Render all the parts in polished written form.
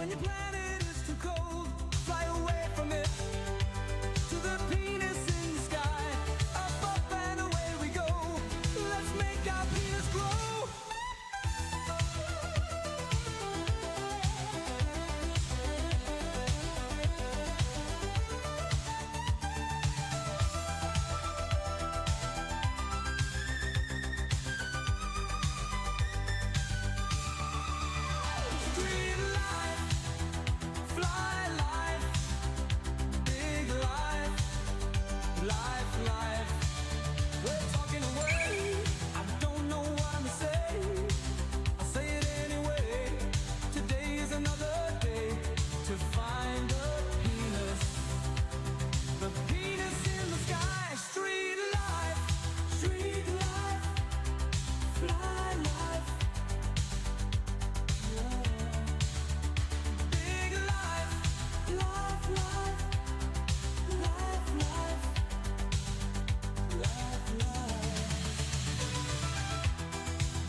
When your planet is too cold, fly away from it to the penis in the sky. Up, up and away we go. Let's make our penis grow. Street life, fly life, big life, life. We're talking away. I don't know what I'm to say. I'll say it anyway. Today is another day to find the penis in the sky. Street life, fly life. Big life, life.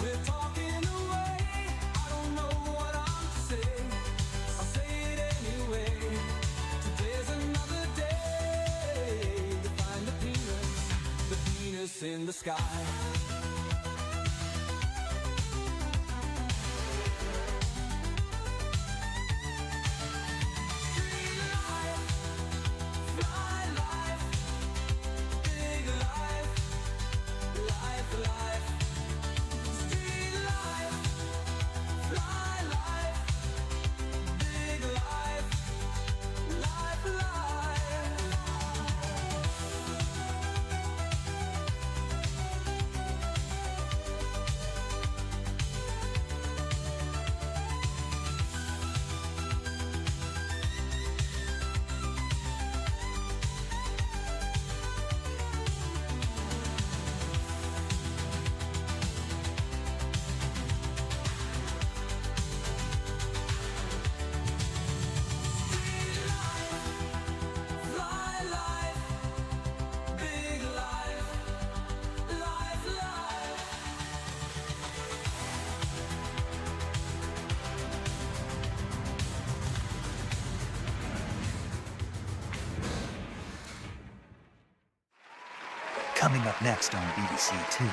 We're talking away. I don't know what I'm to say. I'll say it anyway. Today's another day to find the penis in the sky. Street life, fly life, big life, life. Street life, fly life, big life, life. Street life, fly life, big life, life. Coming up next on BBC Two,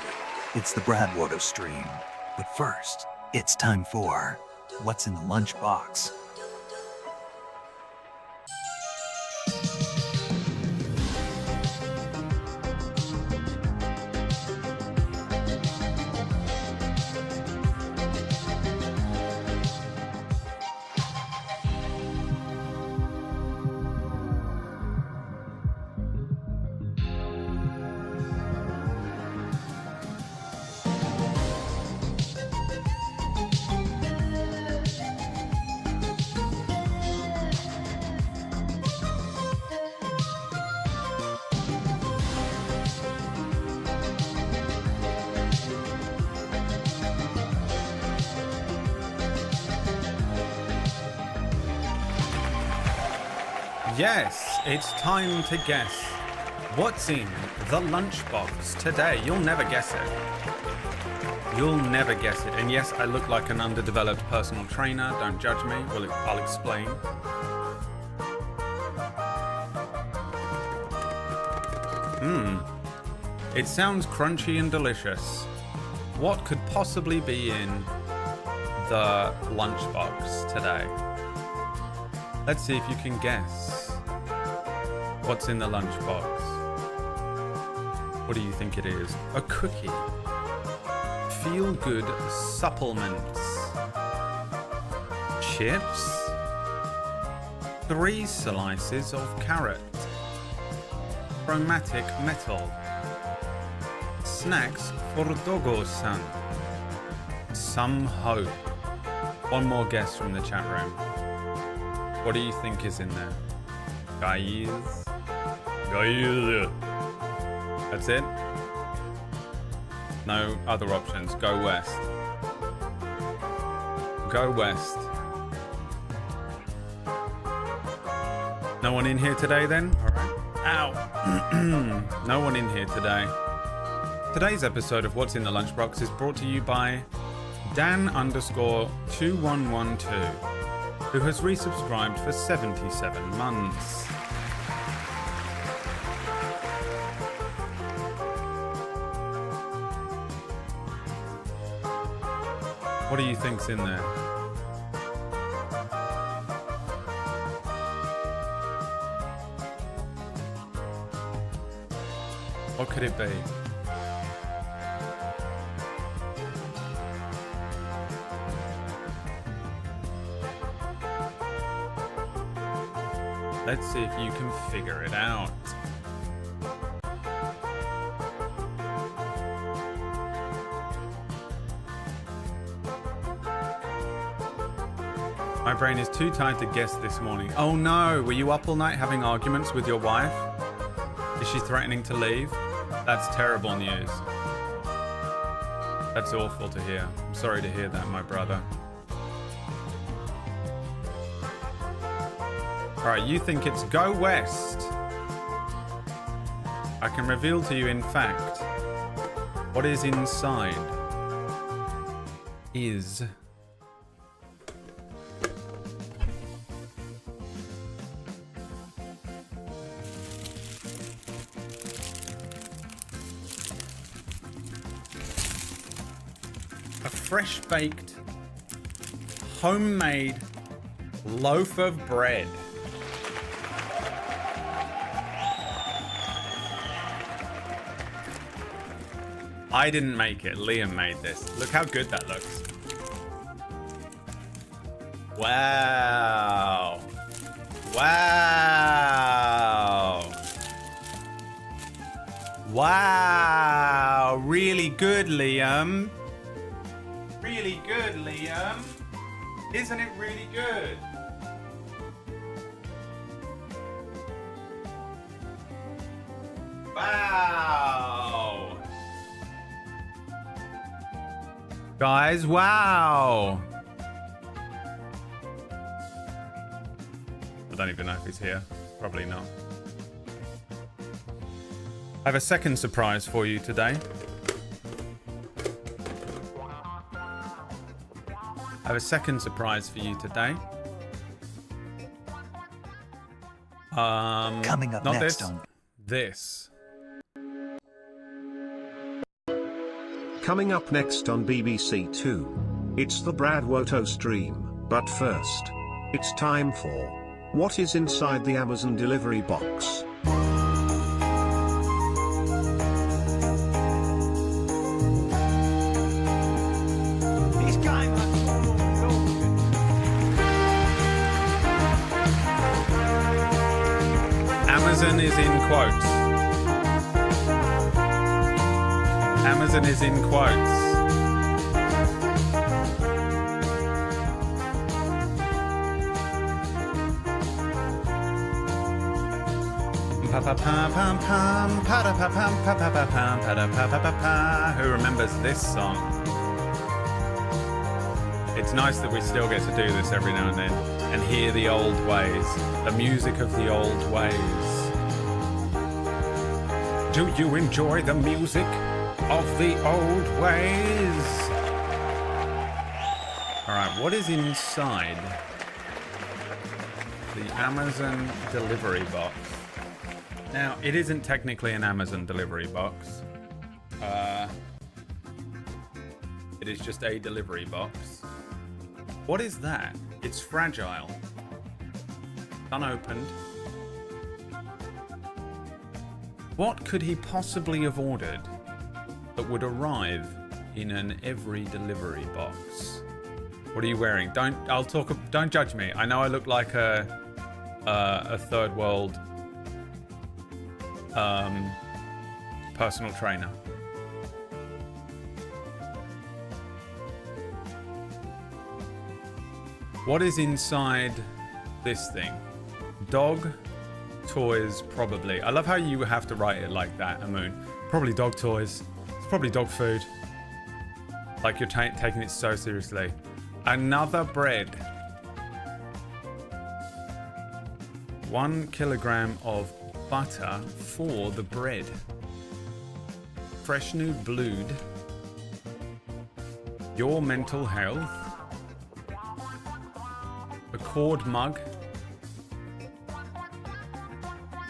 it's the Bradwater stream. But first, it's time for What's in the Lunchbox? Yes, it's time to guess. What's in the lunchbox today? You'll never guess it. You'll never guess it. And yes, I look like an underdeveloped personal trainer. Don't judge me. I'll explain. It sounds crunchy and delicious. What could possibly be in the lunchbox today? Let's see if you can guess. What's in the lunchbox? What do you think it is? A cookie. Feel-good supplements. Chips. 3 slices of carrot. Chromatic metal. Snacks for Dogo-san. Some hope. One more guess from the chat room. What do you think is in there? Guys? That's it? No other options. Go west. Go west. No one in here today then? Alright. Ow! No one in here today. Today's episode of What's in the Lunchbox is brought to you by Dan_2112. who has resubscribed for 77 months. What do you think's in there? What could it be? Let's see if you can figure it out. My brain is too tired to guess this morning. Oh no, were you up all night having arguments with your wife? Is she threatening to leave? That's terrible news. That's awful to hear. I'm sorry to hear that, my brother. Alright, you think it's Go West. I can reveal to you, in fact, what is inside is a fresh-baked, homemade loaf of bread. I didn't make it. Liam made this. Look how good that looks. Wow. Wow. Wow. Really good, Liam. Really good, Liam. Isn't it really good? Wow. Guys, wow. I don't even know if he's here. Probably not. I have a second surprise for you today. I have a second surprise for you today. Coming up not next this. on This. Coming up next on BBC Two, it's the Brad Woto stream, but first, it's time for What is Inside the Amazon Delivery Box? Amazon is in quotes. Amazon is in quotes. Who remembers this song? It's nice that we still get to do this every now and then and hear the old ways, the music of the old ways. Do you enjoy the music of the old ways? Alright, what is inside the Amazon delivery box? Now, it isn't technically an Amazon delivery box. It is just a delivery box. What is that? It's fragile. Unopened. What could he possibly have ordered that would arrive in an every delivery box? What are you wearing? Don't judge me. I know I look like a third world personal trainer. What is inside this thing? Dog toys, probably. I love how you have to write it like that, Amoon. Probably dog toys. It's probably dog food. Like you're taking it so seriously. Another bread. 1 kilogram of butter for the bread. Fresh new blood. Your mental health. A cord mug.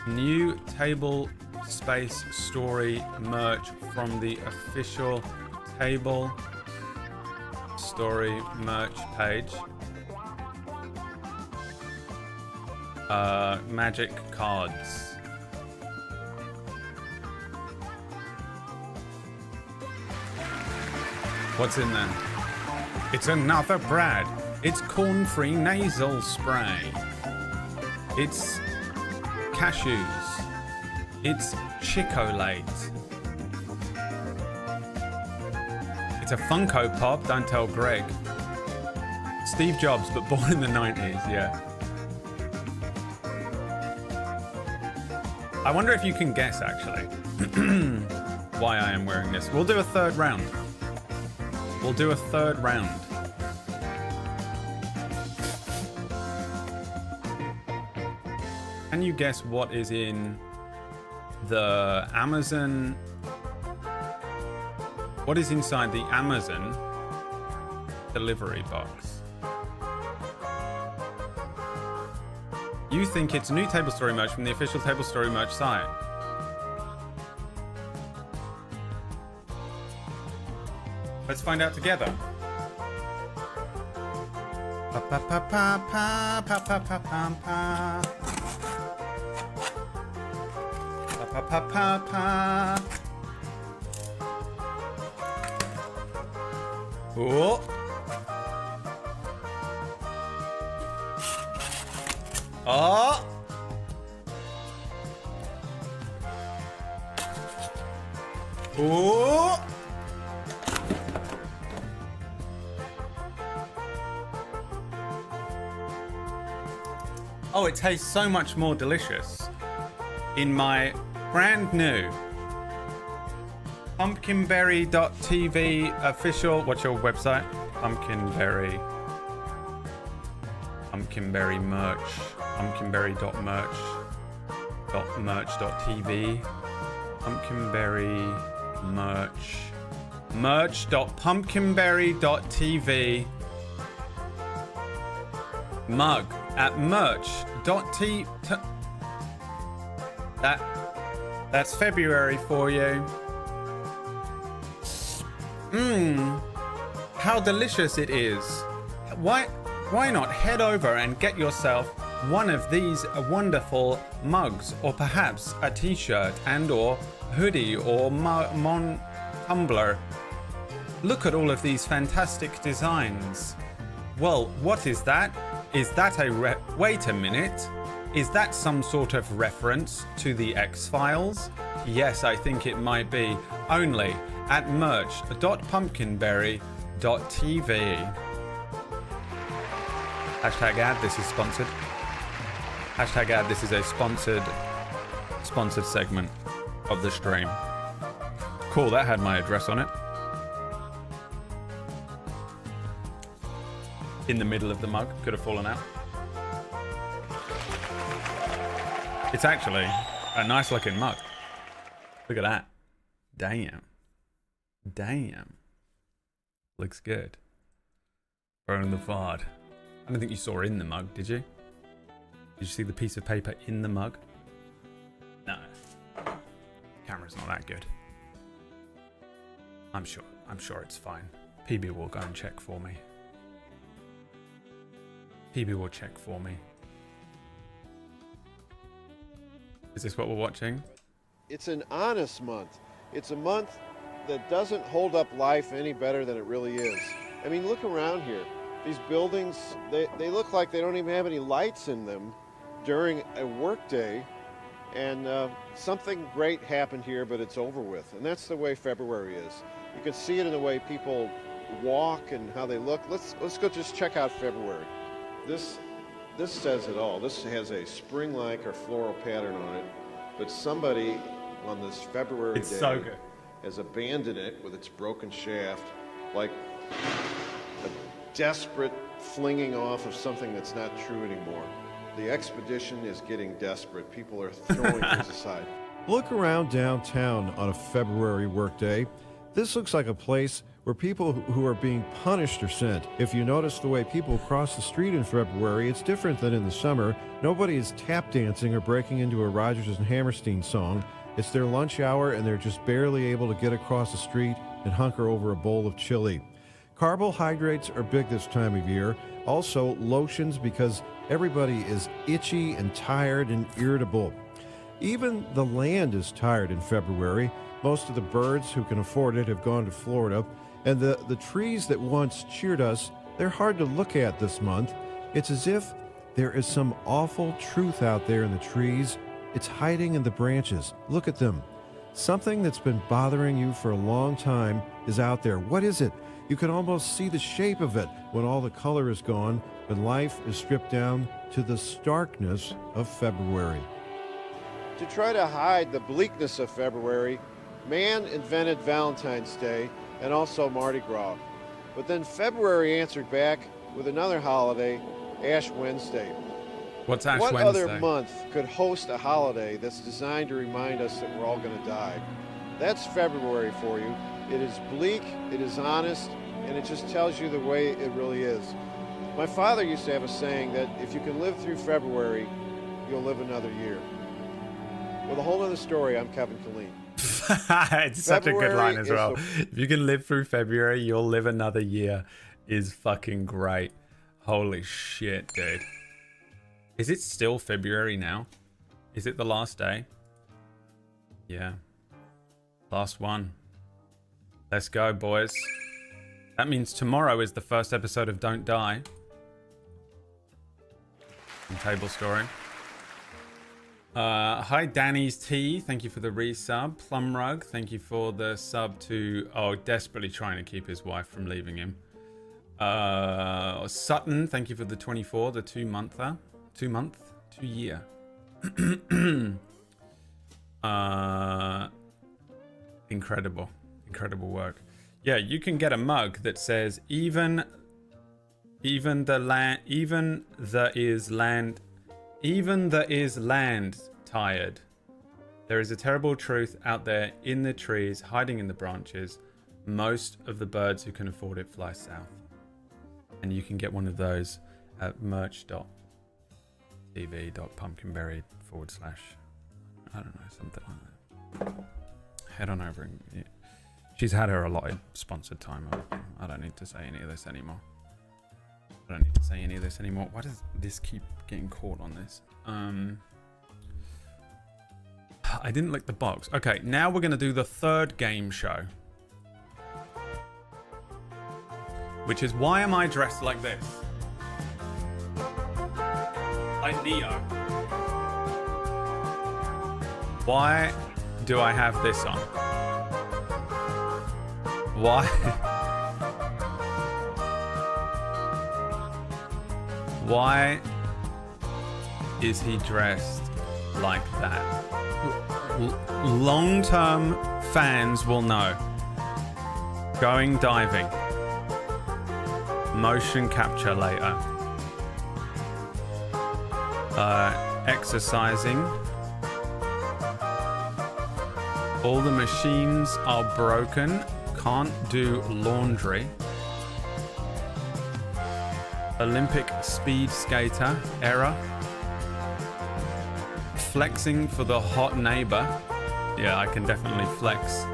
New table space story merch from the official table story merch page. Magic cards. What's in there? It's another Brad. It's corn-free nasal spray. It's cashews. It's Chicolate. It's a Funko Pop, don't tell Greg. Steve Jobs, but born in the 90s, yeah. I wonder if you can guess, actually, why I am wearing this. We'll do a third round. We'll do a third round. Can you guess what is in the Amazon? What is inside the Amazon delivery box? You think it's new Table Story merch from the official Table Story merch site. Let's find out together. Pa pa pa pa pa pa pa pa pa pa. Pa pa pa pa. Oh. Oh. Oh. Oh, it tastes so much more delicious in my brand new pumpkinberry.tv official. What's your website? Pumpkinberry merch. Pumpkinberry.merch.merch.tv. Pumpkinberry merch. Merch.pumpkinberry.tv. Mug at merch.t. That's February for you. How delicious it is. Why not head over and get yourself one of these wonderful mugs, or perhaps a t-shirt and or hoodie or tumbler. Look at all of these fantastic designs. Well, what is that? Is that wait a minute. Is that some sort of reference to the X-Files? Yes, I think it might be. Only at merch.pumpkinberry.tv. Hashtag ad, this is sponsored. Hashtag ad, this is a sponsored segment of the stream. Cool, that had my address on it. In the middle of the mug, could have fallen out. It's actually a nice looking mug. Look at that. Damn. Looks good. Burn the VOD. I don't think you saw in the mug, did you? Did you see the piece of paper in the mug? No. Camera's not that good. I'm sure it's fine. PB will go and check for me. PB will check for me. Is this what we're watching? It's an honest month. It's a month that doesn't hold up life any better than it really is. I mean, look around here. These buildings, they look like they don't even have any lights in them during a work day. And something great happened here, but it's over with. And that's the way February is. You can see it in the way people walk and how they look. Let's go just check out February. This says it all. This has a spring-like or floral pattern on it, but somebody on this February day so good. has abandoned it with its broken shaft, like a desperate flinging off of something that's not true anymore. The expedition is getting desperate. People are throwing things aside. Look around downtown on a February workday. This looks like a place where people who are being punished are sent. If you notice the way people cross the street in February, it's different than in the summer. Nobody is tap dancing or breaking into a Rodgers and Hammerstein song. It's their lunch hour and they're just barely able to get across the street and hunker over a bowl of chili. Carbohydrates are big this time of year. Also, lotions, because everybody is itchy and tired and irritable. Even the land is tired in February. Most of the birds who can afford it have gone to Florida. And the trees that once cheered us, they're hard to look at this month. It's as if there is some awful truth out there in the trees. It's hiding in the branches. Look at them. Something that's been bothering you for a long time is out there. What is it? You can almost see the shape of it when all the color is gone, when life is stripped down to the starkness of February. To try to hide the bleakness of February, man invented Valentine's Day and also Mardi Gras. But then February answered back with another holiday, Ash Wednesday. What's Ash What Wednesday? other month could host a holiday that's designed to remind us that we're all going to die? That's February for you. It is bleak, it is honest, and it just tells you the way it really is. My father used to have a saying that if you can live through February, you'll live another year. With a whole other story, I'm Kevin Killeen. It's such a good line as February well. is If you can live through February, you'll live another year is fucking great. Holy shit, dude. Is it still February now? Is it the last day? Yeah. Last one. Let's go, boys. That means tomorrow is the first episode of Don't Die. And Table Story. Hi, Danny's Tea. Thank you for the resub. Plum Rug, thank you for the sub to... Oh, desperately trying to keep his wife from leaving him. Sutton, thank you for the 24, the 2-monther. 2 year. Incredible work. Yeah, you can get a mug that says even the is land tired. There is a terrible truth out there in the trees, hiding in the branches. Most of the birds who can afford it fly south. And you can get one of those at merch.tv.pumpkinberry/ I don't know, something like that. Head on over and... Yeah. She's had her allotted sponsored time. I don't need to say any of this anymore. Why does this keep getting caught on this? I didn't lick the box. Okay, now we're going to do the third game show. Which is, why am I dressed like this? Like Neo. Why do I have this on? Why? Why is he dressed like that? Long-term fans will know. Going diving. Motion capture later. Exercising. All the machines are broken. Can't do laundry. Olympic speed skater era. Flexing for the hot neighbor. Yeah, I can definitely flex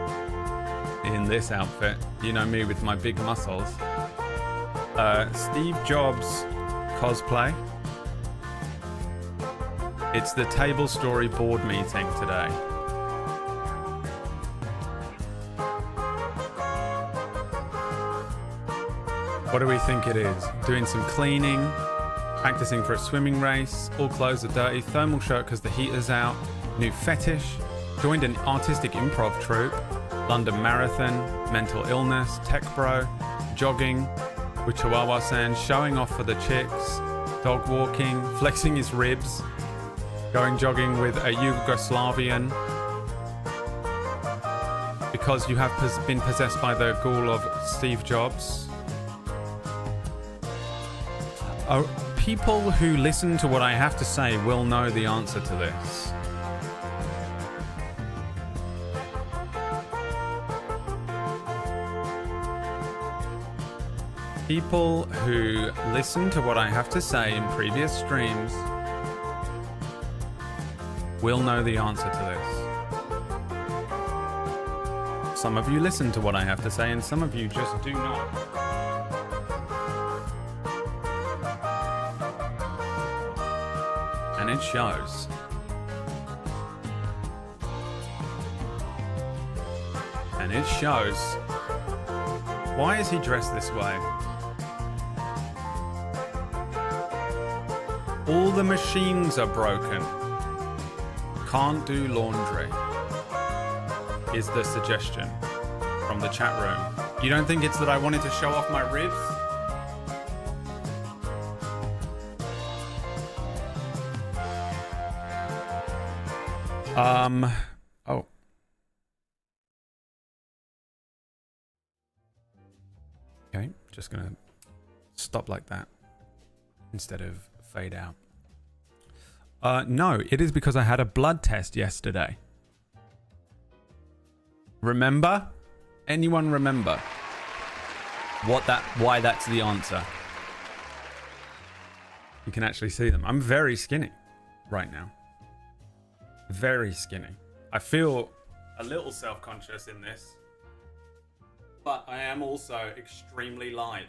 in this outfit. You know me with my big muscles. Steve Jobs cosplay. It's the Table Story board meeting today. What do we think it is? Doing some cleaning, practicing for a swimming race, all clothes are dirty, thermal shirt because the heater's out, new fetish, joined an artistic improv troupe, London Marathon, mental illness, tech bro, jogging with Chihuahua San, showing off for the chicks, dog walking, flexing his ribs, going jogging with a Yugoslavian, because you have been possessed by the ghoul of Steve Jobs. People who listen to what I have to say will know the answer to this. People who listen to what I have to say in previous streams will know the answer to this. Some of you listen to what I have to say, and some of you just do not. And it shows. And it shows. Why is he dressed this way? All the machines are broken. Can't do laundry, is the suggestion from the chat room. You don't think it's that I wanted to show off my ribs? Oh. Okay, just gonna stop like that instead of fade out. No, it is because I had a blood test yesterday. Remember? Anyone remember why that's the answer? You can actually see them. I'm very skinny right now. Very skinny. I feel a little self-conscious in this, but I am also extremely lithe.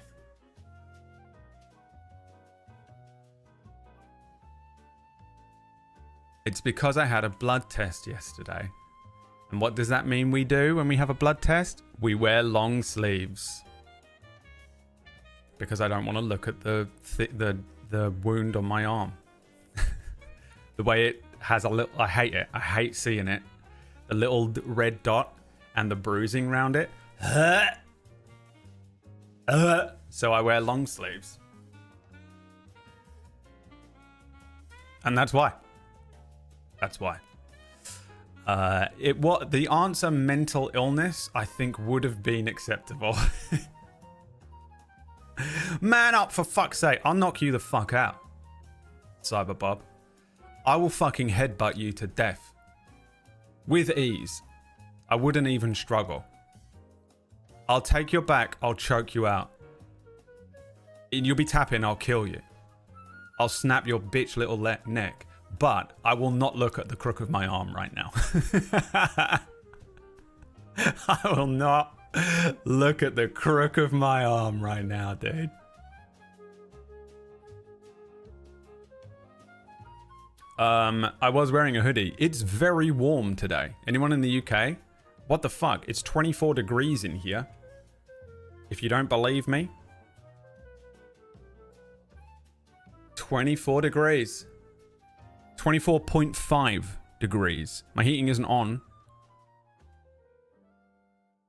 It's because I had a blood test yesterday. And what does that mean we do when we have a blood test? We wear long sleeves. Because I don't want to look at the wound on my arm. The way it has a little... I hate it. I hate seeing it. The little red dot and the bruising around it. So I wear long sleeves. And that's why. That's why. The answer mental illness, I think, would have been acceptable. Man up, for fuck's sake. I'll knock you the fuck out, Cyber Bob. I will fucking headbutt you to death. With ease. I wouldn't even struggle. I'll take your back, I'll choke you out. And you'll be tapping, I'll kill you. I'll snap your bitch little neck. But I will not look at the crook of my arm right now. I will not look at the crook of my arm right now, dude. I was wearing a hoodie. It's very warm today. Anyone in the UK? What the fuck? It's 24 degrees in here. If you don't believe me. 24 degrees. 24.5 degrees. My heating isn't on.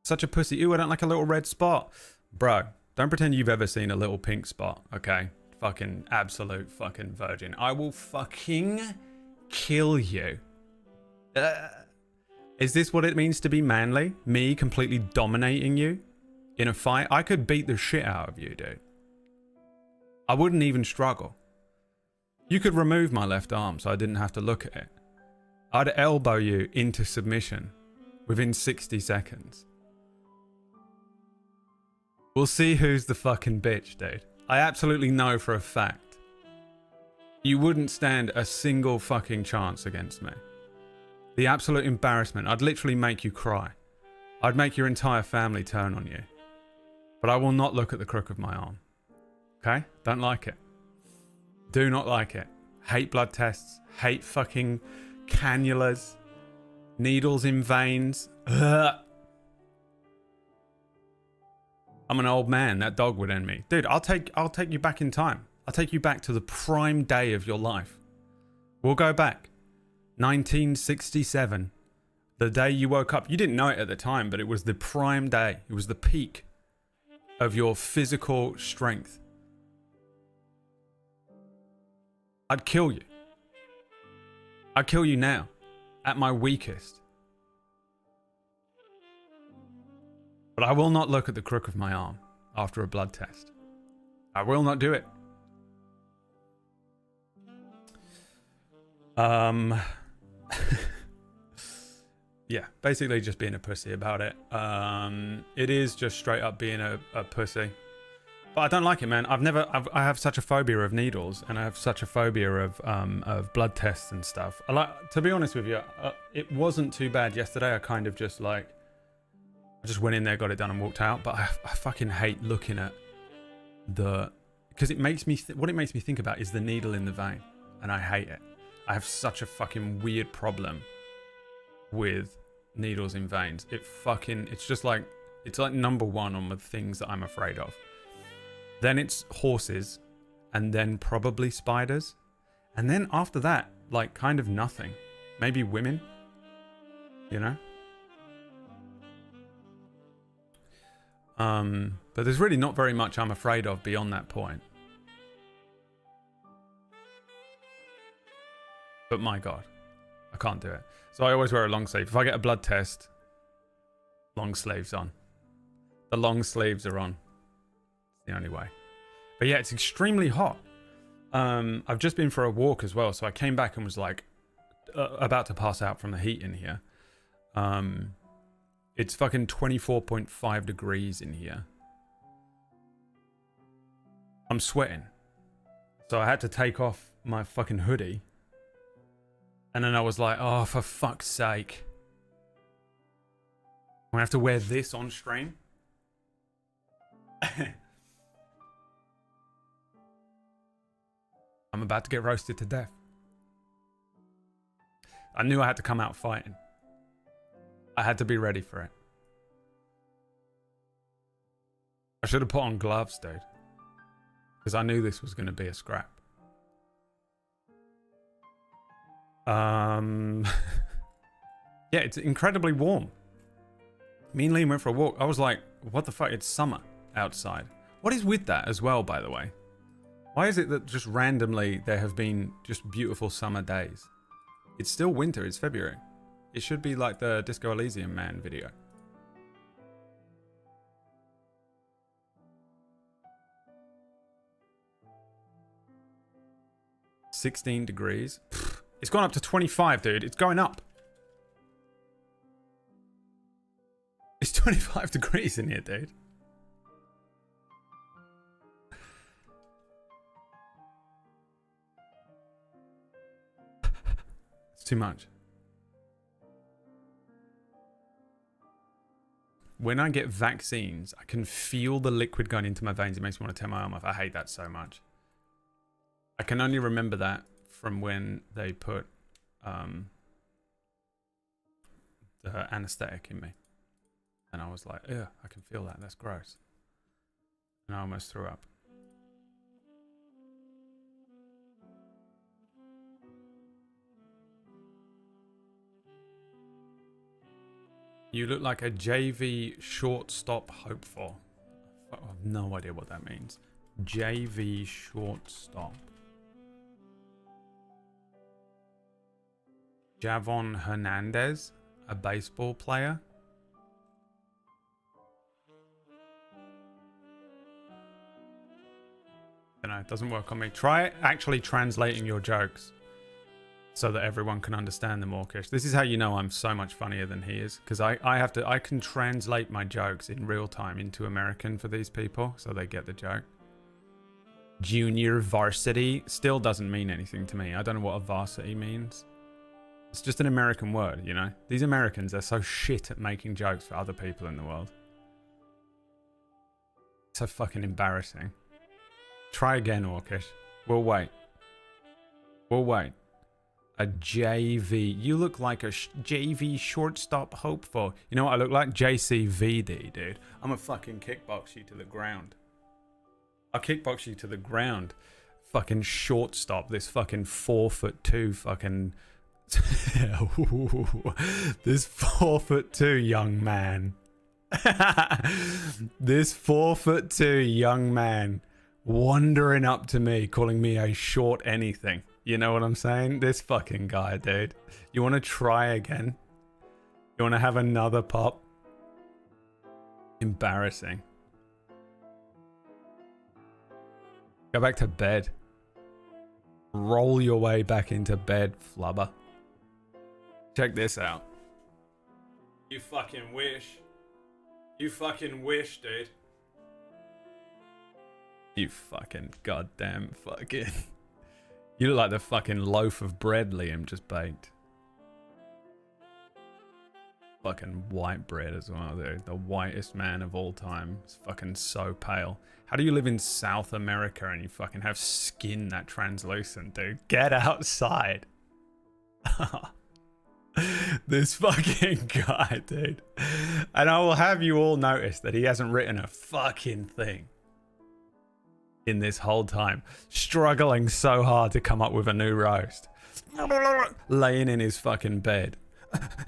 Such a pussy. Ooh, I don't like a little red spot. Bro, don't pretend you've ever seen a little pink spot, okay? Fucking absolute fucking virgin. I will fucking kill you. Is this what it means to be manly? Me completely dominating you in a fight? I could beat the shit out of you, dude. I wouldn't even struggle. You could remove my left arm so I didn't have to look at it. I'd elbow you into submission within 60 seconds. We'll see who's the fucking bitch, dude. I absolutely know for a fact you wouldn't stand a single fucking chance against me. The absolute embarrassment. I'd literally make you cry. I'd make your entire family turn on you. But I will not look at the crook of my arm. Okay? Don't like it. Do not like it. Hate blood tests. Hate fucking cannulas. Needles in veins. Ugh. I'm an old man. That dog would end me. Dude, I'll take you back in time. I'll take you back to the prime day of your life. We'll go back. 1967. The day you woke up. You didn't know it at the time, but it was the prime day. It was the peak of your physical strength. I'd kill you. I'd kill you now. At my weakest. But I will not look at the crook of my arm after a blood test. I will not do it. Yeah, basically just being a pussy about it. It is just straight up being a pussy. But I don't like it, man. I have such a phobia of needles, and I have such a phobia of blood tests and stuff. To be honest with you, it wasn't too bad yesterday. I kind of just I just went in there, got it done, and walked out. But I fucking hate looking at because it makes me what it makes me think about is the needle in the vein, and I hate it. I have such a fucking weird problem with needles in veins. It's just like number one on the things that I'm afraid of. Then it's horses, and then probably spiders, and then after that, like kind of nothing. Maybe women, you know. But there's really not very much I'm afraid of beyond that point. But my God, I can't do it. So I always wear a long sleeve. If I get a blood test, long sleeves on. The long sleeves are on. The only way. But yeah, it's extremely hot. I've just been for a walk as well, so I came back and was like about to pass out from the heat in here. It's fucking 24.5 degrees in here. I'm sweating, so I had to take off my fucking hoodie, and then I was like, oh, for fuck's sake, I'm gonna have to wear this on stream. I'm about to get roasted to death. I knew I had to come out fighting. I had to be ready for it. I should have put on gloves, dude. Because I knew this was going to be a scrap. Yeah, it's incredibly warm. Me and Liam went for a walk. I was like, what the fuck? It's summer outside. What is with that as well, by the way? Why is it that just randomly there have been just beautiful summer days? It's still winter. It's February. It should be like the Disco Elysium Man video. $16 degrees. Pfft, it's gone up to 25, dude. It's going up. It's 25 degrees in here, dude. It's too much. When I get vaccines, I can feel the liquid going into my veins. It makes me want to tear my arm off. I hate that so much. I can only remember that from when they put the anesthetic in me. And I was like, ugh, I can feel that. That's gross. And I almost threw up. You look like a JV shortstop hopeful. I have no idea what that means. JV shortstop. Javon Hernandez, a baseball player. I don't know, it doesn't work on me. Try actually translating your jokes so that everyone can understand them, Orkish. This is how you know I'm so much funnier than he is, because I can translate my jokes in real time into American for these people so they get the joke. Junior varsity still doesn't mean anything to me. I don't know what a varsity means. It's just an American word, you know? These Americans, they're so shit at making jokes for other people in the world. So fucking embarrassing. Try again, Orkish. We'll wait. We'll wait. A JV. You look like a JV shortstop hopeful. You know what I look like? JCVD, dude. I'm a fucking kickbox you to the ground. I'll kickbox you to the ground. Fucking shortstop. This fucking 4'2" fucking... This 4'2" young man. This 4'2" young man wandering up to me, calling me a short anything. You know what I'm saying? This fucking guy, dude. You want to try again? You want to have another pop? Embarrassing. Go back to bed. Roll your way back into bed, flubber. Check this out. You fucking wish. You fucking wish, dude. You fucking goddamn fucking. You look like the fucking loaf of bread Liam just baked. Fucking white bread as well, dude. The whitest man of all time. It's fucking so pale. How do you live in South America and you fucking have skin that translucent, dude? Get outside. This fucking guy, dude. And I will have you all notice that he hasn't written a fucking thing in this whole time. Struggling so hard to come up with a new roast. Laying in his fucking bed.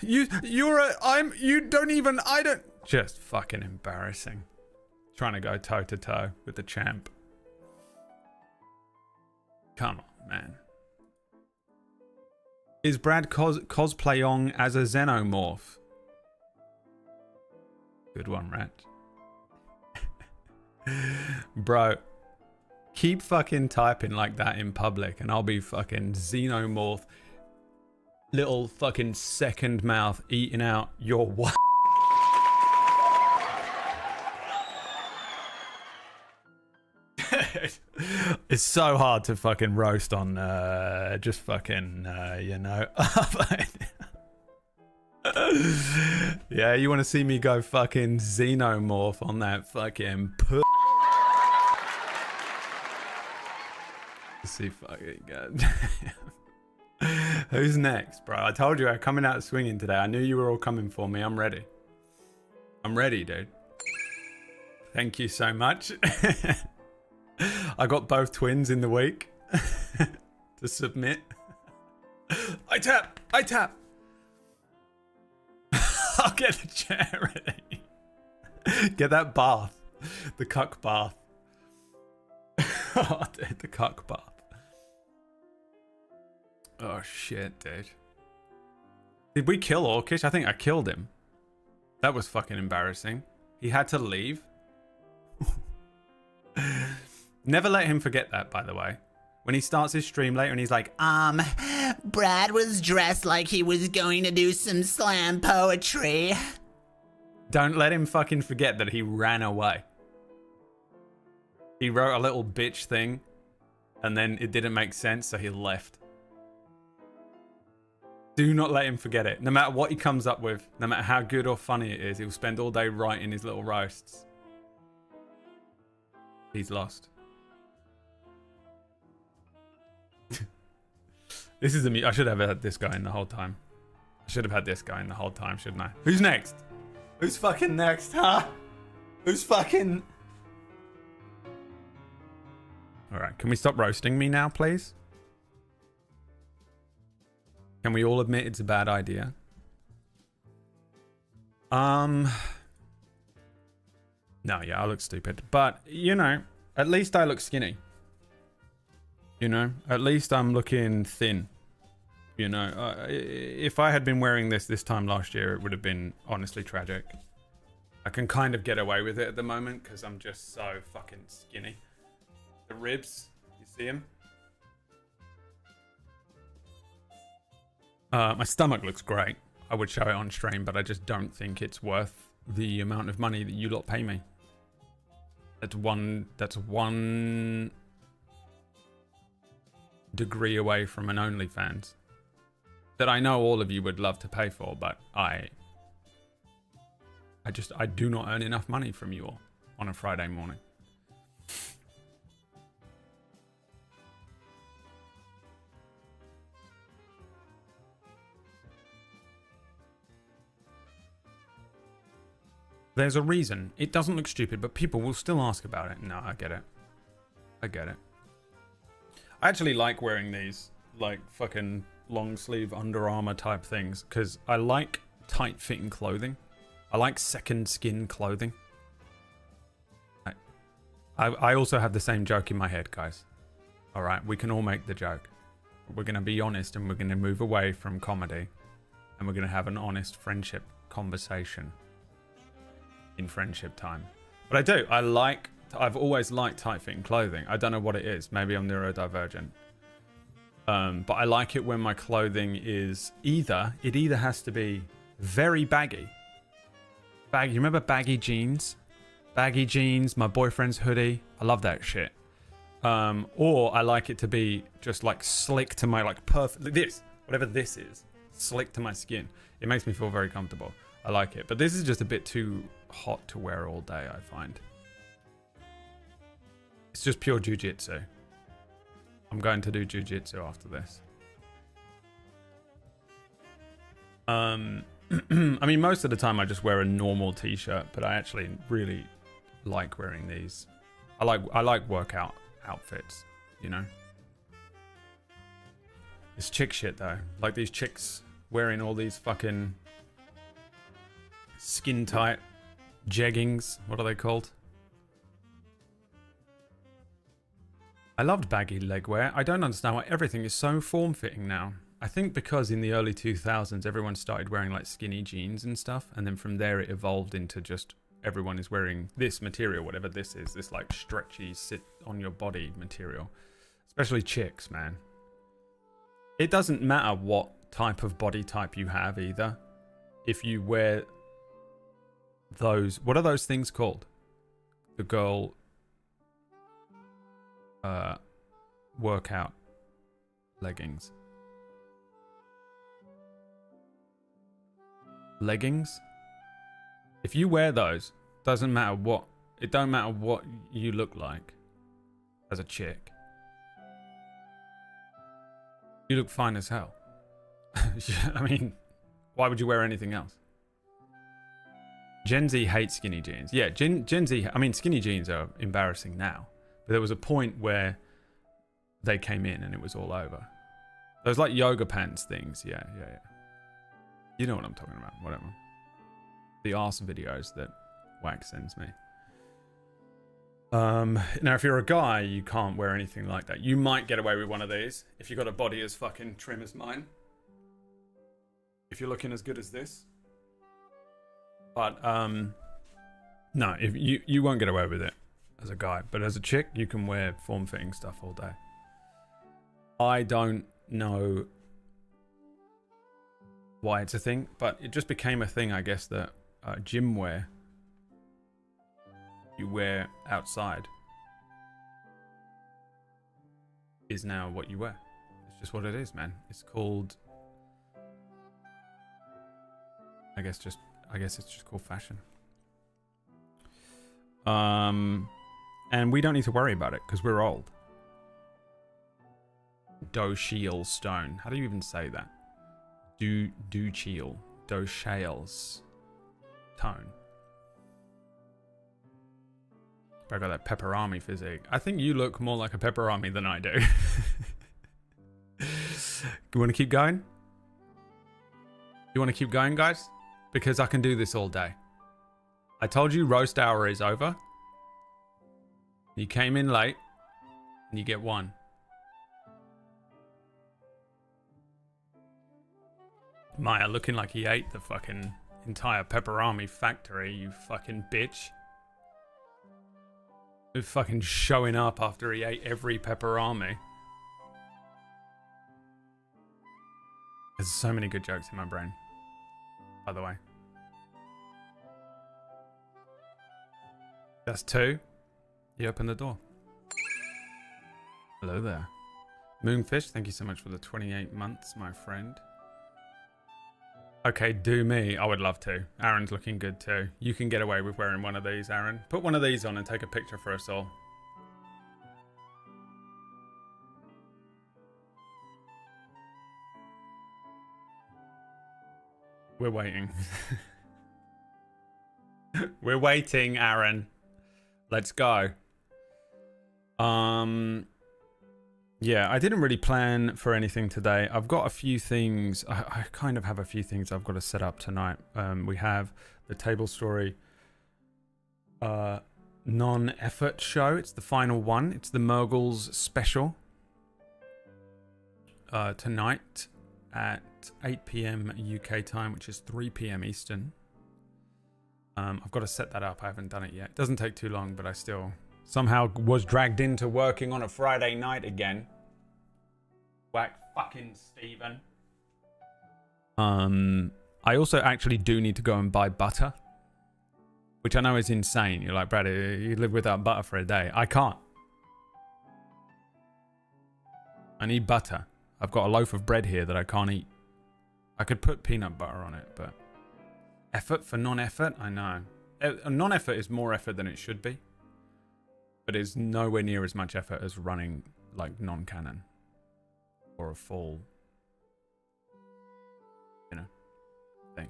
You don't even, I don't. Just fucking embarrassing. Trying to go toe to toe with the champ. Come on, man. Is Brad cosplaying as a xenomorph? Good one, Rat. Bro, keep fucking typing like that in public and I'll be fucking xenomorph. Little fucking second mouth eating out your wife. It's so hard to fucking roast on just fucking you know. Yeah, you want to see me go fucking xenomorph on that fucking see fucking god. Who's next, bro? I told you I'm coming out swinging today. I knew you were all coming for me. I'm ready. I'm ready, dude. Thank you so much. I got both twins in the week to submit. I tap. I'll get the chair ready. Get that bath. The cuck bath. Oh, dude, the cuck bath. Oh shit, dude. Did we kill Orcish? I think I killed him. That was fucking embarrassing. He had to leave. Never let him forget that, by the way. When he starts his stream later and he's like, Brad was dressed like he was going to do some slam poetry. don't let him fucking forget that he ran away. He wrote a little bitch thing and then it didn't make sense, so he left. Do not let him forget it. No matter what he comes up with, no matter how good or funny it is, he'll spend all day writing his little roasts. He's lost. This is I should have had this guy in the whole time. I should have had this guy in the whole time, shouldn't I? Who's next? Who's fucking next, huh? Who's fucking... Alright, can we stop roasting me now, please? Can we all admit it's a bad idea? No, yeah, I look stupid. But, you know, at least I look skinny. You know, at least I'm looking thin. You know, if I had been wearing this time last year, it would have been honestly tragic. I can kind of get away with it at the moment because I'm just so fucking skinny. The ribs, you see them? My stomach looks great. I would show it on stream, but I just don't think it's worth the amount of money that you lot pay me. That's one degree away from an OnlyFans that I know all of you would love to pay for, but I do not earn enough money from you all on a Friday morning. There's a reason. It doesn't look stupid, but people will still ask about it. No, I get it. I get it. I actually like wearing these, like, fucking long sleeve Under Armour type things, because I like tight fitting clothing. I like second skin clothing. I also have the same joke in my head, guys. Alright, we can all make the joke. We're going to be honest and we're going to move away from comedy. And we're going to have an honest friendship conversation in friendship time. But I do. I've always liked tight fitting clothing. I don't know what it is. Maybe I'm neurodivergent. But I like it when my clothing is it either has to be very baggy. You remember baggy jeans? Baggy jeans, my boyfriend's hoodie. I love that shit. Or I like it to be just like slick to my like perfect this, whatever this is, slick to my skin. It makes me feel very comfortable. I like it, but this is just a bit too hot to wear all day, I find. It's just pure jujitsu. I'm going to do jujitsu after this. I mean, most of the time I just wear a normal t-shirt, but I actually really like wearing these. I like workout outfits, you know. It's chick shit though. Like these chicks wearing all these fucking skin tight jeggings. What are they called? I loved baggy leg wear. I don't understand why everything is so form fitting now. I think because in the early 2000s everyone started wearing like skinny jeans and stuff, and then from there it evolved into just everyone is wearing this material, whatever this is, this like stretchy sit on your body material. Especially chicks, man. It doesn't matter what type of body type you have either. If you wear those, what are those things called? The girl workout leggings. Leggings? If you wear those, doesn't matter what, it don't matter what you look like as a chick. You look fine as hell. I mean, why would you wear anything else? Gen Z hates skinny jeans. Yeah, Gen Z, I mean, skinny jeans are embarrassing now. But there was a point where they came in and it was all over. Those like yoga pants things. Yeah. You know what I'm talking about. Whatever. The arse videos that Wax sends me. Now, if you're a guy, you can't wear anything like that. You might get away with one of these if you got a body as fucking trim as mine. If you're looking as good as this. But, no, if you won't get away with it as a guy. But as a chick, you can wear form-fitting stuff all day. I don't know why it's a thing, but it just became a thing, I guess, that gym wear you wear outside is now what you wear. It's just what it is, man. It's called, I guess it's just called fashion. And we don't need to worry about it because we're old. Dosheel Stone. How do you even say that? Docheel. Doshales Tone. I got that Pepperami physique. I think you look more like a Pepperami than I do. You want to keep going? You want to keep going, guys? Because I can do this all day. I told you roast hour is over. You came in late, and you get one. Maya looking like he ate the fucking entire Pepperami factory, you fucking bitch. He's fucking showing up after he ate every Pepperami. There's so many good jokes in my brain, by the way. That's two. You open the door. Hello there. Moonfish, thank you so much for the 28 months, my friend. Okay, do me. I would love to. Aaron's looking good too. You can get away with wearing one of these, Aaron. Put one of these on and take a picture for us all. We're waiting. We're waiting, Aaron. Let's go. Yeah, I didn't really plan for anything today. I've got a few things. I kind of have a few things I've got to set up tonight. We have the Table Story non-effort show. It's the final one. It's the Murgles special. Tonight at 8 p.m. UK time, which is 3 p.m. Eastern. I've got to set that up. I haven't done it yet. It doesn't take too long, but I still somehow was dragged into working on a Friday night again. Whack fucking Steven. I also actually do need to go and buy butter, which I know is insane. You're like, Brad, you live without butter for a day. I can't. I need butter. I've got a loaf of bread here that I can't eat. I could put peanut butter on it, but effort for non-effort? I know. Non-effort is more effort than it should be, but it's nowhere near as much effort as running like non-canon or a full, thing.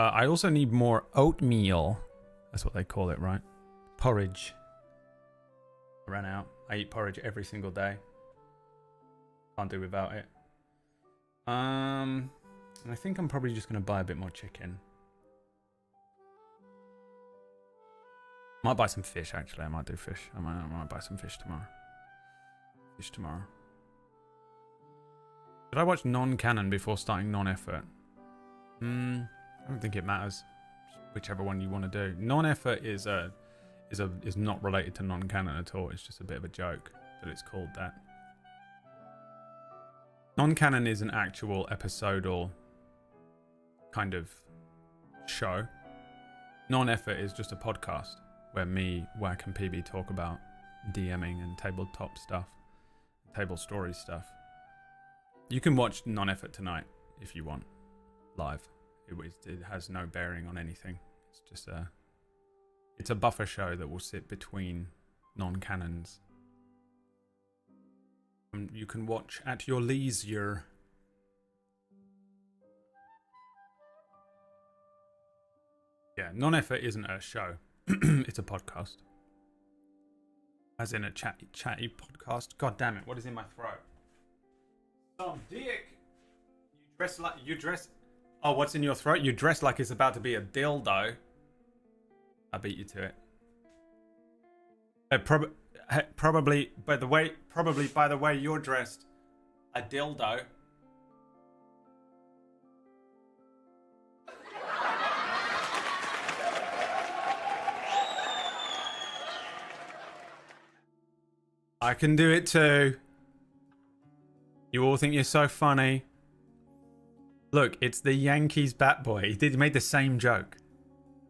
I also need more oatmeal. That's what they call it, right? Porridge. I ran out. I eat porridge every single day. Can't do without it. And I think I'm probably just going to buy a bit more chicken. Might buy some fish, actually. I might do fish. I might buy some fish tomorrow. Fish tomorrow. Did I watch non-canon before starting non-effort? I don't think it matters. Whichever one you want to do. Non-effort is not related to non-canon at all. It's just a bit of a joke that it's called that. Non-canon is an actual episodal kind of show. Non-effort is just a podcast where me, Wack, and PB talk about DMing and tabletop stuff, table story stuff. You can watch non-effort tonight if you want, live. It has no bearing on anything. It's just it's a buffer show that will sit between non-canons. You can watch at your leisure. Yeah, non-effort isn't a show. It's a podcast. As in a chatty podcast. God damn it, what is in my throat? Some dick! You dress... Oh, what's in your throat? You dress like it's about to be a dildo. I beat you to it. Probably by the way you're dressed, a dildo. I can do it too. You all think you're so funny. Look, it's the Yankees bat boy. He made the same joke.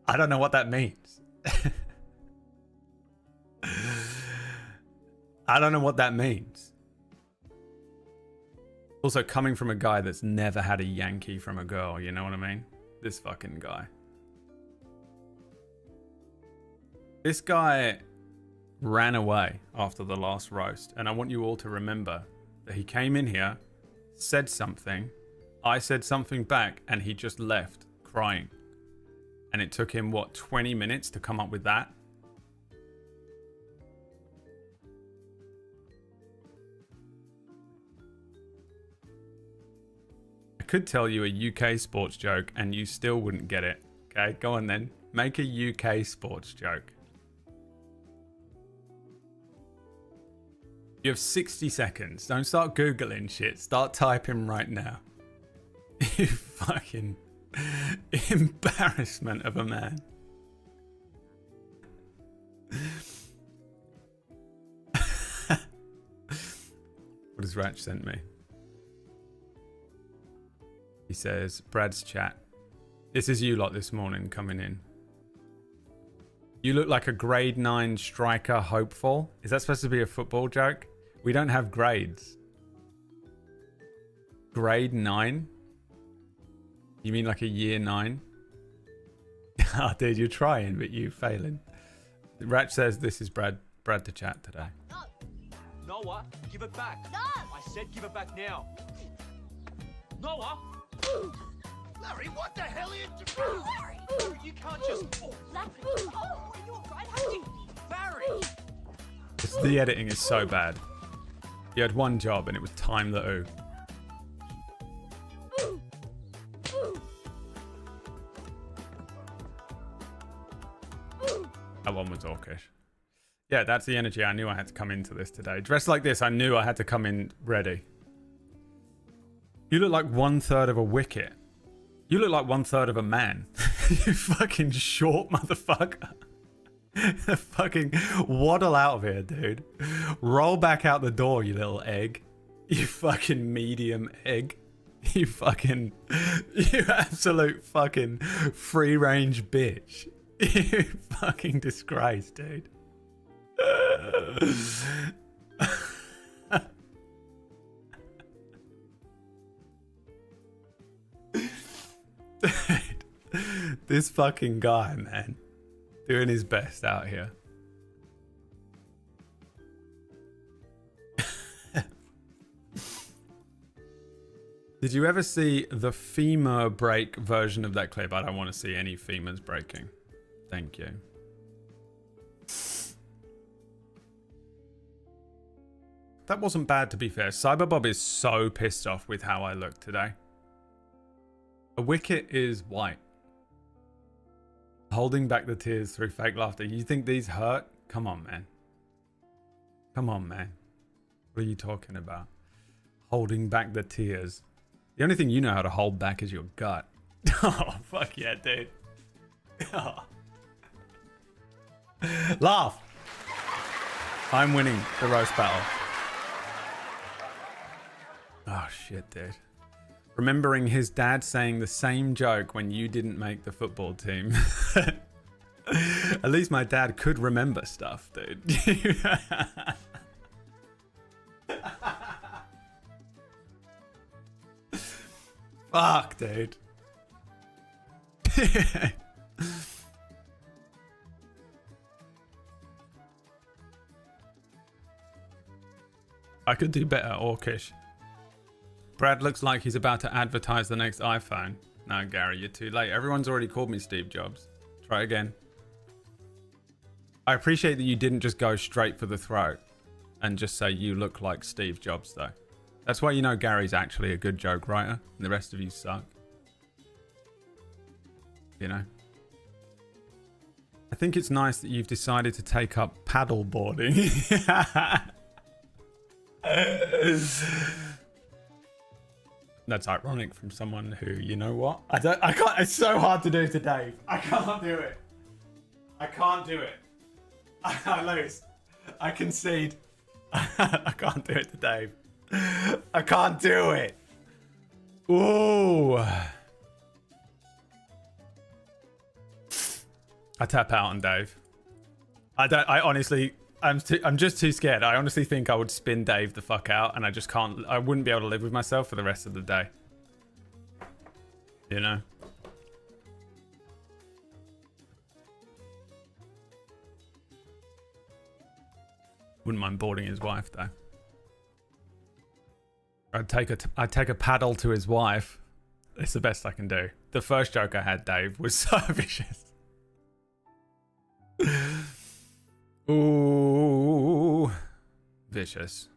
I don't know what that means. I don't know what that means. Also, coming from a guy that's never had a Yankee from a girl, you know what I mean? This fucking guy. This guy ran away after the last roast, and I want you all to remember that he came in here, said something, I said something back, and he just left crying. And it took him, what, 20 minutes to come up with that? I could tell you a UK sports joke and you still wouldn't get it. Okay, go on then. Make a UK sports joke. You have 60 seconds. Don't start Googling shit. Start typing right now. You fucking embarrassment of a man. What has Ratch sent me? He says, Brad's chat. This is you lot this morning coming in. You look like a grade 9 striker hopeful. Is that supposed to be a football joke? We don't have grades. Grade 9? You mean like a year 9? Oh, dude, you're trying, but you're failing. Ratch says this is Brad to chat today. No. Noah, give it back. No. I said give it back now. Noah! Larry, what the hell are you doing? Larry, you can't just... Larry, oh, are you alright, honey? Barry! The editing is so bad. You had one job and it was time the oo. That one was orcish. Yeah, that's the energy I knew I had to come into this today. Dressed like this, I knew I had to come in ready. You look like 1/3 of a wicket. You look like 1/3 of a man. You fucking short motherfucker. Fucking waddle out of here, dude. Roll back out the door, you little egg. You fucking medium egg. You absolute fucking free range bitch. You fucking disgrace, dude. This fucking guy, man. Doing his best out here. Did you ever see the femur break version of that clip? I don't want to see any femurs breaking. Thank you. That wasn't bad, to be fair. Cyberbob is so pissed off with how I look today. A wicket is white. Holding back the tears through fake laughter. You think these hurt? Come on, man. Come on, man. What are you talking about? Holding back the tears. The only thing you know how to hold back is your gut. Oh, fuck yeah, dude. Oh. Laugh. I'm winning the roast battle. Oh, shit, dude. Remembering his dad saying the same joke when you didn't make the football team. At least my dad could remember stuff, dude. Fuck, dude. I could do better, Orcish. Brad looks like he's about to advertise the next iPhone. No, Gary, you're too late. Everyone's already called me Steve Jobs. Try again. I appreciate that you didn't just go straight for the throat and just say you look like Steve Jobs, though. That's why you know Gary's actually a good joke writer and the rest of you suck. You know? I think it's nice that you've decided to take up paddle boarding. That's ironic from someone who, you know what? I can't, it's so hard to do to Dave. I can't do it. I can't do it. I lose. I concede. I can't do it to Dave. I can't do it. Ooh. I tap out on Dave. I honestly, I'm just too scared. I honestly think I would spin Dave the fuck out and I just can't, I wouldn't be able to live with myself for the rest of the day. You know? Wouldn't mind boarding his wife though. I'd take a paddle to his wife. It's the best I can do. The first joke I had, Dave, was so vicious. Ooh, vicious.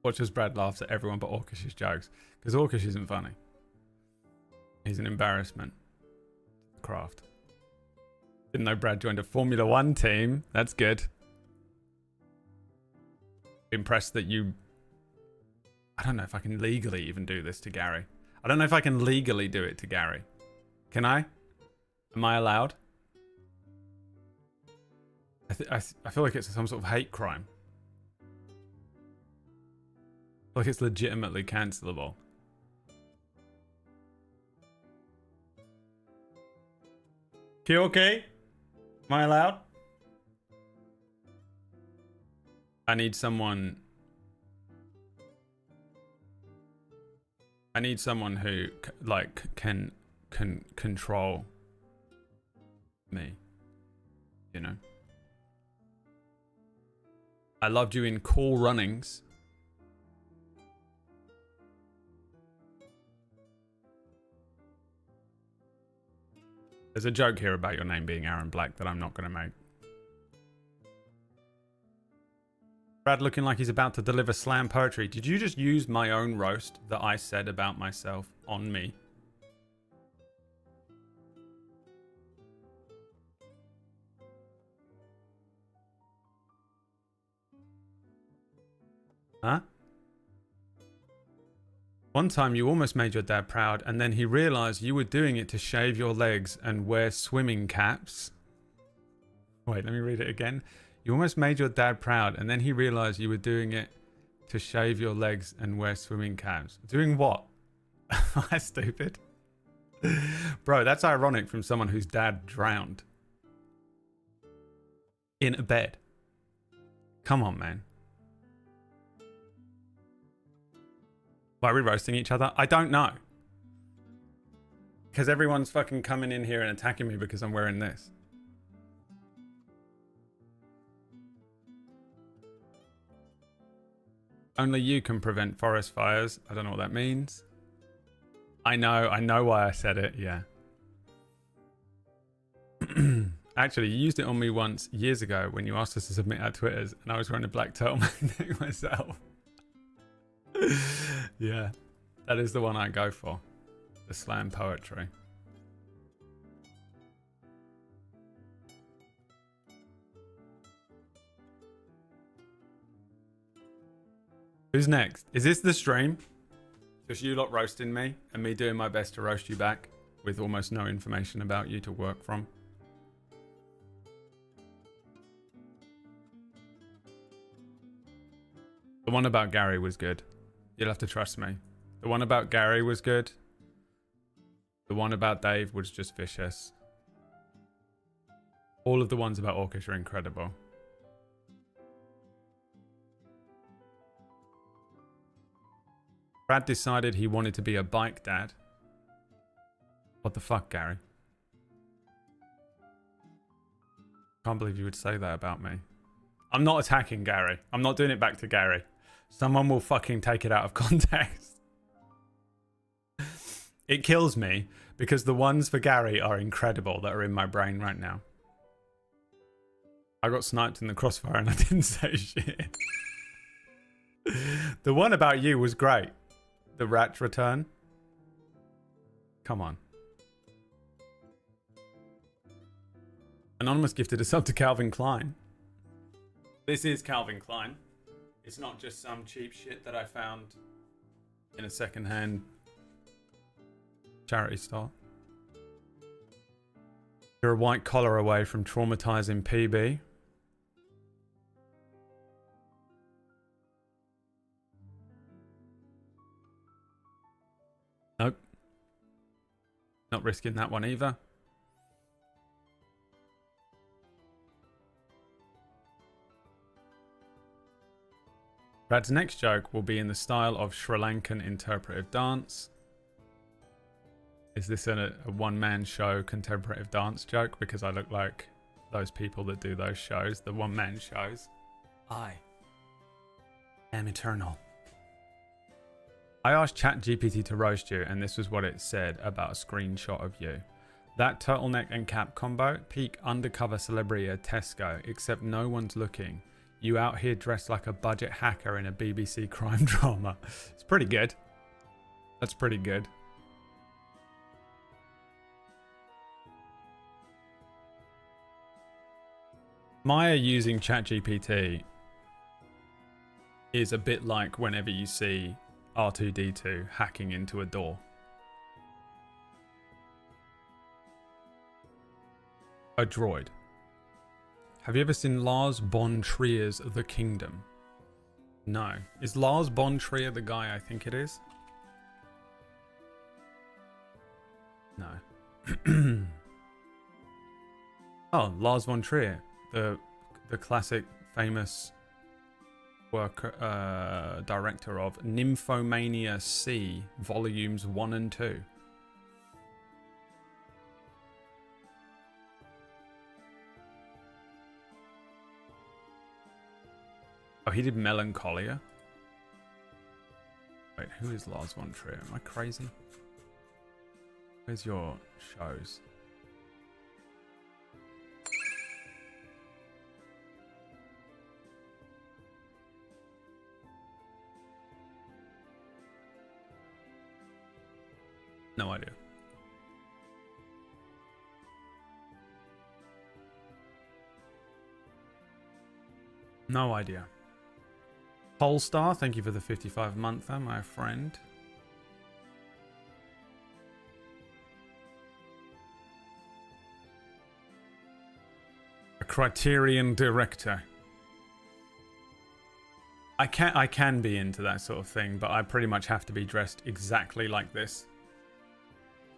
Watch as Brad laughs at everyone but Orcish's jokes. Because Orcish isn't funny. He's an embarrassment. Craft. Didn't know Brad joined a Formula 1 team. That's good. Impressed that you... I don't know if I can legally even do this to Gary. I don't know if I can legally do it to Gary. Can I? Am I allowed? I feel like it's some sort of hate crime. I feel like it's legitimately cancelable. Okay? Am I allowed? I need someone who like can control me, you know. I loved you in Cool Runnings. There's a joke here about your name being Aaron Black that I'm not going to make. Brad looking like he's about to deliver slam poetry. Did you just use my own roast that I said about myself on me? Huh? One time you almost made your dad proud and then he realized you were doing it to shave your legs and wear swimming caps. Wait, let me read it again. You almost made your dad proud and then he realized you were doing it to shave your legs and wear swimming caps. Doing what? That's stupid. Bro, that's ironic from someone whose dad drowned. In a bed. Come on, man. Why are we roasting each other? I don't know. Because everyone's fucking coming in here and attacking me because I'm wearing this. Only you can prevent forest fires. I don't know what that means. I know why I said it, yeah. Actually, you used it on me once years ago when you asked us to submit our Twitters and I was wearing a black turtleneck myself. Yeah, that is the one I go for. The slam poetry. Who's next? Is this the stream? Just you lot roasting me and me doing my best to roast you back with almost no information about you to work from. The one about Gary was good. You'll have to trust me. The one about Gary was good. The one about Dave was just vicious. All of the ones about Orcish are incredible. Brad decided he wanted to be a bike dad. What the fuck, Gary? Can't believe you would say that about me. I'm not attacking Gary. I'm not doing it back to Gary. Someone will fucking take it out of context. It kills me because the ones for Gary are incredible that are in my brain right now. I got sniped in the crossfire and I didn't say shit. The one about you was great. The rat return. Come on. Anonymous gifted a sub to Calvin Klein. This is Calvin Klein. It's not just some cheap shit that I found in a secondhand charity store. You're a white collar away from traumatizing PB. Nope. Not risking that one either. Brad's next joke will be in the style of Sri Lankan interpretive dance. Is this a one-man show contemplative dance joke? Because I look like those people that do those shows, the one-man shows. I am eternal. I asked ChatGPT to roast you, and this was what it said about a screenshot of you. That turtleneck and cap combo, peak undercover celebrity at Tesco, except no one's looking. You out here dressed like a budget hacker in a BBC crime drama. It's pretty good. That's pretty good. Maya using ChatGPT is a bit like whenever you see R2-D2 hacking into a door. A droid. Have you ever seen Lars von Trier's The Kingdom? No. Is Lars von Trier the guy I think it is? No. Oh, Lars von Trier. The classic famous director of Nymphomania C, volumes 1 and 2. Oh, he did Melancholia. Wait, who is Lars von Trier? Am I crazy? Where's your shows? No idea. No idea. Polestar, thank you for the 55-monther, my friend. A Criterion director. I can be into that sort of thing, but I pretty much have to be dressed exactly like this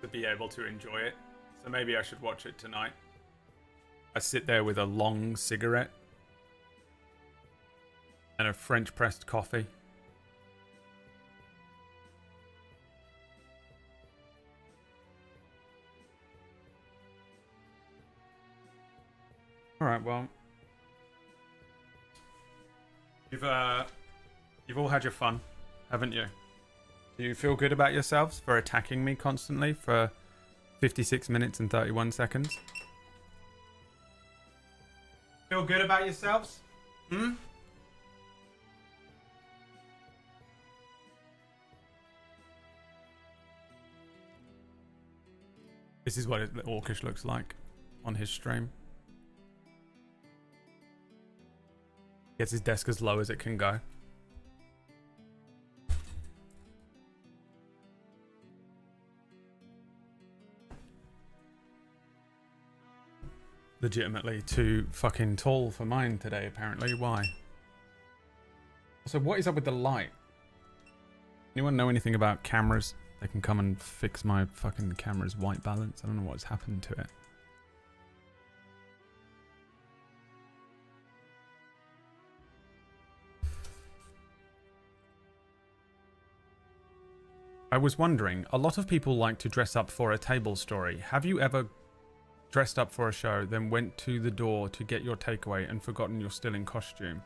to be able to enjoy it. So maybe I should watch it tonight. I sit there with a long cigarette and a French pressed coffee All right, well, you've all had your fun, haven't you? Do you feel good about yourselves for attacking me constantly for 56 minutes and 31 seconds? Feel good about yourselves? Hmm? This is what Orcish looks like on his stream. Gets his desk as low as it can go. Legitimately too fucking tall for mine today, apparently. Why? So what is up with the light? Anyone know anything about cameras? They can come and fix my fucking camera's white balance. I don't know what's happened to it. I was wondering, a lot of people like to dress up for a table story. Have you ever dressed up for a show, then went to the door to get your takeaway and forgotten you're still in costume?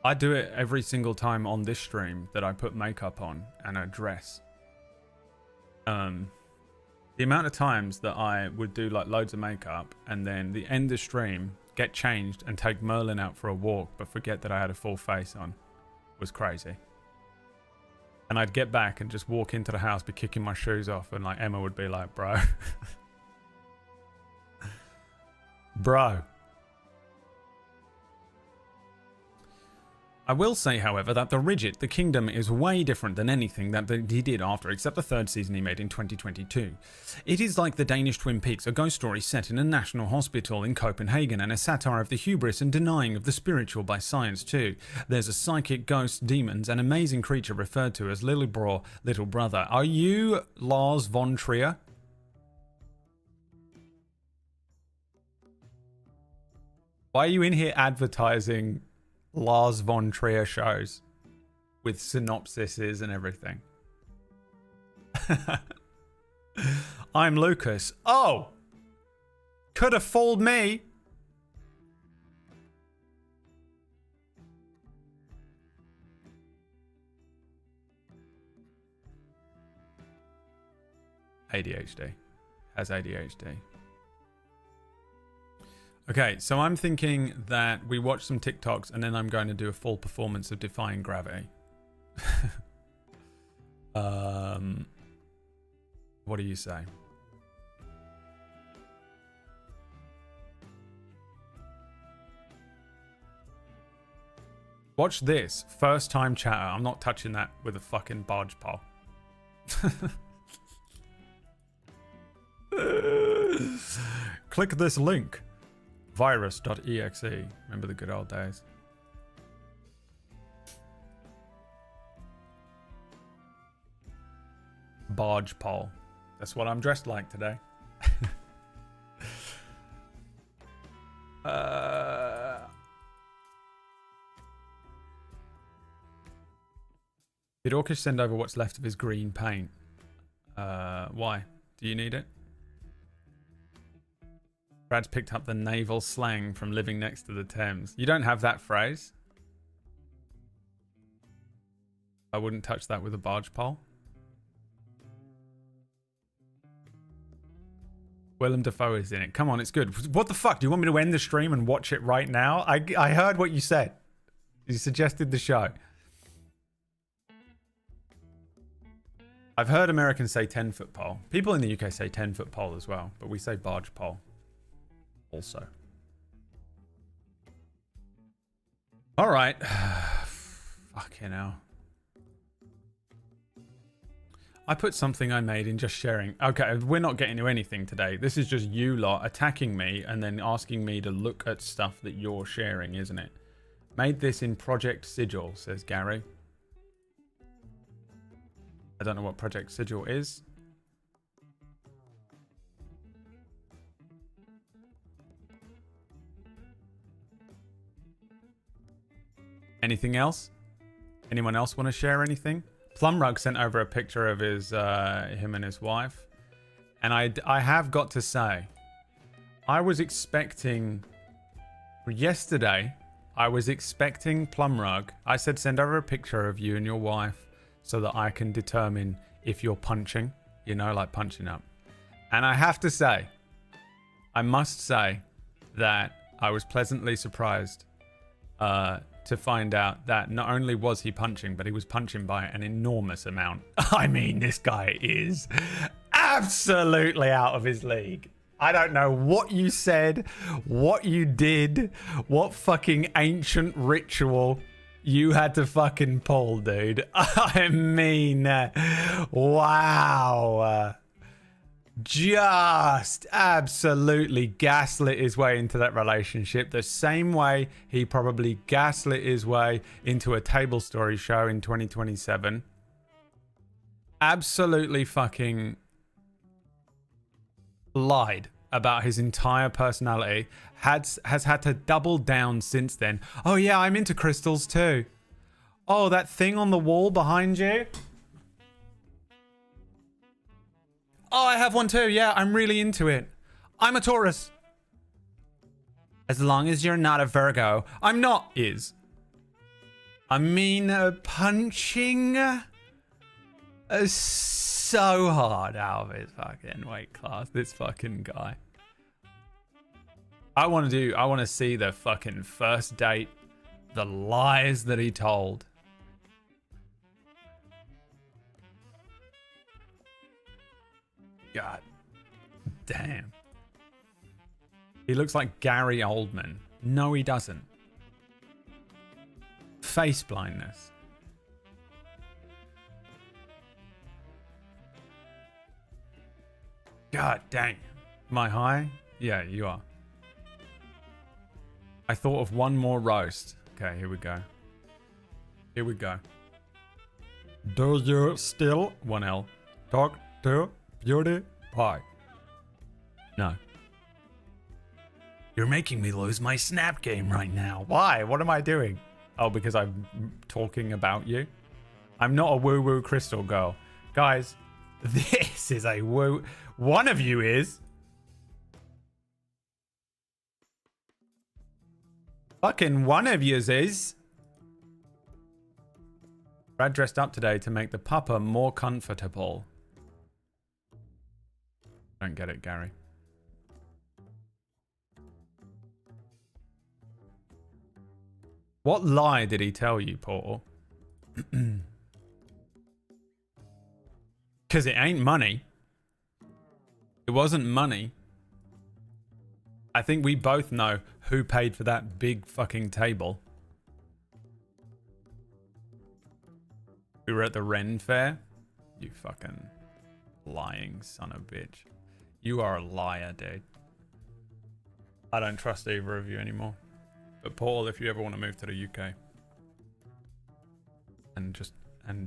I do it every single time on this stream that I put makeup on and a dress. The amount of times that I would do like loads of makeup and then the end of the stream, get changed and take Merlin out for a walk but forget that I had a full face on was crazy. And I'd get back and just walk into the house, be kicking my shoes off, and like Emma would be like, bro. Bro. I will say, however, that the Rigid, the Kingdom, is way different than anything that he did after, except the third season he made in 2022. It is like the Danish Twin Peaks, a ghost story set in a national hospital in Copenhagen, and a satire of the hubris and denying of the spiritual by science too. There's a psychic, ghost, demons, an amazing creature referred to as Lillebrohr, little brother. Are you Lars von Trier? Why are you in here advertising Lars von Trier shows with synopsises and everything? I'm Lucas. Oh! Could have fooled me. ADHD. Has ADHD. Okay, so I'm thinking that we watch some TikToks and then I'm going to do a full performance of Defying Gravity. What do you say? Watch this. First time chatter. I'm not touching that with a fucking barge pole. Click this link. Virus.exe. Remember the good old days. Barge pole. That's what I'm dressed like today. Did Orcish send over what's left of his green paint? Why? Do you need it? Brad's picked up the naval slang from living next to the Thames. You don't have that phrase? I wouldn't touch that with a barge pole. Willem Dafoe is in it. Come on, it's good. What the fuck? Do you want me to end the stream and watch it right now? I heard what you said. You suggested the show. I've heard Americans say 10-foot pole. People in the UK say 10-foot pole as well, but we say barge pole. Also. All right. Fucking hell. I put something I made in just sharing. Okay, we're not getting to anything today. This is just you lot attacking me and then asking me to look at stuff that you're sharing, isn't it? Made this in Project Sigil, says Gary. I don't know what Project Sigil is. Anything else? Anyone else want to share anything? Plumrug sent over a picture of his him and his wife. And I have got to say, I was expecting Yesterday, I was expecting Plumrug. I said send over a picture of you and your wife so that I can determine if you're punching, you know, like punching up. And I have to say, I must say that I was pleasantly surprised to find out that not only was he punching, but he was punching by an enormous amount. I mean, this guy is absolutely out of his league. I don't know what you said, what you did, what fucking ancient ritual you had to fucking pull, dude. I mean, wow. Just absolutely gaslit his way into that relationship the same way he probably gaslit his way into a Table Story show in 2027. Absolutely fucking lied about his entire personality. Has had to double down since then. Oh yeah, I'm into crystals too. Oh, that thing on the wall behind you? Oh, I have one too. Yeah, I'm really into it. I'm a Taurus. As long as you're not a Virgo. I'm not. Is. I mean, punching so hard out of his fucking weight class. This fucking guy. I want to see the fucking first date. The lies that he told. God damn. He looks like Gary Oldman. No, he doesn't. Face blindness. God dang. Am I high? Yeah, you are. I thought of one more roast. Okay, here we go. Here we go. Do you still, 1L, talk to Beauty Pie? No. You're making me lose my snap game right now. Why? What am I doing? Oh, because I'm talking about you? I'm not a woo-woo crystal girl. Guys, this is a woo... One of you is... Fucking one of yous is... Brad dressed up today to make the pupper more comfortable. Don't get it, Gary. What lie did he tell you, Paul? Because it ain't money. It wasn't money. I think we both know who paid for that big fucking table. We were at the Ren Fair. You fucking lying son of a bitch. You are a liar, dude. I don't trust either of you anymore. But Paul, if you ever want to move to the UK and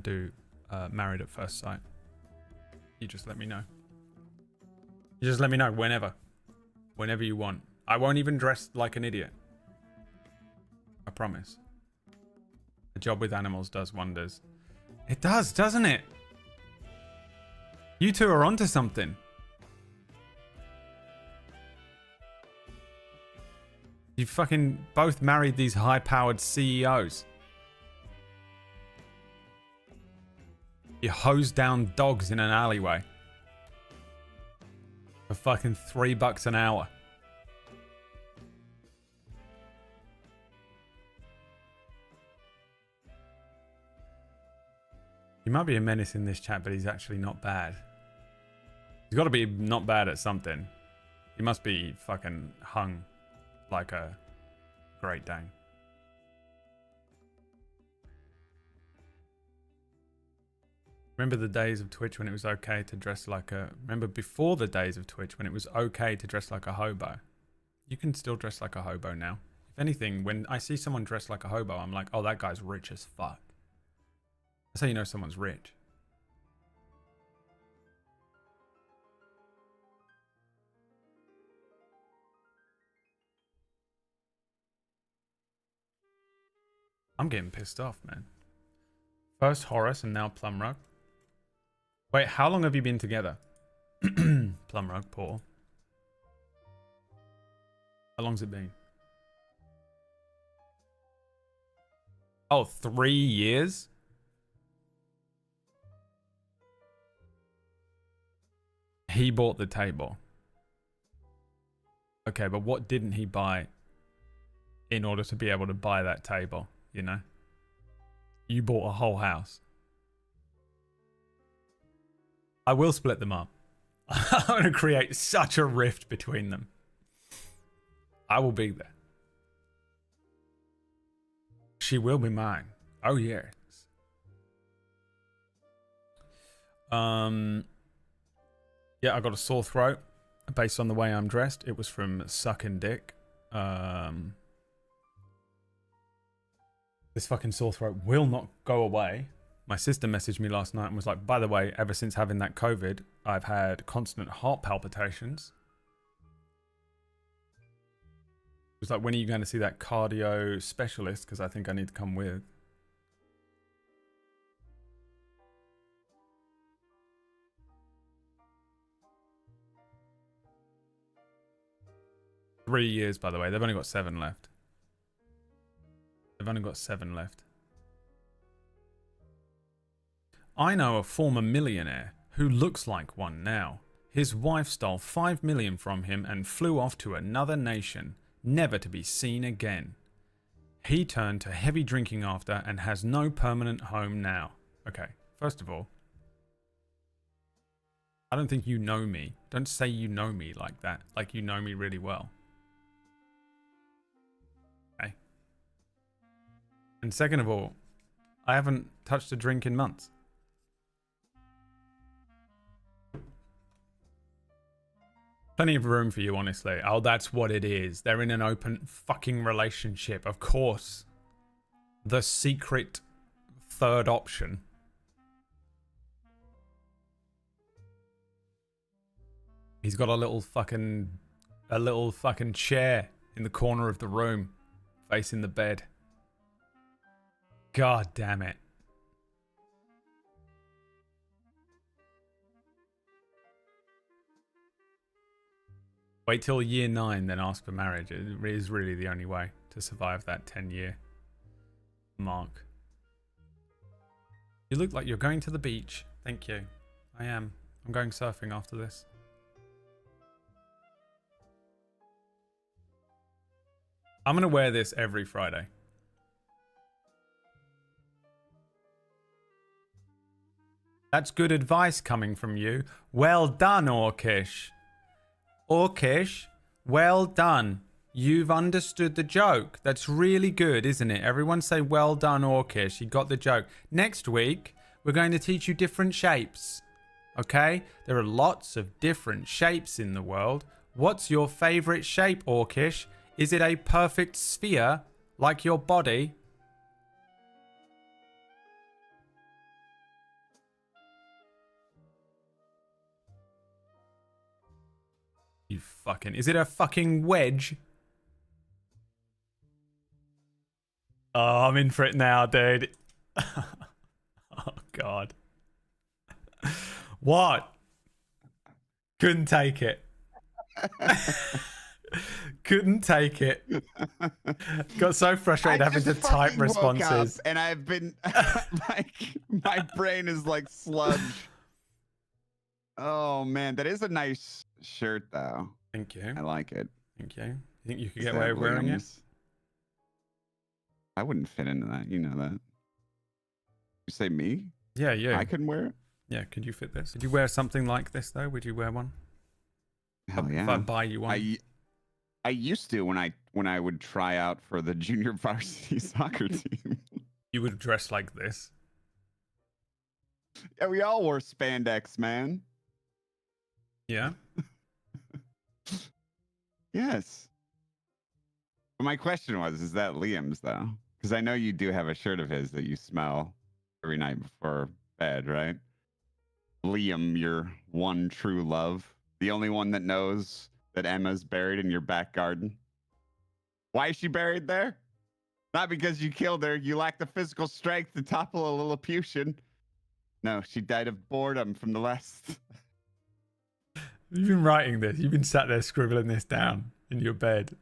do Married at First Sight, you just let me know. You just let me know whenever you want. I won't even dress like an idiot. I promise. A job with animals does wonders. It does, doesn't it? You two are onto something. You fucking both married these high-powered CEOs. You hose down dogs in an alleyway. For fucking $3 an hour. He might be a menace in this chat, but he's actually not bad. He's got to be not bad at something. He must be fucking hung like a Great Dane. Remember the days of Twitch when it was okay to dress like a... Remember before the days of Twitch when it was okay to dress like a hobo? You can still dress like a hobo now. If anything, when I see someone dressed like a hobo, I'm like, oh, that guy's rich as fuck. That's how you know someone's rich. I'm getting pissed off, man. First Horace and now Plumrug. Wait, how long have you been together? Plumrug, Paul. How long's it been? Oh, 3 years? He bought the table. Okay, but what didn't he buy in order to be able to buy that table, you know? You bought a whole house. I will split them up. I'm going to create such a rift between them. I will be there. She will be mine. Oh, yes. Yeah, I got a sore throat based on the way I'm dressed. It was from sucking dick. This fucking sore throat will not go away. My sister messaged me last night and was like, by the way, ever since having that COVID, I've had constant heart palpitations. It was like, when are you going to see that cardio specialist? Because I think I need to come with. Three years, by the way. They've only got 7 left. They've only got 7 left. I know a former millionaire who looks like one now. His wife stole 5 million from him and flew off to another nation, never to be seen again. He turned to heavy drinking after and has no permanent home now. Okay, first of all, I don't think you know me. Don't say you know me like that, like you know me really well. Okay. And second of all, I haven't touched a drink in months. Plenty of room for you, honestly. Oh, that's what it is. They're in an open fucking relationship. Of course. The secret third option. He's got a little fucking chair in the corner of the room, facing the bed. God damn it. Wait till year 9, then ask for marriage. It is really the only way to survive that 10-year mark. You look like you're going to the beach. Thank you. I am. I'm going surfing after this. I'm going to wear this every Friday. That's good advice coming from you. Well done, Orkish. Orkish, well done. You've understood the joke. That's really good, isn't it? Everyone say well done, Orkish. You got the joke. Next week, we're going to teach you different shapes. Okay? There are lots of different shapes in the world. What's your favorite shape, Orkish? Is it a perfect sphere, like your body? You fucking... Is it a fucking wedge? Oh, I'm in for it now, dude. Oh, God. What? Couldn't take it. Couldn't take it. Got so frustrated having to type responses. And I've been... like, my brain is like sludge. Oh, man. That is a nice shirt, though. Thank you. I like it. Thank you. You think you could get away with wearing it? I wouldn't fit into that. You know that. You say me? Yeah, you. I couldn't wear it? Yeah, could you fit this? Could you wear something like this, though? Would you wear one? Hell yeah. If I buy you one? I used to when I would try out for the junior varsity soccer team. You would dress like this? Yeah, we all wore spandex, man. Yeah? Yes. But my question was, is that Liam's, though? Because I know you do have a shirt of his that you smell every night before bed, right? Liam, your one true love. The only one that knows that Emma's buried in your back garden. Why is she buried there? Not because you killed her. You lack the physical strength to topple a Lilliputian. No, she died of boredom from the last... You've been writing this. You've been sat there scribbling this down in your bed.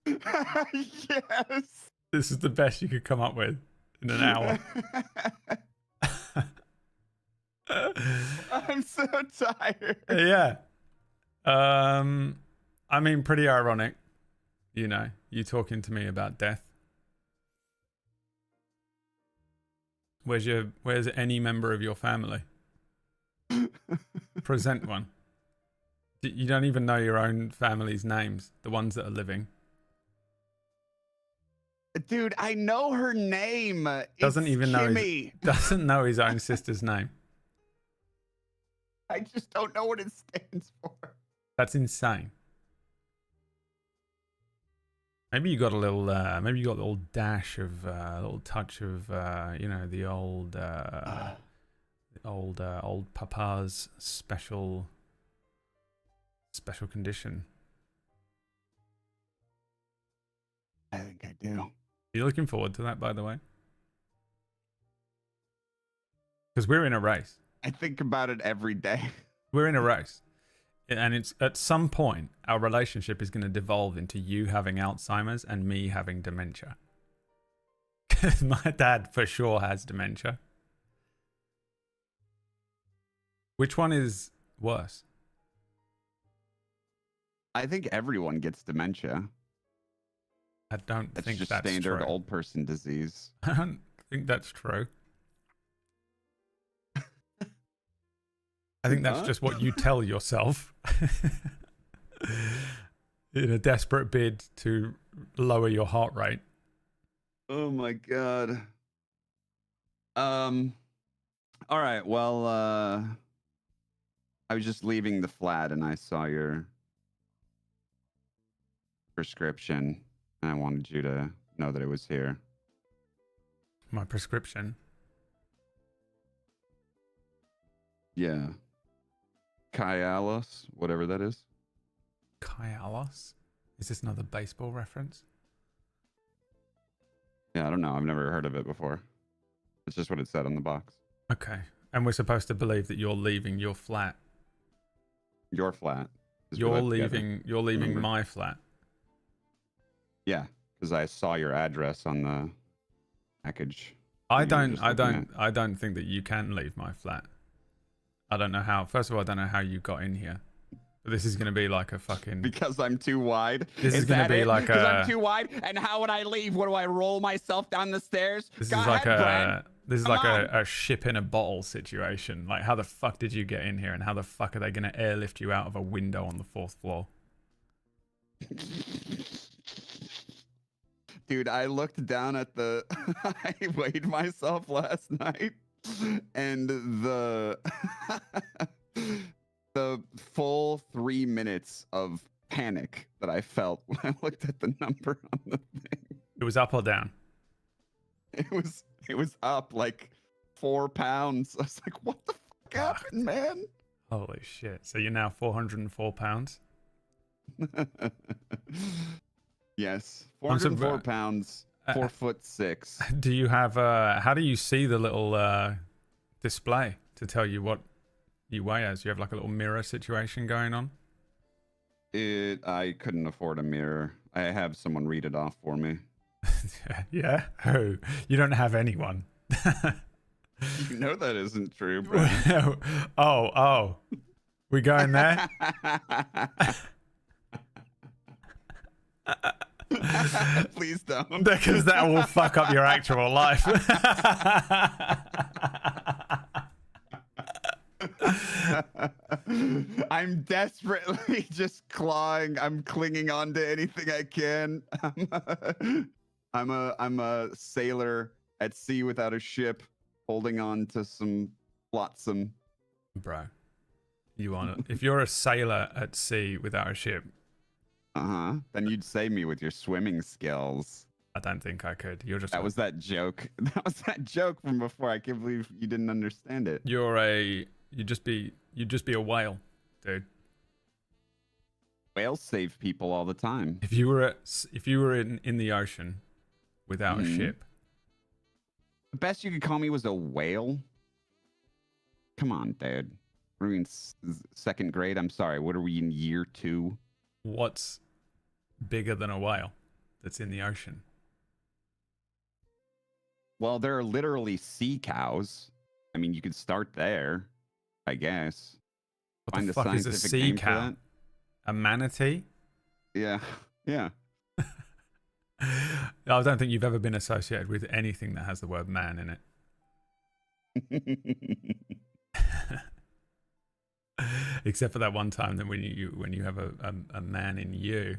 Yes. This is the best you could come up with. in an hour. I'm so tired. Yeah. I mean, pretty ironic, you know, you talking to me about death. Where's any member of your family? Present one. You don't even know your own family's names, the ones that are living. Dude, I know her name. Doesn't It's even know Kimmy. doesn't know his own sister's name. I just don't know what it stands for. That's insane. Maybe you got a little dash of, a little touch of, you know, the old papa's special condition. I think I do. Are you looking forward to that, by the way? Because we're in a race. I think about it every day. We're in a race. And it's at some point, our relationship is going to devolve into you having Alzheimer's and me having dementia. Because my dad for sure has dementia. Which one is worse? I think everyone gets dementia. I don't That's think just that's standard true. old person disease. I don't think that's true. I think that's Huh? just what you tell yourself in a desperate bid to lower your heart rate. Oh my god. All right. Well, I was just leaving the flat and I saw your prescription and I wanted you to know that it was here. My prescription. Yeah. Kyalos, whatever that is. Kyalos? Is this another baseball reference? Yeah, I don't know. I've never heard of it before. It's just what it said on the box. Okay. And we're supposed to believe that you're leaving your flat. Your flat. is You're what I leaving Remember. my flat. Yeah, because I saw your address on the package. I that you were don't just looking at. I don't think that you can leave my flat. I don't know how. First of all, I don't know how you got in here. But this is going to be like a fucking Because I'm too wide. This is gonna that be it? like Because a- I'm too wide. And how would I leave? What do I roll myself down the stairs? This Go is like ahead, Brad. Come on. a ship in a bottle situation. Like, how the fuck did you get in here, and how the fuck are they gonna airlift you out of a window on the 4th floor? Dude, I looked down at the. I weighed myself last night, and the the full 3 minutes of panic that I felt when I looked at the number on the thing. It was up or down? It was up like 4 pounds. I was like, what the fuck happened, man? Holy shit! So you're now 404 pounds. Yes, I'm so 404 bad. pounds, 4'6". Do you have how do you see the little display to tell you what you weigh as? You have like a little mirror situation going on? I couldn't afford a mirror. I have someone read it off for me. Yeah. Oh, you don't have anyone. You know that isn't true, bro. oh. We going there? Please don't. Because that will fuck up your actual life. I'm desperately just clawing. I'm clinging on to anything I can. I'm a sailor at sea without a ship, holding on to some flotsam. Bro, you want it? If you're a sailor at sea without a ship, Then you'd save me with your swimming skills. I don't think I could. You're just That was that joke. That was that joke from before. I can't believe you didn't understand it. you'd just be a whale, dude. Whales save people all the time. If you were in the ocean without a Mhm. ship, The best you could call me was a whale. Come on, dude. We're in second grade. I'm sorry. What are we in year 2? what's bigger than a whale that's in the ocean? Well, there are literally sea cows. I mean, you could start there, I guess. What Find the a fuck is a scientific sea name for cow? that. A manatee? Yeah, yeah. I don't think you've ever been associated with anything that has the word man in it. Except for that one time that when you have a man in you.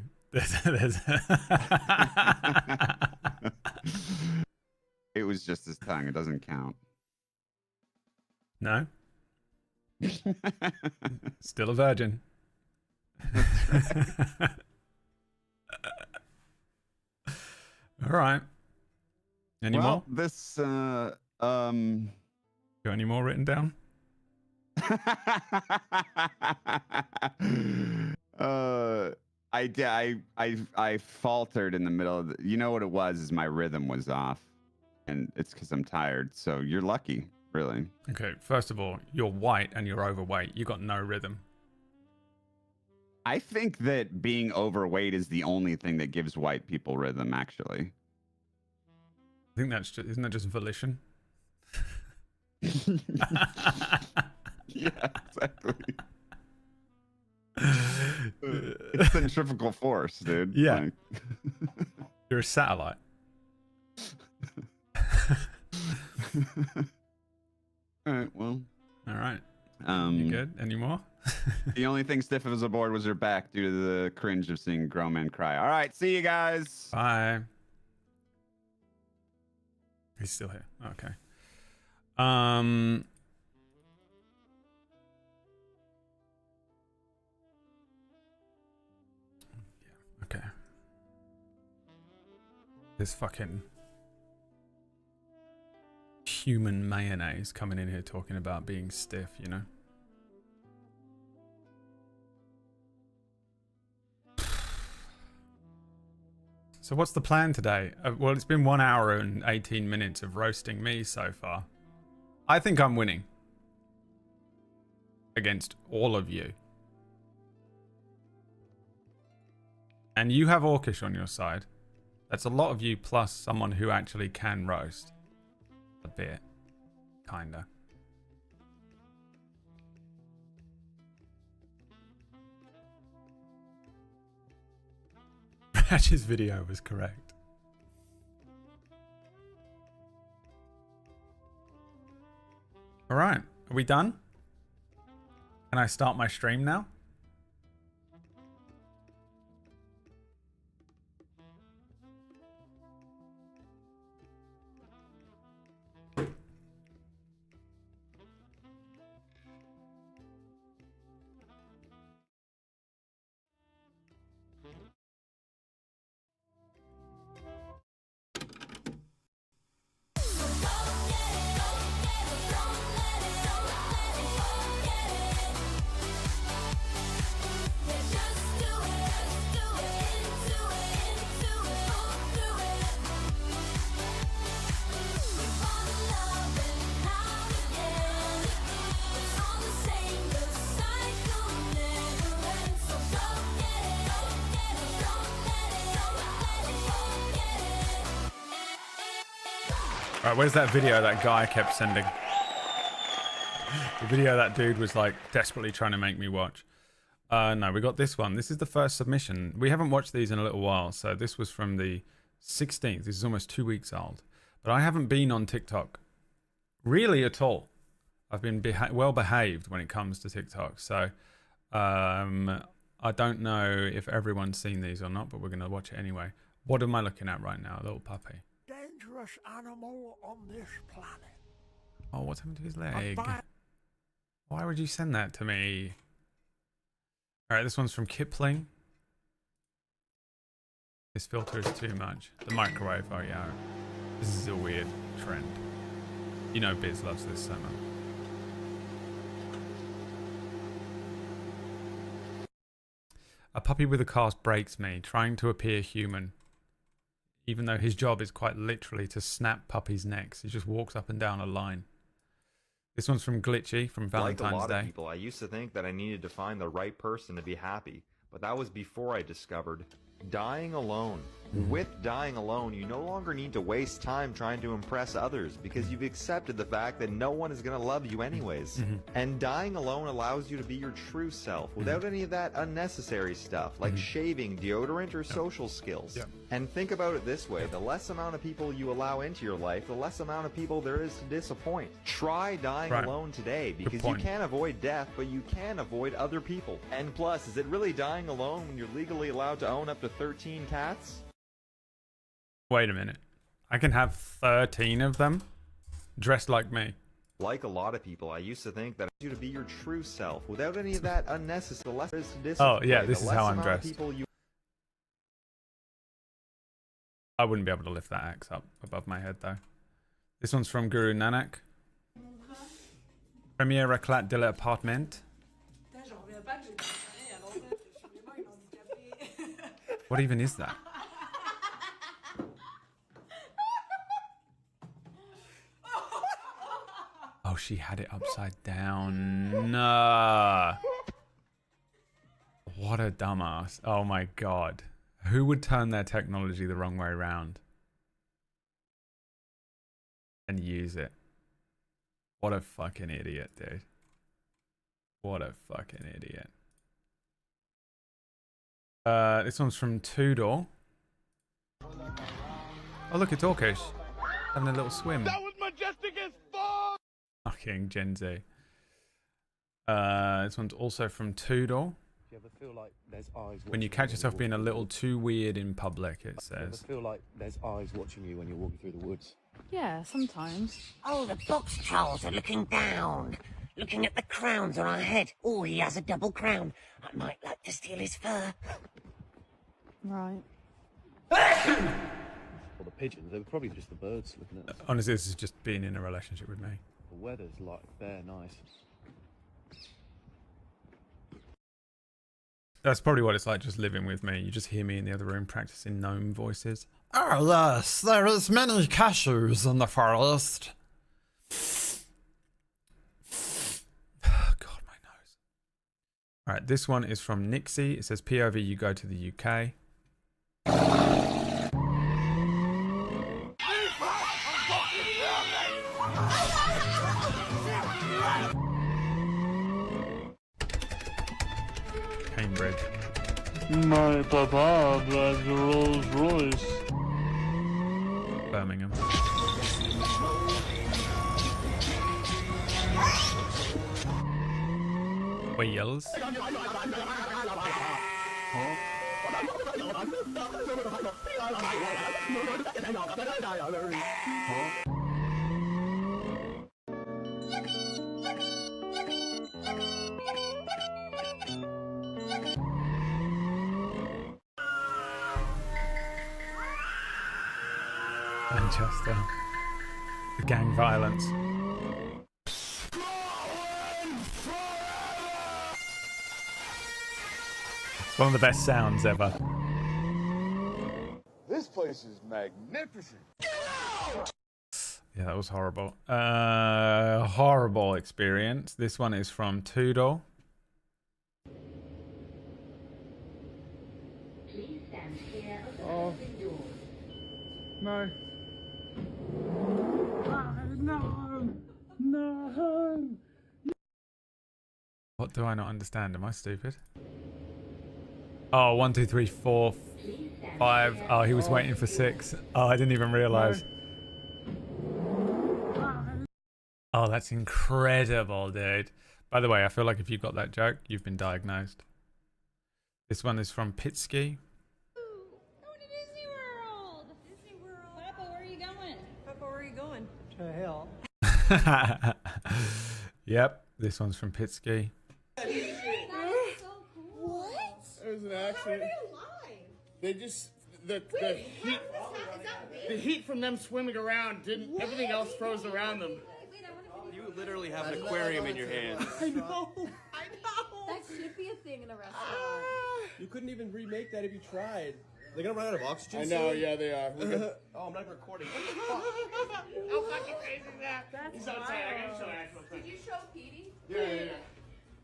It was just his tongue. It doesn't count. No? Still a virgin. All right. Any more? This Got any more written down? I faltered in the middle of you know what it was is my rhythm was off, and it's because I'm tired. So you're lucky, really. Okay, first of all, you're white and you're overweight. You got no rhythm. I think that being overweight is the only thing that gives white people rhythm, actually. I think that's just, isn't that just volition? Yeah, exactly. It's centrifugal force, dude. Yeah. Like... You're a satellite. All right, well. All right. You good? Any more? The only thing stiff as a board was her back due to the cringe of seeing grown men cry. All right, see you guys. Bye. He's still here. Okay. Yeah, okay. This fucking human mayonnaise coming in here talking about being stiff, you know? So what's the plan today? Well, it's been 1 hour and 18 minutes of roasting me so far. I think I'm winning. Against all of you. And you have Orcish on your side. That's a lot of you plus someone who actually can roast. A bit. Kinda. Ratch's video was correct. Alright, are we done? Can I start my stream now? Alright, where's that video that guy kept sending? The video that dude was like desperately trying to make me watch. No, we got this one. This is the first submission. We haven't watched these in a little while, so this was from the 16th. This is almost 2 weeks old. But I haven't been on TikTok really at all. I've been well behaved when it comes to TikTok, so I don't know if everyone's seen these or not, but we're going to watch it anyway. What am I looking at right now? A little puppy. Dangerous animal on this planet. Oh, what's happened to his leg? Why would you send that to me? Alright, this one's from Kipling. This filter is too much. The microwave, oh yeah. This is a weird trend. You know Biz loves this so much. A puppy with a cast breaks me, trying to appear human. Even though his job is quite literally to snap puppies' necks. He just walks up and down a line. This one's from Glitchy from Valentine's Like a lot Day. of people, I used to think that I needed to find the right person to be happy, but that was before I discovered dying alone. With dying alone, you no longer need to waste time trying to impress others because you've accepted the fact that no one is going to love you anyways. And dying alone allows you to be your true self without any of that unnecessary stuff like shaving, deodorant, or social skills. And think about it this way, the less amount of people you allow into your life, the less amount of people there is to disappoint. Try dying alone today because you can't avoid death, but you can avoid other people. And plus, is it really dying alone when you're legally allowed to own up to 13 cats? Wait a minute. I can have 13 of them dressed like me. Like a lot of people, I used to think that you to be your true self without any of that unnecessary. The less there is to disappoint. Oh, yeah, this the is less how I'm amount of dressed. people you I wouldn't be able to lift that axe up above my head, though. This one's from Guru Nanak. Premier éclat de l'appartement. What even is that? Oh, she had it upside down. No. What a dumbass. Oh my god. Who would turn their technology the wrong way around and use it? What a fucking idiot, dude. What a fucking idiot. This one's from Tudor. Oh, look, it's Orkish. Having a little swim. That was majestic as fuck! Fucking Gen Z. This one's also from Tudor. Do you ever feel like there's eyes When you catch yourself being a little too weird in public, it Do you ever says. feel like there's eyes watching you when you're walking through the woods? Yeah, sometimes. Oh, the box trolls are looking down. Looking at the crowns on our head. Oh, he has a double crown. I might like to steal his fur. Right. Or the pigeons, they were probably just the birds looking at us. Honestly, this is just being in a relationship with me. The weather's like bare nice. That's probably what it's like just living with me. You just hear me in the other room practicing gnome voices. Oh yes, there is many cashews in the forest. God, my nose. Alright, this one is from Nixie. It says POV, you go to the UK. Cambridge. My papa drives a Rolls Royce. Birmingham. Wales. Manchester. The gang violence. It's one of the best sounds ever. This place is magnificent. Yeah, that was horrible. Horrible experience. This one is from Tudor. Oh. No. No. What do I not understand? Am I stupid? Oh, 1, 2, 3, 4, 5. Oh, he was waiting for 6. Oh, I didn't even realize. Oh, that's incredible, dude. By the way, I feel like if you got that joke, you've been diagnosed. This one is from Pitsky. Going to Disney World! Disney World. Papa, where are you going? Papa, where are you going? To hell. Yep, this one's from Pitsky. That is so cool. What? There's an accident. They just the heat from them swimming around didn't. Everything else froze around them. You literally have an aquarium in your hands. I know. That should be a thing in a restaurant. You couldn't even remake that if you tried. They're gonna run out of oxygen. I know. Yeah, they are. Oh, I'm not recording. How fucking crazy is that? He's outside. I gotta show actual. Did you show Petey? Yeah.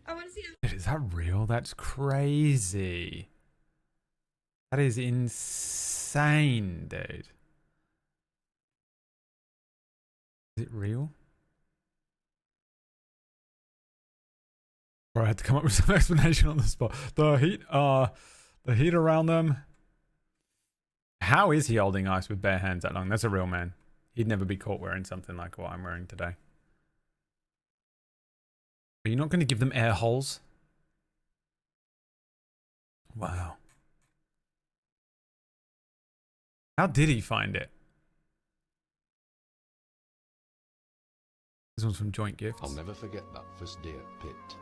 I want to see. Dude, is that real? That's crazy. That is insane, dude. Is it real? Or I had to come up with some explanation on the spot. The heat around them. How is he holding ice with bare hands that long? That's a real man. He'd never be caught wearing something like what I'm wearing today. Are you not going to give them air holes? Wow. How did he find it? This one's from Joint Gifts. I'll never forget that first day at Pitt.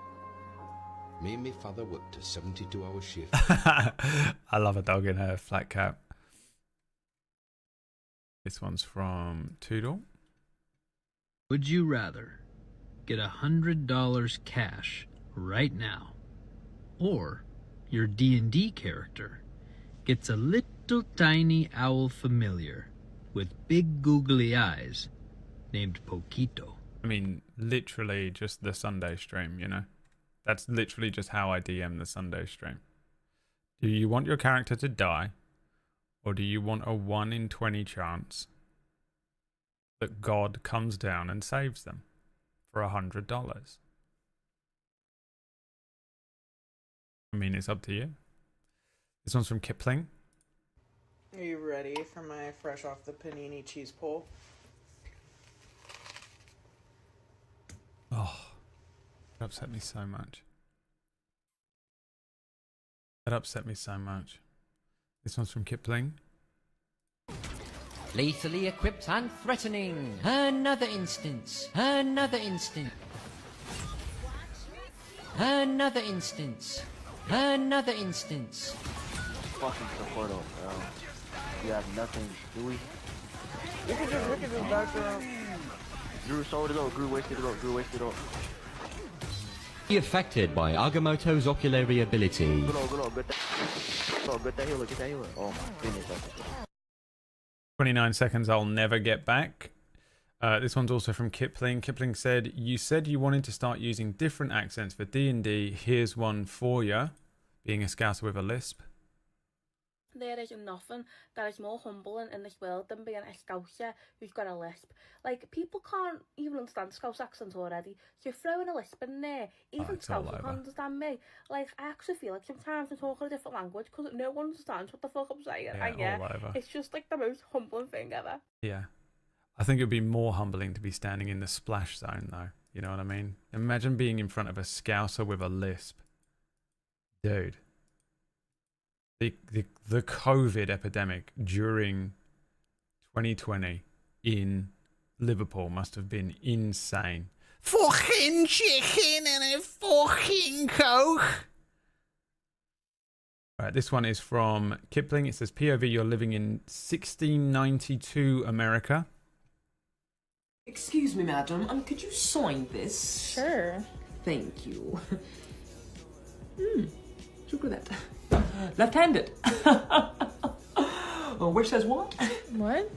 Me and my father worked a 72-hour shift. I love a dog in a flat cap. This one's from Toodle. Would you rather get $100 cash right now, or your D&D character gets a little tiny owl familiar with big googly eyes named Poquito? I mean, literally just the Sunday stream, you know? That's literally just how I DM the Sunday stream. Do you want your character to die? Or do you want a 1 in 20 chance that God comes down and saves them for $100? I mean, it's up to you. This one's from Kipling. Are you ready for my fresh off the panini cheese pull? Oh, that upset me so much. That upset me so much. This one's from Kipling. Lethally equipped and threatening. Another instance. Another instance. Another instance. Another instance. Fucking support bro. You have nothing, do we? Look at this background. Drew sold it up, Drew wasted it up, Drew wasted it up. Be affected by Agamotto's oculary ability. Good on, get that healer, get that healer. Oh my goodness. 29 seconds I'll never get back. This one's also from Kipling. Kipling said, you said you wanted to start using different accents for D&D. Here's one for you. Being a scouser with a lisp. There is nothing that is more humbling in this world than being a Scouser who's got a lisp. Like, people can't even understand Scouse accents already. So you're throwing a lisp in there. Even Scouse can't understand me. Like, I actually feel like sometimes I'm talking a different language because no one understands what the fuck I'm saying. It's just like the most humbling thing ever. Yeah. I think it would be more humbling to be standing in the splash zone, though. You know what I mean? Imagine being in front of a Scouser with a lisp. Dude. The COVID epidemic during 2020 in Liverpool must have been insane. Fucking chicken and a fucking Coke. Alright, this one is from Kipling. It says, POV, you're living in 1692 America. Excuse me, madam. Could you sign this? Sure. Thank you. Chocolate. Left-handed. Which says what? What?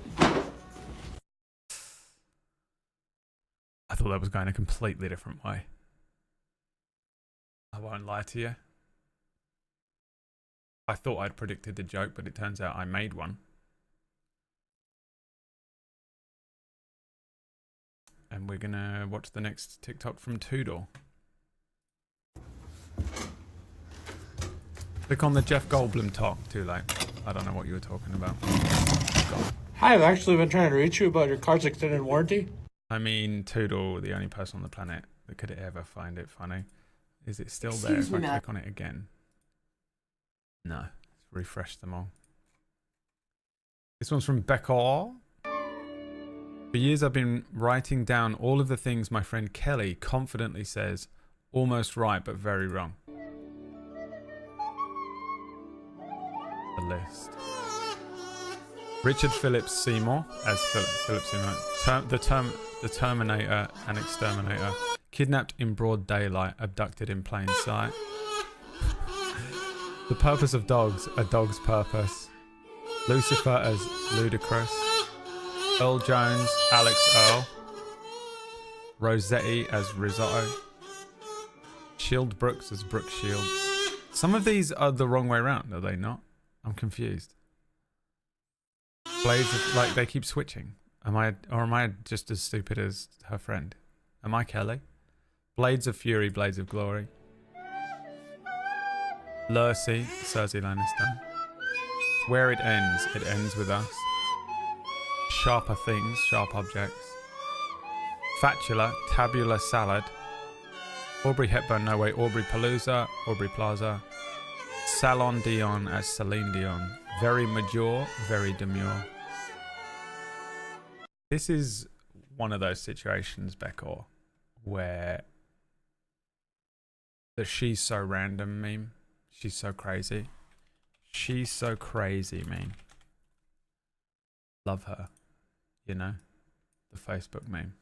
I thought that was going a completely different way. I won't lie to you. I thought I'd predicted the joke, but it turns out I made one. And we're gonna watch the next TikTok from Toodle. Click on the Jeff Goldblum talk. Too late. I don't know what you were talking about. Hi, I've actually been trying to reach you about your car's extended warranty. I mean, Toodle, the only person on the planet that could ever find it funny. Is it still there if I click on it again? No. Let's refresh them all. This one's from Becca. For years I've been writing down all of the things my friend Kelly confidently says, almost right but very wrong. The list. Richard Phillips Seymour as Philip Seymour. The Terminator and Exterminator. Kidnapped in broad daylight, abducted in plain sight. The purpose of dogs, a dog's purpose. Lucifer as Ludacris. Earl Jones, Alex Earl. Rossetti as Risotto. Shield Brooks as Brooke Shields. Some of these are the wrong way around, are they not? I'm confused. Blades of, like, they keep switching. Am I just as stupid as her friend? Am I Kelly? Blades of Fury, Blades of Glory. Cersei, Cersei Lannister. Where it ends with us. Sharper things, sharp objects. Fatula, Tabula Salad. Aubrey Hepburn, no way, Aubrey Palooza, Aubrey Plaza. Salon Dion as Celine Dion. Very mature, very demure. This is one of those situations, Beckor, where the "she's so random" meme, she's so crazy. She's so crazy meme. Love her. You know? The Facebook meme.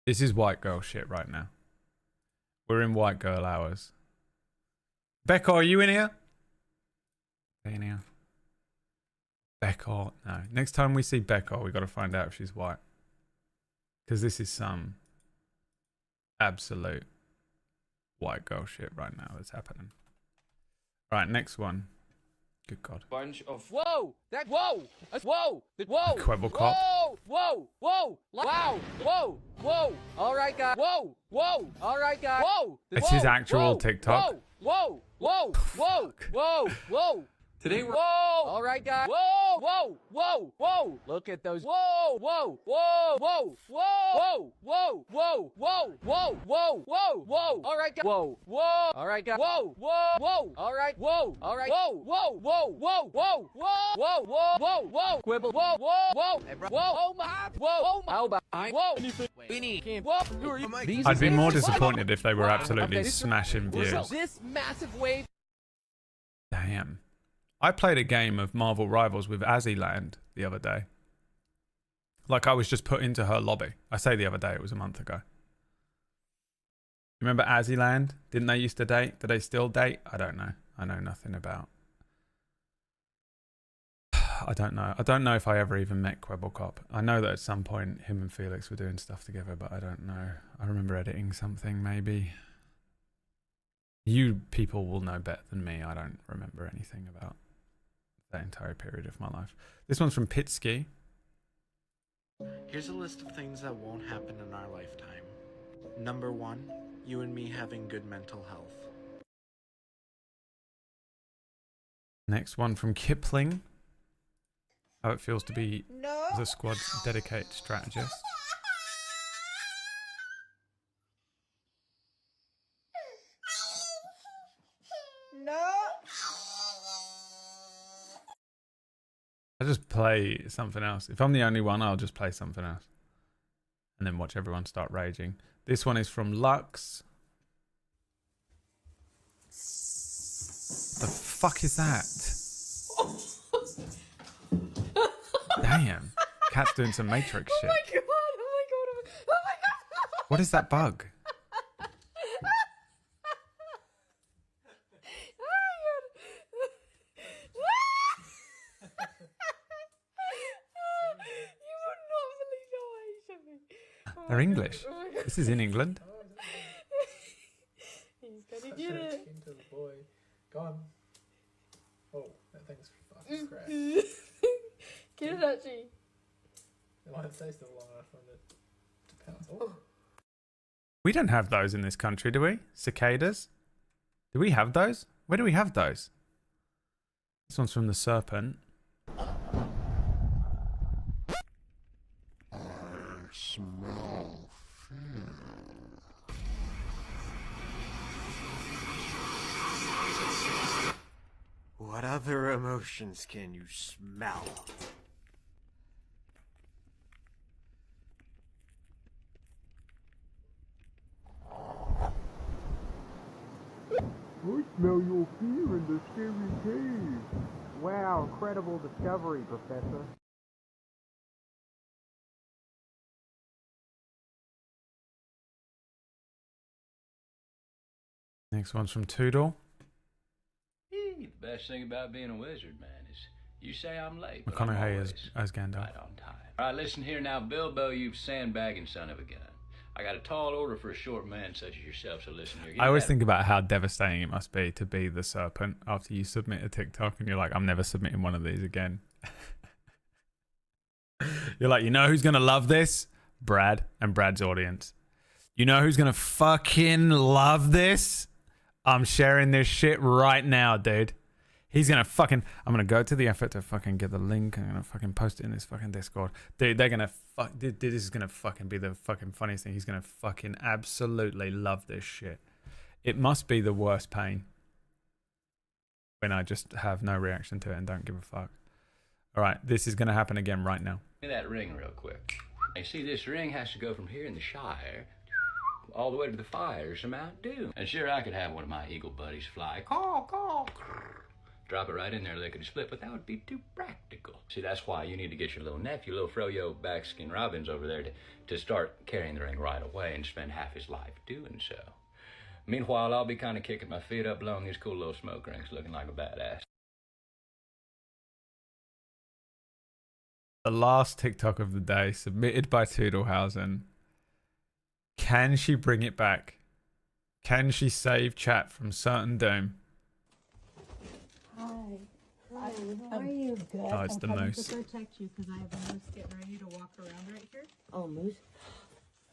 This is white girl shit right now. We're in white girl hours. Beckor, are you in here? Are you in here? Beckor, no. Next time we see Beckor, we got to find out if she's white. Because this is some absolute white girl shit right now that's happening. Right, next one. Good God. Bunch of whoa! That whoa! Whoa! Whoa! Quibble cop. Whoa! Whoa! Wow! Whoa! Whoa! All right, guys. Whoa! Whoa! All right, guys. Whoa! It's his actual TikTok. Whoa! Whoa! Whoa! Whoa! Whoa! Today we're all right, guys. Whoa! Whoa! Whoa! Whoa! Look at those. Whoa! Whoa! Whoa! Whoa! Whoa! Whoa! Whoa! Whoa! Whoa! Whoa! Whoa! Whoa! All right, guys. Whoa! Whoa! All right, guys. Whoa! Whoa! Whoa! All right. Whoa! All right. Whoa! Whoa! Whoa! Whoa! Whoa! Whoa! Whoa! Whoa! Whoa! Whoa! Quibble! Whoa! Whoa! Whoa! Whoa! Oh my! Whoa! Oh my! How about I? Whoa! Winnie! Whoa! Who are you? I'd be more disappointed if they were absolutely smashing views. This massive wave. Damn. I played a game of Marvel Rivals with Azzyland the other day. Like, I was just put into her lobby. I say the other day, it was a month ago. Remember Azzyland? Didn't they used to date? Do they still date? I don't know. I know nothing about. I don't know. I don't know if I ever even met Quebblecop. I know that at some point him and Felix were doing stuff together, but I don't know. I remember editing something, maybe. You people will know better than me. I don't remember anything about that entire period of my life. This one's from Pitsky. Here's a list of things that won't happen in our lifetime. Number 1, you and me having good mental health. Next one from Kipling. How it feels to be the squad's dedicated strategist. I'll just play something else. If I'm the only one, I'll just play something else. And then watch everyone start raging. This one is from Lux. The fuck is that? Damn. Cat's doing some Matrix shit. Oh my god, oh my god. What is that bug? They're English. This is in England. He's gonna get it. Into the boy. Go on. Oh, that thing's fucking crap. Get it, Archie. It won't stay still long enough for it to pounce. Oh. We don't have those in this country, do we? Cicadas? Do we have those? Where do we have those? This one's from the Serpent. Smell fear. What other emotions can you smell? I smell your fear in the scary cave. Wow, incredible discovery, Professor. Next one's from Toodle. The best thing about being a wizard, man, is you say I'm late, but I'm McConaughey always as Gandalf. right on time. All right, listen here now, Bilbo, you sandbagging son of a gun. I got a tall order for a short man such as yourself, so listen here. I always think about how devastating it must be to be the serpent after you submit a TikTok and you're like, I'm never submitting one of these again. You're like, you know who's going to love this? Brad and Brad's audience. You know who's going to fucking love this? I'm sharing this shit right now, dude. He's going to fucking... I'm going to go to the effort to fucking get the link. I'm going to fucking post it in this fucking Discord. Dude, they're going to fuck... Dude, this is going to fucking be the fucking funniest thing. He's going to fucking absolutely love this shit. It must be the worst pain when I just have no reaction to it and don't give a fuck. All right, this is going to happen again right now. Give me that ring real quick. You see, this ring has to go from here in the Shire all the way to the fires of Mount Doom. And sure, I could have one of my eagle buddies fly, caw, drop it right in there, lickety split, but that would be too practical. See, that's why you need to get your little nephew, little Froyo Backskin Robbins over there to start carrying the ring right away and spend half his life doing so. Meanwhile, I'll be kind of kicking my feet up, blowing these cool little smoke rings, looking like a badass. The last TikTok of the day, submitted by Toodlehausen. Can she bring it back? Can she save chat from certain doom? Hi. Hi. How are you? Good. Oh, it's the moose. to protect you because I have a moose getting ready to walk around right here. Oh, moose?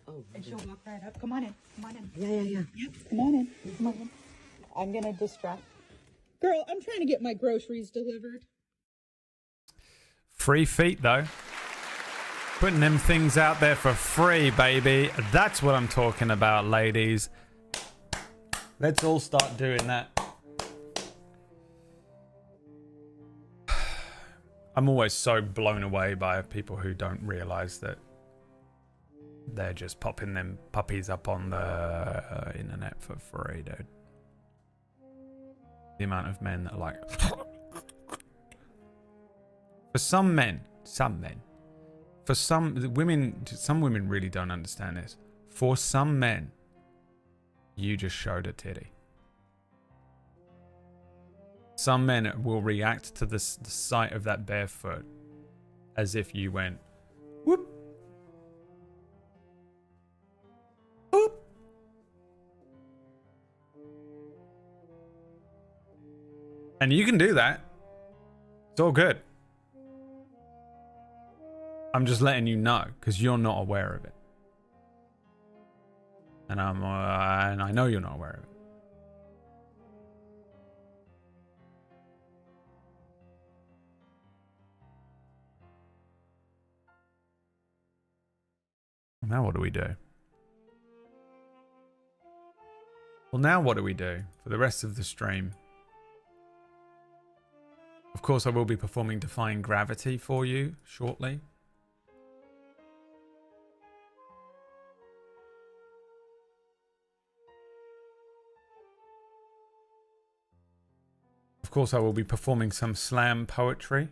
Oh. And she'll walk right up. Come on in. Come on in. Yeah. Yep. Come on in. Come on in. I'm going to distract. Girl, I'm trying to get my groceries delivered. Free feet, though. Putting them things out there for free, baby. That's what I'm talking about, ladies. Let's all start doing that. I'm always so blown away by people who don't realize that they're just popping them puppies up on the internet for free, dude. The amount of men that are like... For some men, for some women really don't understand this. For some men, you just showed a titty. Some men will react to the sight of that bare foot as if you went, whoop, whoop. And you can do that. It's all good. I'm just letting you know because you're not aware of it, and I know you're not aware of it. Now what do we do? Well, now what do we do for the rest of the stream? Of course, I will be performing Defying Gravity for you shortly. Of course, I will be performing some slam poetry.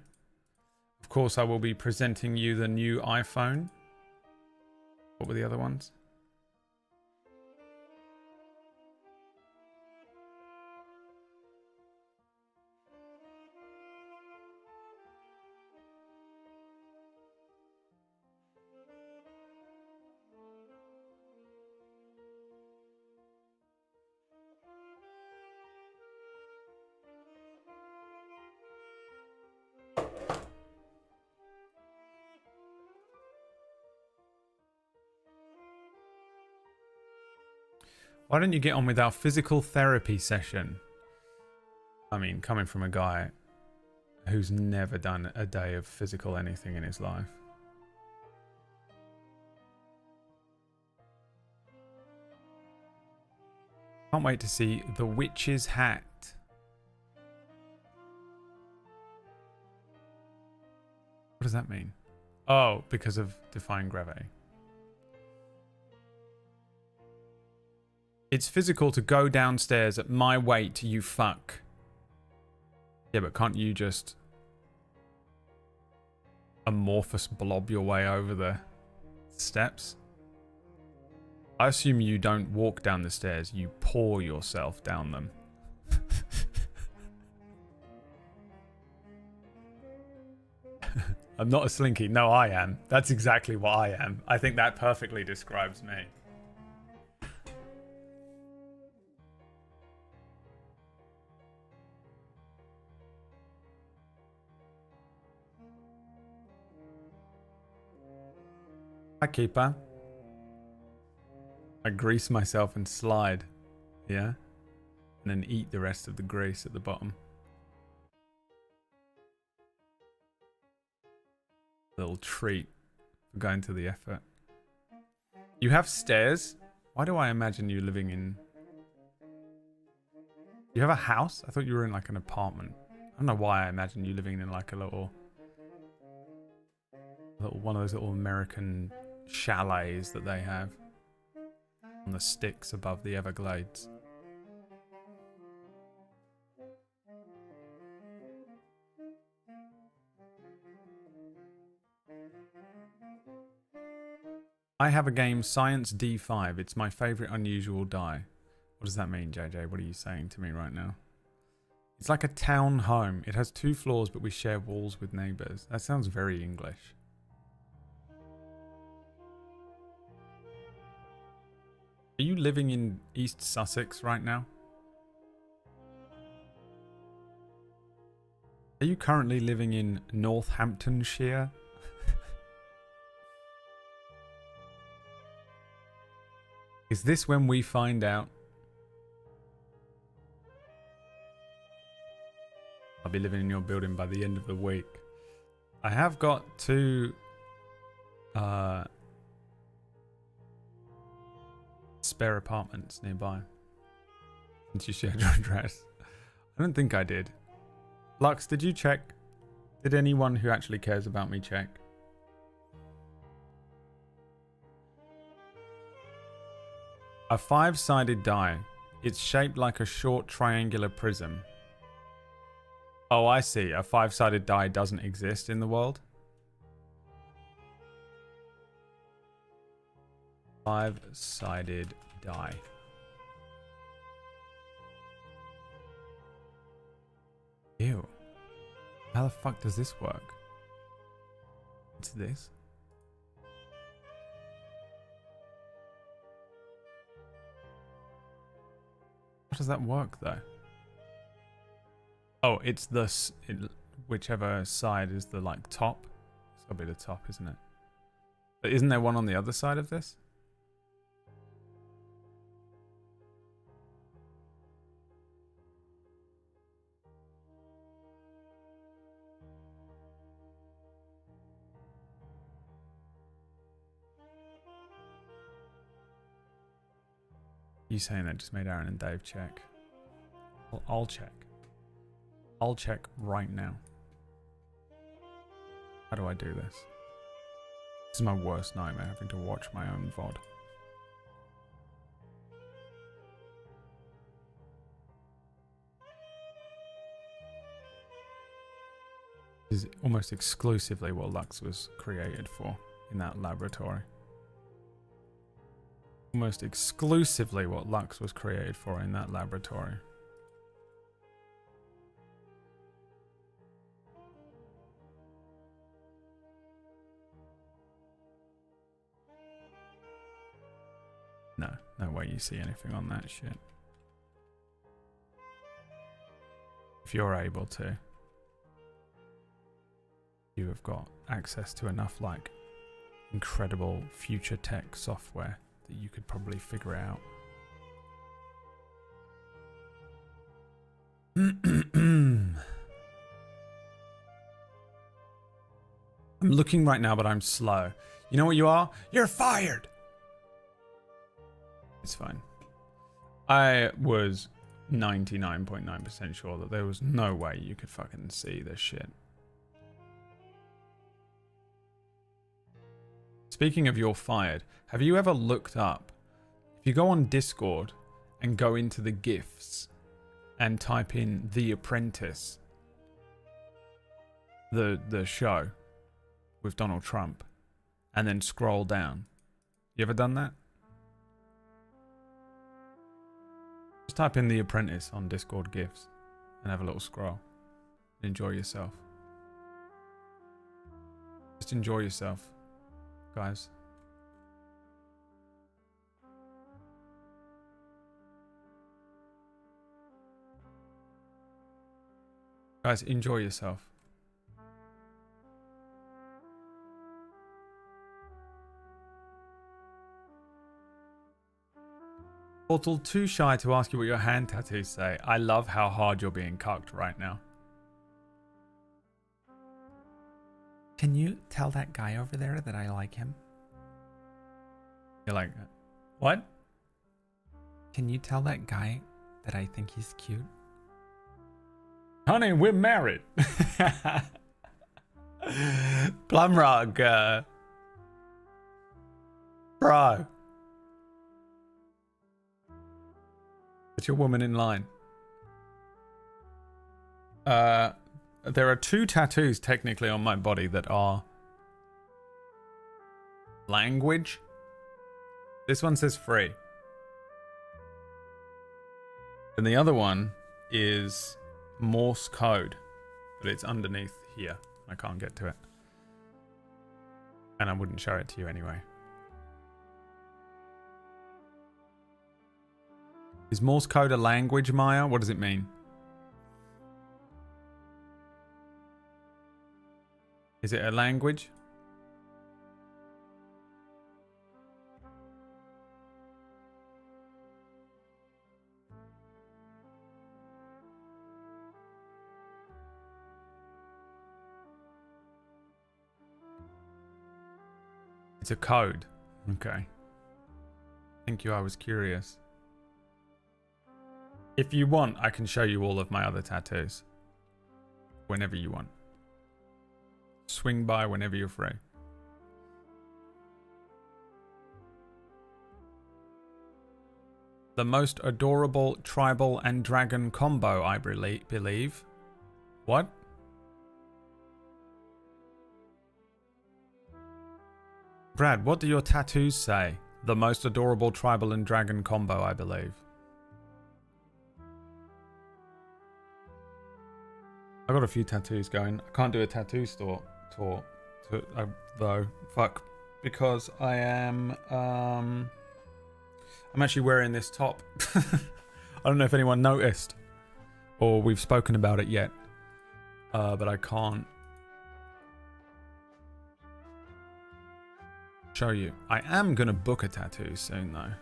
Of course, I will be presenting you the new iPhone. What were the other ones? Why don't you get on with our physical therapy session? I mean, coming from a guy who's never done a day of physical anything in his life. Can't wait to see The Witch's Hat. What does that mean? Oh, because of Defying Gravity. It's physical to go downstairs at my weight, you fuck. Yeah, but can't you just amorphous blob your way over the steps? I assume you don't walk down the stairs, you pour yourself down them. I'm not a slinky. No, I am. That's exactly what I am. I think that perfectly describes me. Hi, Keeper. I grease myself and slide. Yeah? And then eat the rest of the grease at the bottom. Little treat for going to the effort. You have stairs? Why do I imagine you living in... You have a house? I thought you were in like an apartment. I don't know why I imagine you living in like a little one of those little American chalets that they have on the sticks above the Everglades. I have a game, Science D5. It's my favorite unusual die. What does that mean, JJ? What are you saying to me right now? It's like a town home. It has 2 floors, but we share walls with neighbors. That sounds very English. Are you living in East Sussex right now? Are you currently living in Northamptonshire? Is this when we find out? I'll be living in your building by the end of the week. I have got 2 spare apartments nearby. Since you shared your address. I don't think I did. Lux, did you check? Did anyone who actually cares about me check? A 5-sided die. It's shaped like a short triangular prism. Oh, I see. A 5-sided die doesn't exist in the world. 5-sided die. Ew. How the fuck does this work? It's this. How does that work though? Oh, it's whichever side is the like top. It's gotta be the top, isn't it? But isn't there one on the other side of this? You saying that just made Aaron and Dave check. Well, I'll check. I'll check right now. How do I do this? This is my worst nightmare, having to watch my own VOD. This is almost exclusively what Lux was created for in that laboratory. Almost exclusively what Lux was created for in that laboratory. No way you see anything on that shit. If you're able to, you have got access to enough like incredible future tech software that you could probably figure it out. I'm looking right now, but I'm slow. You know what you are? You're fired! It's fine. I was 99.9% sure that there was no way you could fucking see this shit. Speaking of you're fired, have you ever looked up, if you go on Discord and go into the GIFs and type in The Apprentice, the show with Donald Trump, and then scroll down. You ever done that? Just type in The Apprentice on Discord GIFs and have a little scroll. Enjoy yourself. Just enjoy yourself, guys. Guys, enjoy yourself. Portal, too shy to ask you what your hand tattoos say. I love how hard you're being cucked right now. Can you tell that guy over there that I like him? You're like, what? Can you tell that guy that I think he's cute? Honey, we're married. Plumrog, bro. Put your woman in line. There are 2 tattoos technically on my body that are language. This one says free. And the other one is Morse code, but it's underneath here. I can't get to it. And I wouldn't show it to you anyway. Is Morse code a language, Maya? What does it mean? Is it a language? It's a code. Okay. Thank you, I was curious. If you want, I can show you all of my other tattoos. Whenever you want. Swing by whenever you're free. The most adorable tribal and dragon combo, I believe. What? Brad, what do your tattoos say? The most adorable tribal and dragon combo, I believe. I got a few tattoos going. I can't do a tattoo tour though. Fuck, because I am I'm actually wearing this top. I don't know if anyone noticed or we've spoken about it yet, but I can't show you. I am gonna book a tattoo soon though.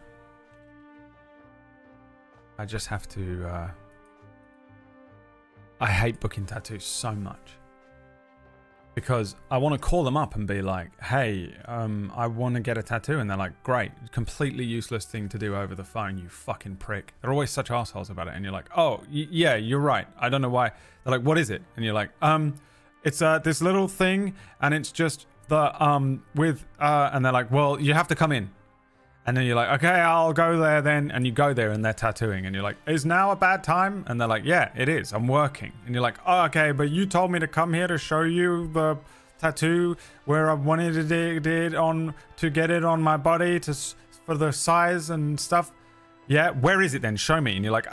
I just have to I hate booking tattoos so much because I want to call them up and be like, hey, I want to get a tattoo, and they're like, great. Completely useless thing to do over the phone, you fucking prick. They're always such assholes about it, and you're like, oh yeah, you're right, I don't know why. They're like, what is it? And you're like, it's this little thing, and it's just the and they're like, well, you have to come in. And then you're like, okay, I'll go there then. And you go there and they're tattooing. And you're like, is now a bad time? And they're like, yeah, it is. I'm working. And you're like, oh, okay, but you told me to come here to show you the tattoo where I wanted to get it on my body for the size and stuff. Yeah, where is it then? Show me. And you're like,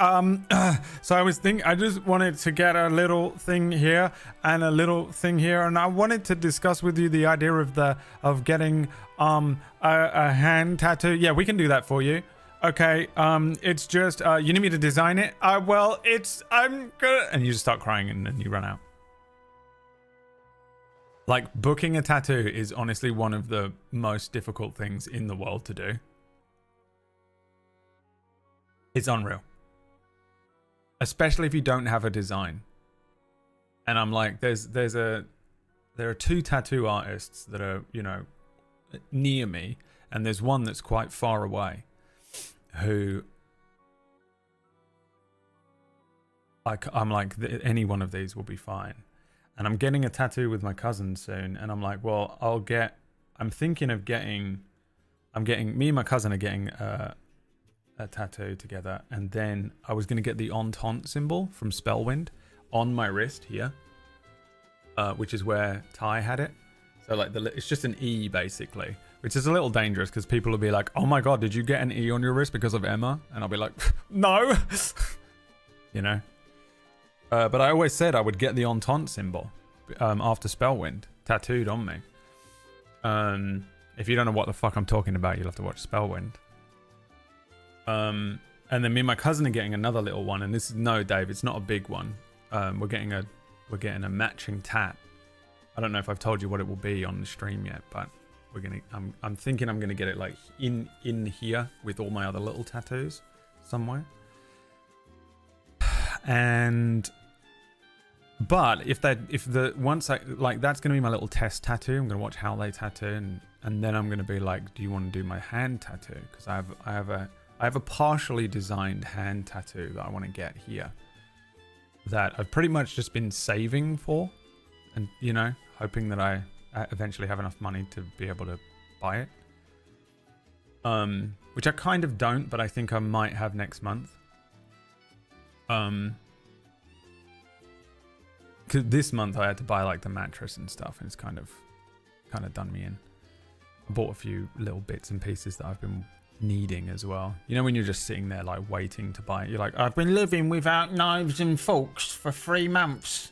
so I just wanted to get a little thing here and a little thing here, and I wanted to discuss with you the idea of getting a hand tattoo. Yeah, we can do that for you. Okay, it's just you need me to design it. Well, I'm good. And you just start crying and then you run out. Like, booking a tattoo is honestly one of the most difficult things in the world to do. It's unreal. Especially if you don't have a design. And I'm like, there are 2 tattoo artists that are, you know, near me, and there's one that's quite far away who I'm like, any one of these will be fine. And I'm getting a tattoo with my cousin soon, and I'm like, well, I'm thinking of getting me and my cousin are getting a tattoo together, and then I was going to get the Entente symbol from Spellwind on my wrist here, which is where Ty had it. So like it's just an E basically, which is a little dangerous because people will be like, oh my god, did you get an E on your wrist because of Emma? And I'll be like, no. You know, but I always said I would get the Entente symbol after Spellwind tattooed on me. If you don't know what the fuck I'm talking about, you'll have to watch Spellwind. And then me and my cousin are getting another little one, and this is, no, Dave, it's not a big one. We're getting a matching tat. I don't know if I've told you what it will be on the stream yet, but I'm thinking I'm gonna get it like in here with all my other little tattoos, somewhere. But once I like, that's gonna be my little test tattoo. I'm gonna watch how they tattoo, and then I'm gonna be like, do you want to do my hand tattoo? Because I have a partially designed hand tattoo that I want to get here, that I've pretty much just been saving for, and you know, hoping that I eventually have enough money to be able to buy it. Which I kind of don't, but I think I might have next month. Cause this month I had to buy like the mattress and stuff, and it's kind of done me in. I bought a few little bits and pieces that I've been needing as well. You know, when you're just sitting there like waiting to buy it, you're like, I've been living without knives and forks for 3 months.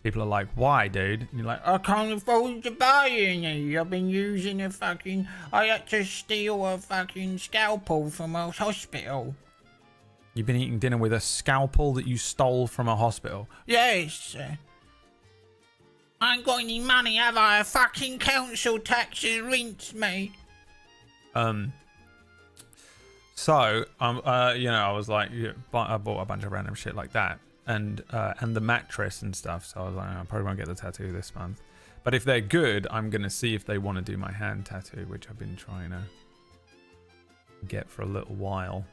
People are like, why, dude? And you're like, I can't afford to buy any. I've been using I had to steal a fucking scalpel from a hospital. You've been eating dinner with a scalpel that you stole from a hospital? Yes. I ain't got any money, have I? A fucking council tax has rinsed me. So, you know, I was like, I bought a bunch of random shit like that. And the mattress and stuff. So I was like, I probably won't get the tattoo this month. But if they're good, I'm going to see if they want to do my hand tattoo, which I've been trying to get for a little while.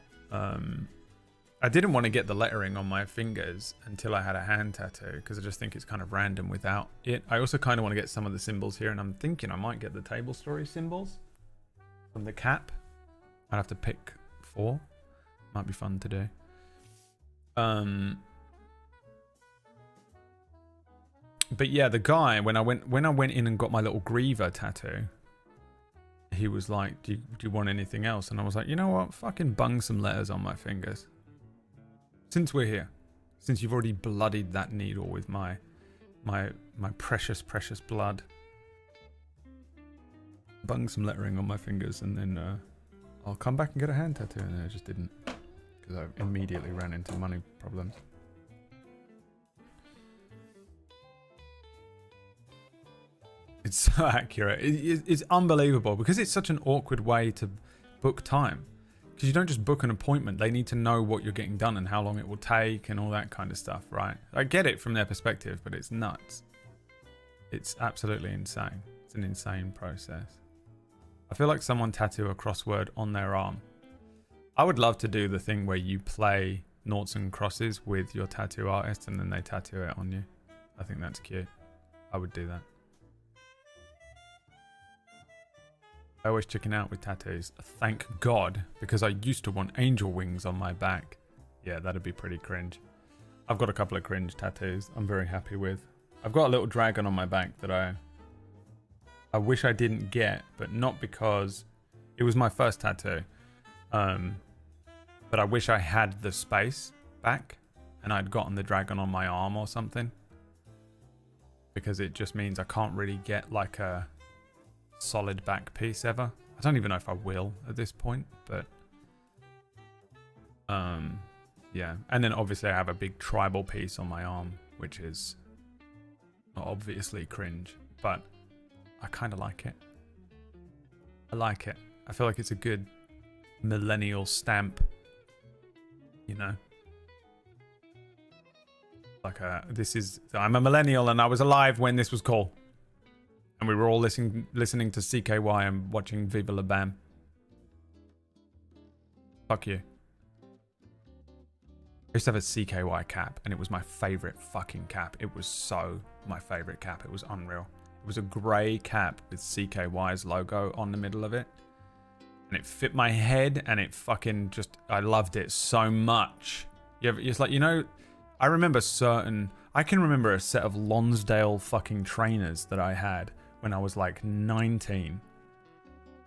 I didn't want to get the lettering on my fingers until I had a hand tattoo, because I just think it's kind of random without it. I also kind of want to get some of the symbols here, and I'm thinking I might get the Table Story symbols from the cap. I'd have to pick 4. Might be fun to do. But yeah, the guy, when I went in and got my little Griever tattoo, he was like, do you want anything else? And I was like, you know what? Fucking bung some letters on my fingers. Since we're here, since you've already bloodied that needle with my precious blood, bung some lettering on my fingers, and then I'll come back and get a hand tattoo. And I just didn't, because I immediately ran into money problems. It's so accurate. It's unbelievable, because it's such an awkward way to book time. Because you don't just book an appointment. They need to know what you're getting done and how long it will take and all that kind of stuff, right? I get it from their perspective, but it's nuts. It's absolutely insane. It's an insane process. I feel like someone tattoo a crossword on their arm. I would love to do the thing where you play noughts and crosses with your tattoo artist and then they tattoo it on you. I think that's cute. I would do that. I always chicken out with tattoos. Thank God, because I used to want angel wings on my back. Yeah, that'd be pretty cringe. I've got a couple of cringe tattoos I'm very happy with. I've got a little dragon on my back that I wish I didn't get, but not because it was my first tattoo. But I wish I had the space back and I'd gotten the dragon on my arm or something. Because it just means I can't really get like a solid back piece ever. I don't even know if I will at this point, but yeah. And then obviously I have a big tribal piece on my arm, which is obviously cringe, but I kind of like it. I like it. I feel like it's a good millennial stamp, you know. Like I'm a millennial and I was alive when this was cool. And we were all listening to CKY and watching Viva La Bam. Fuck you. I used to have a CKY cap and it was my favorite fucking cap. It was so my favorite cap. It was unreal. It was a grey cap with CKY's logo on the middle of it. And it fit my head and it fucking just, I loved it so much. It's like, you know, I can remember a set of Lonsdale fucking trainers that I had when I was like 19,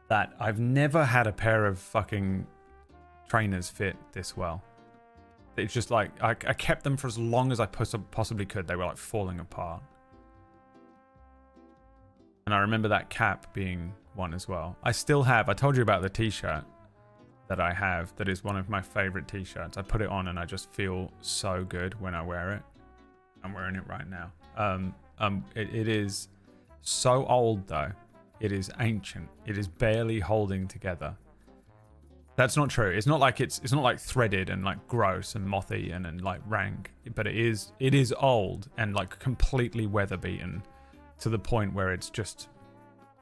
that I've never had a pair of fucking trainers fit this well. It's just like, I kept them for as long as I possibly could. They were like falling apart. And I remember that cap being one as well. I still have, I told you about the t-shirt that I have that is one of my favorite t-shirts. I put it on and I just feel so good when I wear it. I'm wearing it right now. It is so old though. It is ancient. It is barely holding together. That's not true. It's not like it's not like threaded and like gross and moth-y and like rank, but it is old and like completely weather beaten to the point where it's just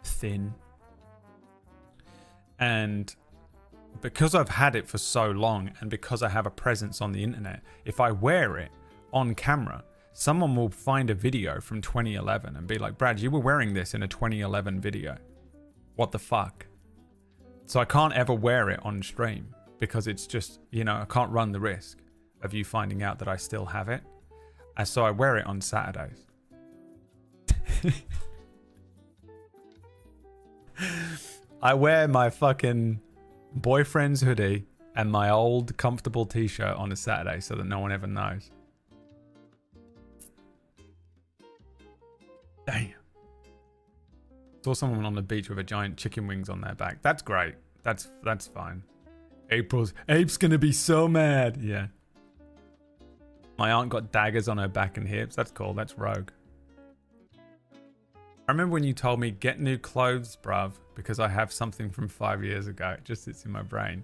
thin. And because I've had it for so long and because I have a presence on the internet, if I wear it on camera, someone will find a video from 2011 and be like, Brad, you were wearing this in a 2011 video. What the fuck? So I can't ever wear it on stream because it's just, you know, I can't run the risk of you finding out that I still have it. And so I wear it on Saturdays. I wear my fucking boyfriend's hoodie and my old comfortable t-shirt on a Saturday so that no one ever knows. Damn. Saw someone on the beach with a giant chicken wings on their back. That's great. That's fine. Ape's gonna be so mad. Yeah. My aunt got daggers on her back and hips. That's cool. That's rogue. I remember when you told me, get new clothes, bruv, because I have something from 5 years ago. It just sits in my brain.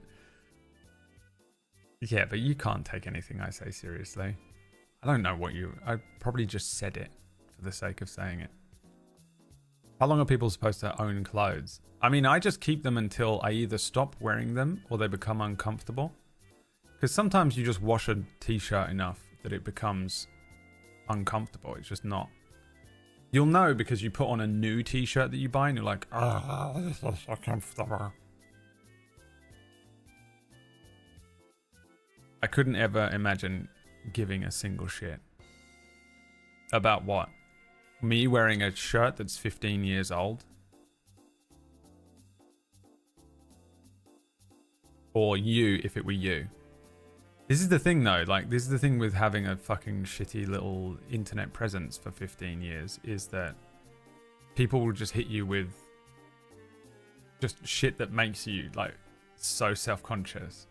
Yeah, but you can't take anything I say seriously. I don't know what I probably just said it for the sake of saying it. How long are people supposed to own clothes? I mean, I just keep them until I either stop wearing them or they become uncomfortable. Because sometimes you just wash a t-shirt enough that it becomes uncomfortable. It's just not. You'll know because you put on a new t-shirt that you buy and you're like, oh, this is so comfortable. I couldn't ever imagine giving a single shit. About what? Me wearing a shirt that's 15 years old? Or you, if it were you. This is the thing though, like this is the thing with having a fucking shitty little internet presence for 15 years, is that people will just hit you with just shit that makes you like so self-conscious.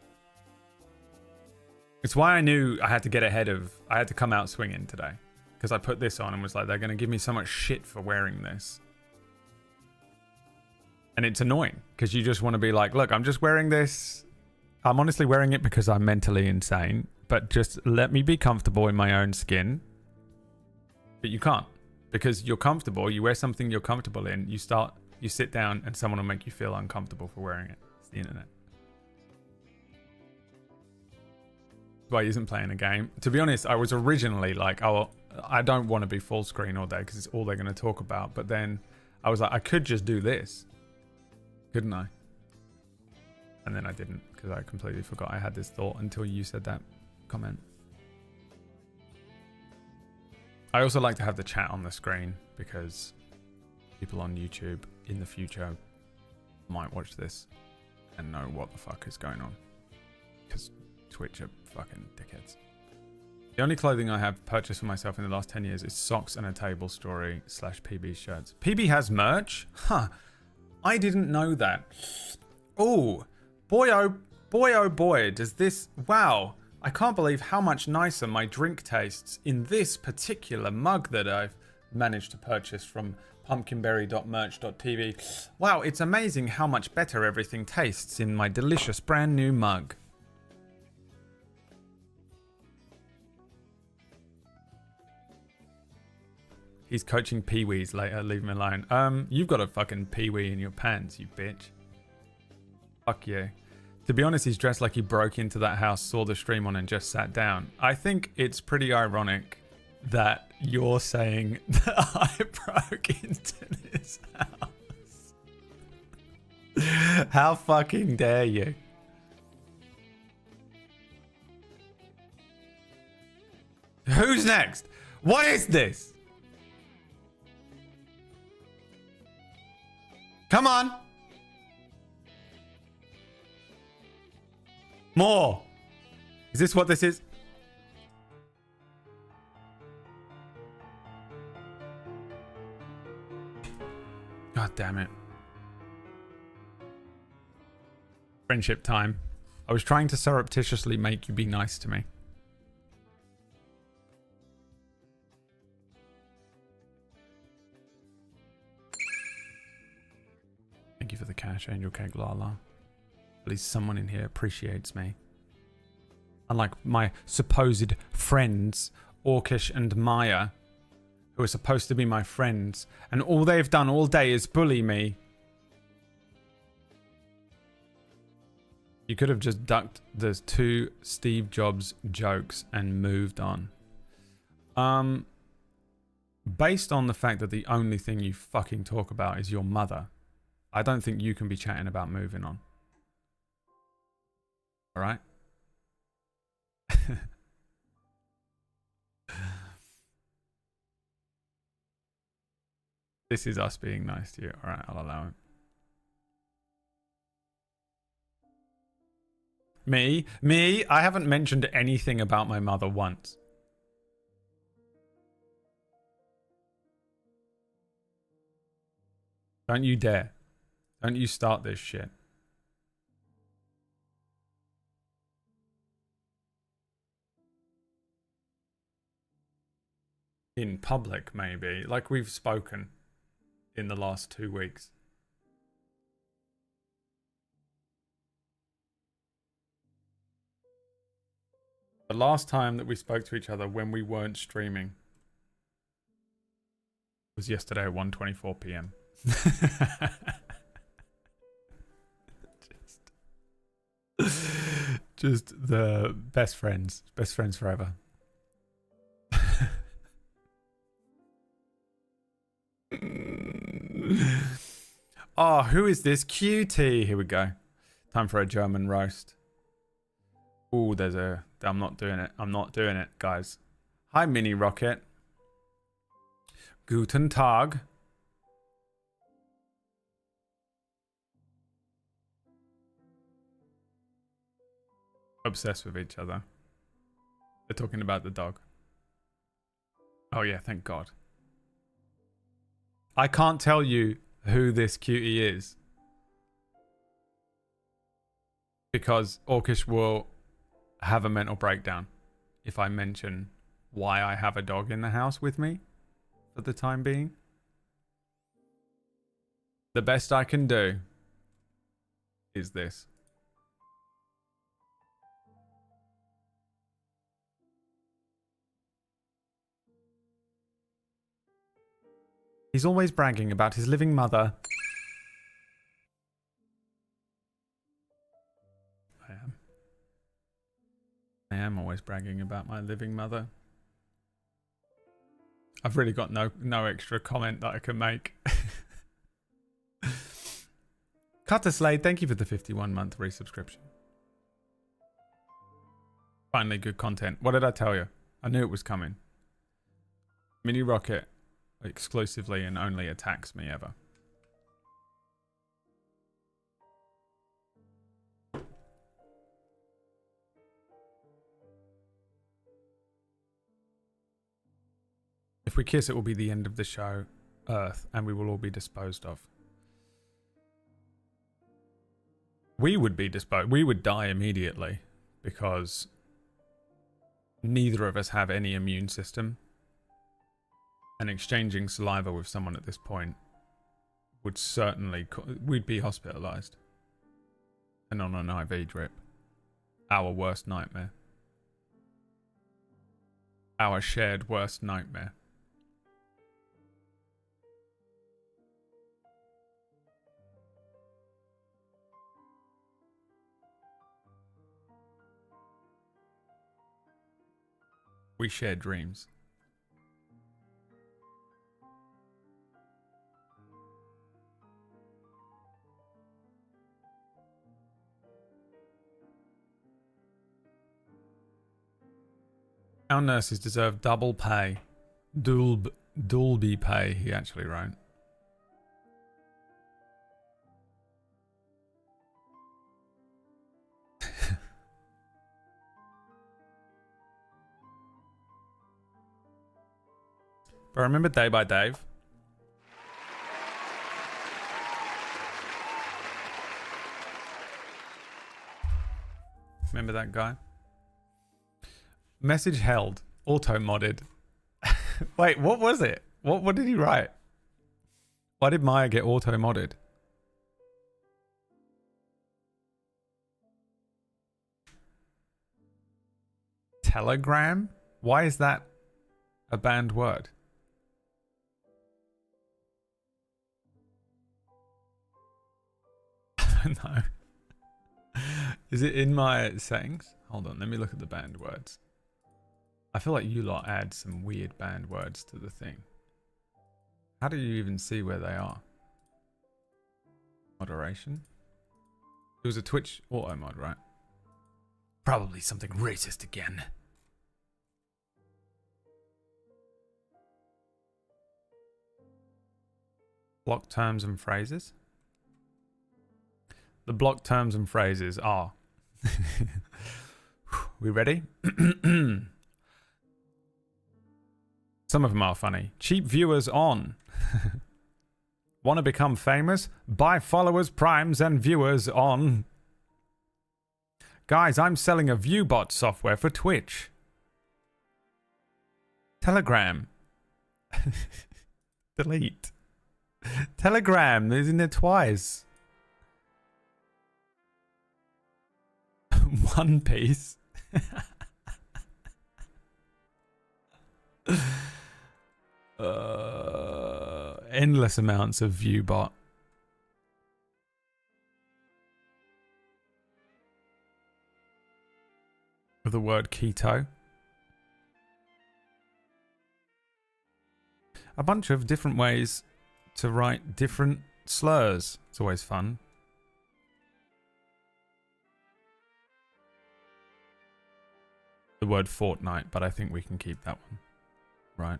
It's why I knew I had to get ahead of, I had to come out swinging today. Because I put this on and was like, they're going to give me so much shit for wearing this. And it's annoying because you just want to be like, look, I'm just wearing this. I'm honestly wearing it because I'm mentally insane. But just let me be comfortable in my own skin. But you can't. Because you're comfortable. You wear something you're comfortable in. You sit down and someone will make you feel uncomfortable for wearing it. It's the internet. Why he isn't playing a game. To be honest, I was originally like, oh, I don't want to be full screen all day because it's all they're going to talk about. But then I was like, I could just do this. Couldn't I? And then I didn't because I completely forgot I had this thought until you said that comment. I also like to have the chat on the screen because people on YouTube in the future might watch this and know what the fuck is going on. Because Twitch are fucking dickheads. The only clothing I have purchased for myself in the last 10 years is socks and a table story / PB shirts. PB has merch? Huh. I didn't know that. Oh, boy, does this... Wow. I can't believe how much nicer my drink tastes in this particular mug that I've managed to purchase from pumpkinberry.merch.tv. Wow, it's amazing how much better everything tastes in my delicious brand new mug. He's coaching peewees later. Leave him alone. You've got a fucking peewee in your pants, you bitch. Fuck you. To be honest, he's dressed like he broke into that house, saw the stream on, and just sat down. I think it's pretty ironic that you're saying that I broke into this house. How fucking dare you? Who's next? What is this? Come on. More. Is this what this is? God damn it. Friendship time. I was trying to surreptitiously make you be nice to me. Thank you for the cash, Angel Cake Lala. least someone in here appreciates me. Unlike my supposed friends, Orcish and Maya, who are supposed to be my friends, and all they've done all day is bully me. You could have just ducked the 2 Steve Jobs jokes and moved on. Based on the fact that the only thing you fucking talk about is your mother, I don't think you can be chatting about moving on. Alright? This is us being nice to you. Alright, I'll allow it. Me? I haven't mentioned anything about my mother once. Don't you dare. Don't you start this shit. In public, maybe. Like we've spoken in the last 2 weeks. The last time that we spoke to each other when we weren't streaming was yesterday at 1:24 p.m. just the best friends forever. Oh, who is this? QT. Here we go. Time for a German roast. Oh, there's a... I'm not doing it. I'm not doing it, guys. Hi, Mini Rocket. Guten Tag. Obsessed with each other. They're talking about the dog. Oh yeah, thank God. I can't tell you who this cutie is, because Orcish will have a mental breakdown if I mention why I have a dog in the house with me for the time being. The best I can do is this. He's always bragging about his living mother. I am always bragging about my living mother. I've really got no extra comment that I can make. Cutter Slade, thank you for the 51-month resubscription. Finally good content. What did I tell you? I knew it was coming. Mini Rocket exclusively and only attacks me ever. If we kiss, it will be the end of the show, Earth, and we will all be disposed of. We would be disposed. We would die immediately because neither of us have any immune system. And exchanging saliva with someone at this point would certainly... We'd be hospitalized. And on an IV drip. Our worst nightmare. Our shared worst nightmare. We share dreams. Our nurses deserve double pay. Dolby pay, he actually wrote. But remember Day by Dave? Remember that guy? Message held. Auto-modded. Wait, what was it? What did he write? Why did Maya get auto-modded? Telegram? Why is that a banned word? I don't know. Is it in my settings? Hold on, let me look at the banned words. I feel like you lot add some weird banned words to the thing. How do you even see where they are? Moderation? It was a Twitch auto mod, right? Probably something racist again. Block terms and phrases? The block terms and phrases are... We ready? Some of them are funny. Cheap viewers on. Want to become famous? Buy followers, primes, and viewers on. Guys, I'm selling a ViewBot software for Twitch. Telegram. Delete. Telegram. There's in there twice. One Piece. Endless amounts of ViewBot. With the word keto. A bunch of different ways to write different slurs. It's always fun. The word Fortnite, but I think we can keep that one. Right.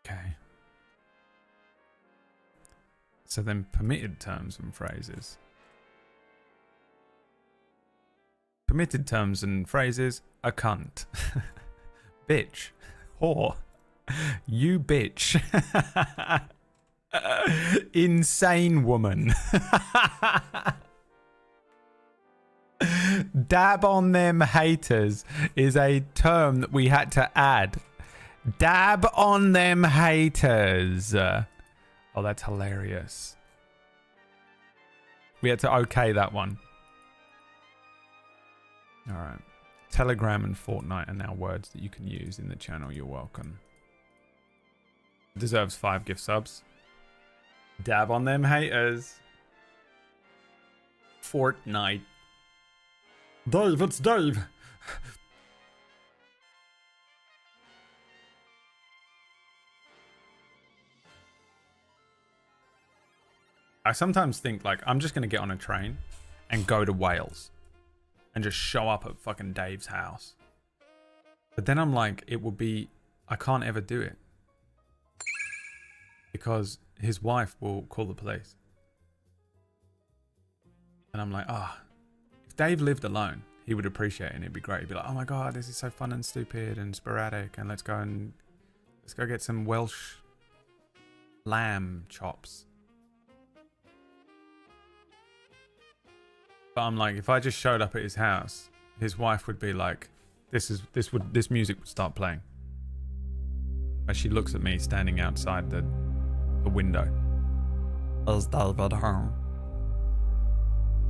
Okay. So then permitted terms and phrases. Permitted terms and phrases, a cunt. Bitch. Whore. You bitch. Insane woman. Dab on them haters is a term that we had to add. Dab on them haters. Oh, that's hilarious. We had to okay that one. Alright. Telegram and Fortnite are now words that you can use in the channel. You're welcome. Deserves 5 gift subs. Dab on them haters. Fortnite. Dave, it's Dave. I sometimes think, like, I'm just going to get on a train and go to Wales and just show up at fucking Dave's house. But then I'm like, it will be, I can't ever do it. Because his wife will call the police. And I'm like, ah, if Dave lived alone, he would appreciate it and it'd be great. He'd be like, oh my God, this is so fun and stupid and sporadic. And let's go get some Welsh lamb chops. But I'm like, if I just showed up at his house, his wife would be like, this music would start playing. As she looks at me standing outside the window. Is David home?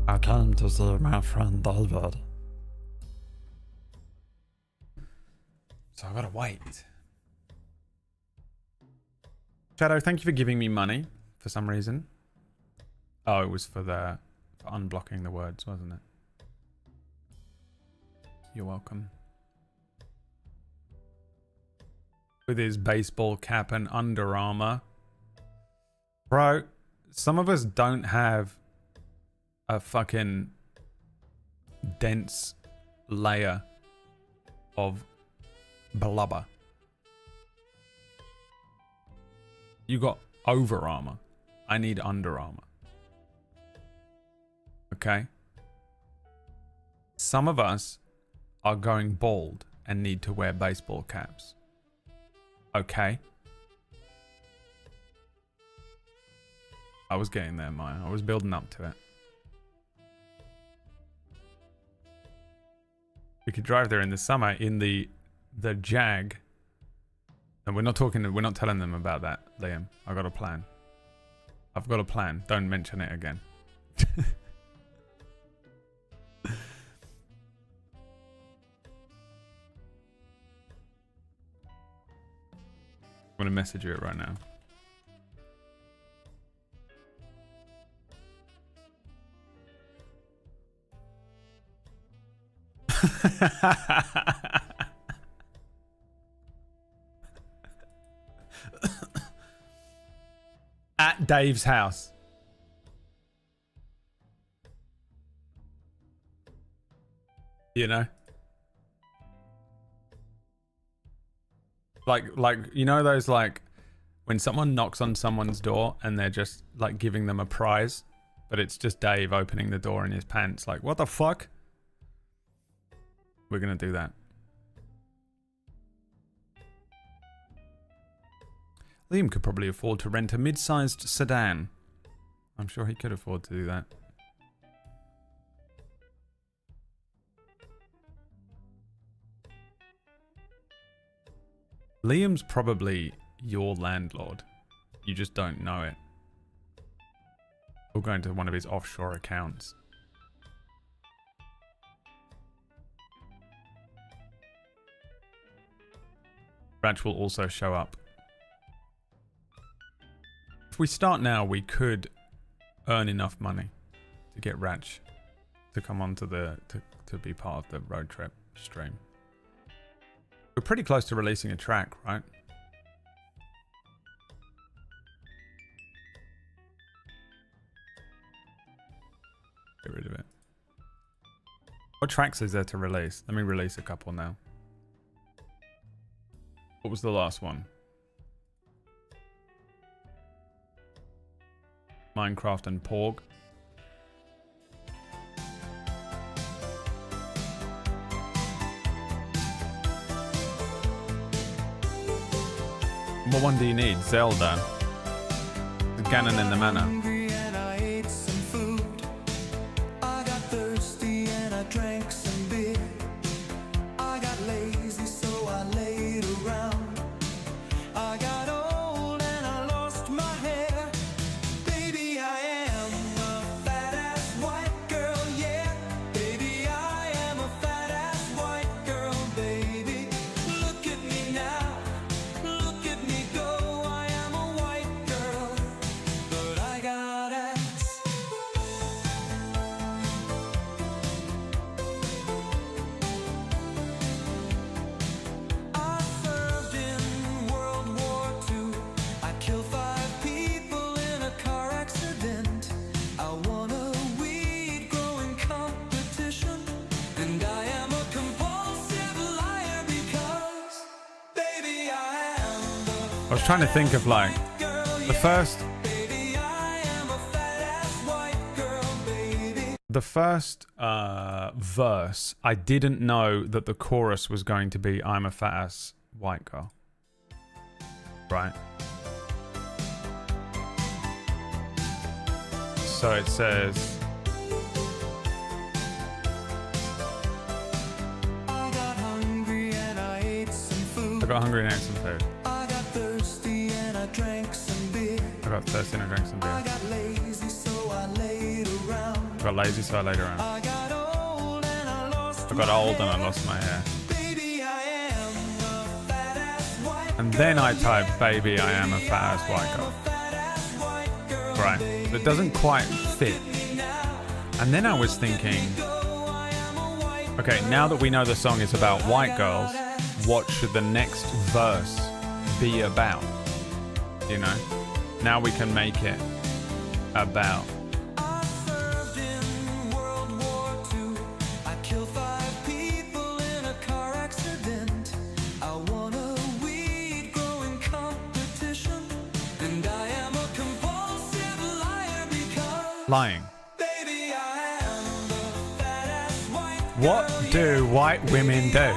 I came to see my friend David. So I gotta wait. Shadow, thank you for giving me money for some reason. Oh, it was for unblocking the words, wasn't it? You're welcome. With his baseball cap and Under Armour. Bro, some of us don't have a fucking dense layer of blubber. You got Over Armour. I need Under Armour. Okay? Some of us are going bald and need to wear baseball caps. Okay? I was getting there, Maya. I was building up to it. We could drive there in the summer in the Jag. And we're not telling them about that, Liam. I got a plan. I've got a plan. Don't mention it again. message you it right now. At Dave's house. You know? Like you know those, like, when someone knocks on someone's door and they're just like giving them a prize, but it's just Dave opening the door in his pants, like, what the fuck? We're gonna do that. Liam could probably afford to rent a mid-sized sedan. I'm sure he could afford to do that. Liam's probably your landlord. You just don't know it. Or going to one of his offshore accounts. Ratch will also show up. If we start now, we could earn enough money to get Ratch to come onto the to be part of the road trip stream. We're pretty close to releasing a track, right? Get rid of it. What tracks is there to release? Let me release a couple now. What was the last one? Minecraft and Porg. What one do you need? Zelda. Ganon in the Manor. I was trying to think of like the first verse. I didn't know that the chorus was going to be "I'm a fat ass white girl," right? So it says, I got hungry and ate some food. I got thirsty and I drank some beer. I got lazy, so I laid around. I got old and I lost my hair. Baby, I am a fat ass white girl. And then I typed, baby, I am a fat ass white girl. Right. That doesn't quite fit. And then I was thinking, okay, now that we know the song is about white girls, what should the next verse be about? You know? Now we can make it about. Lying. What do white women do?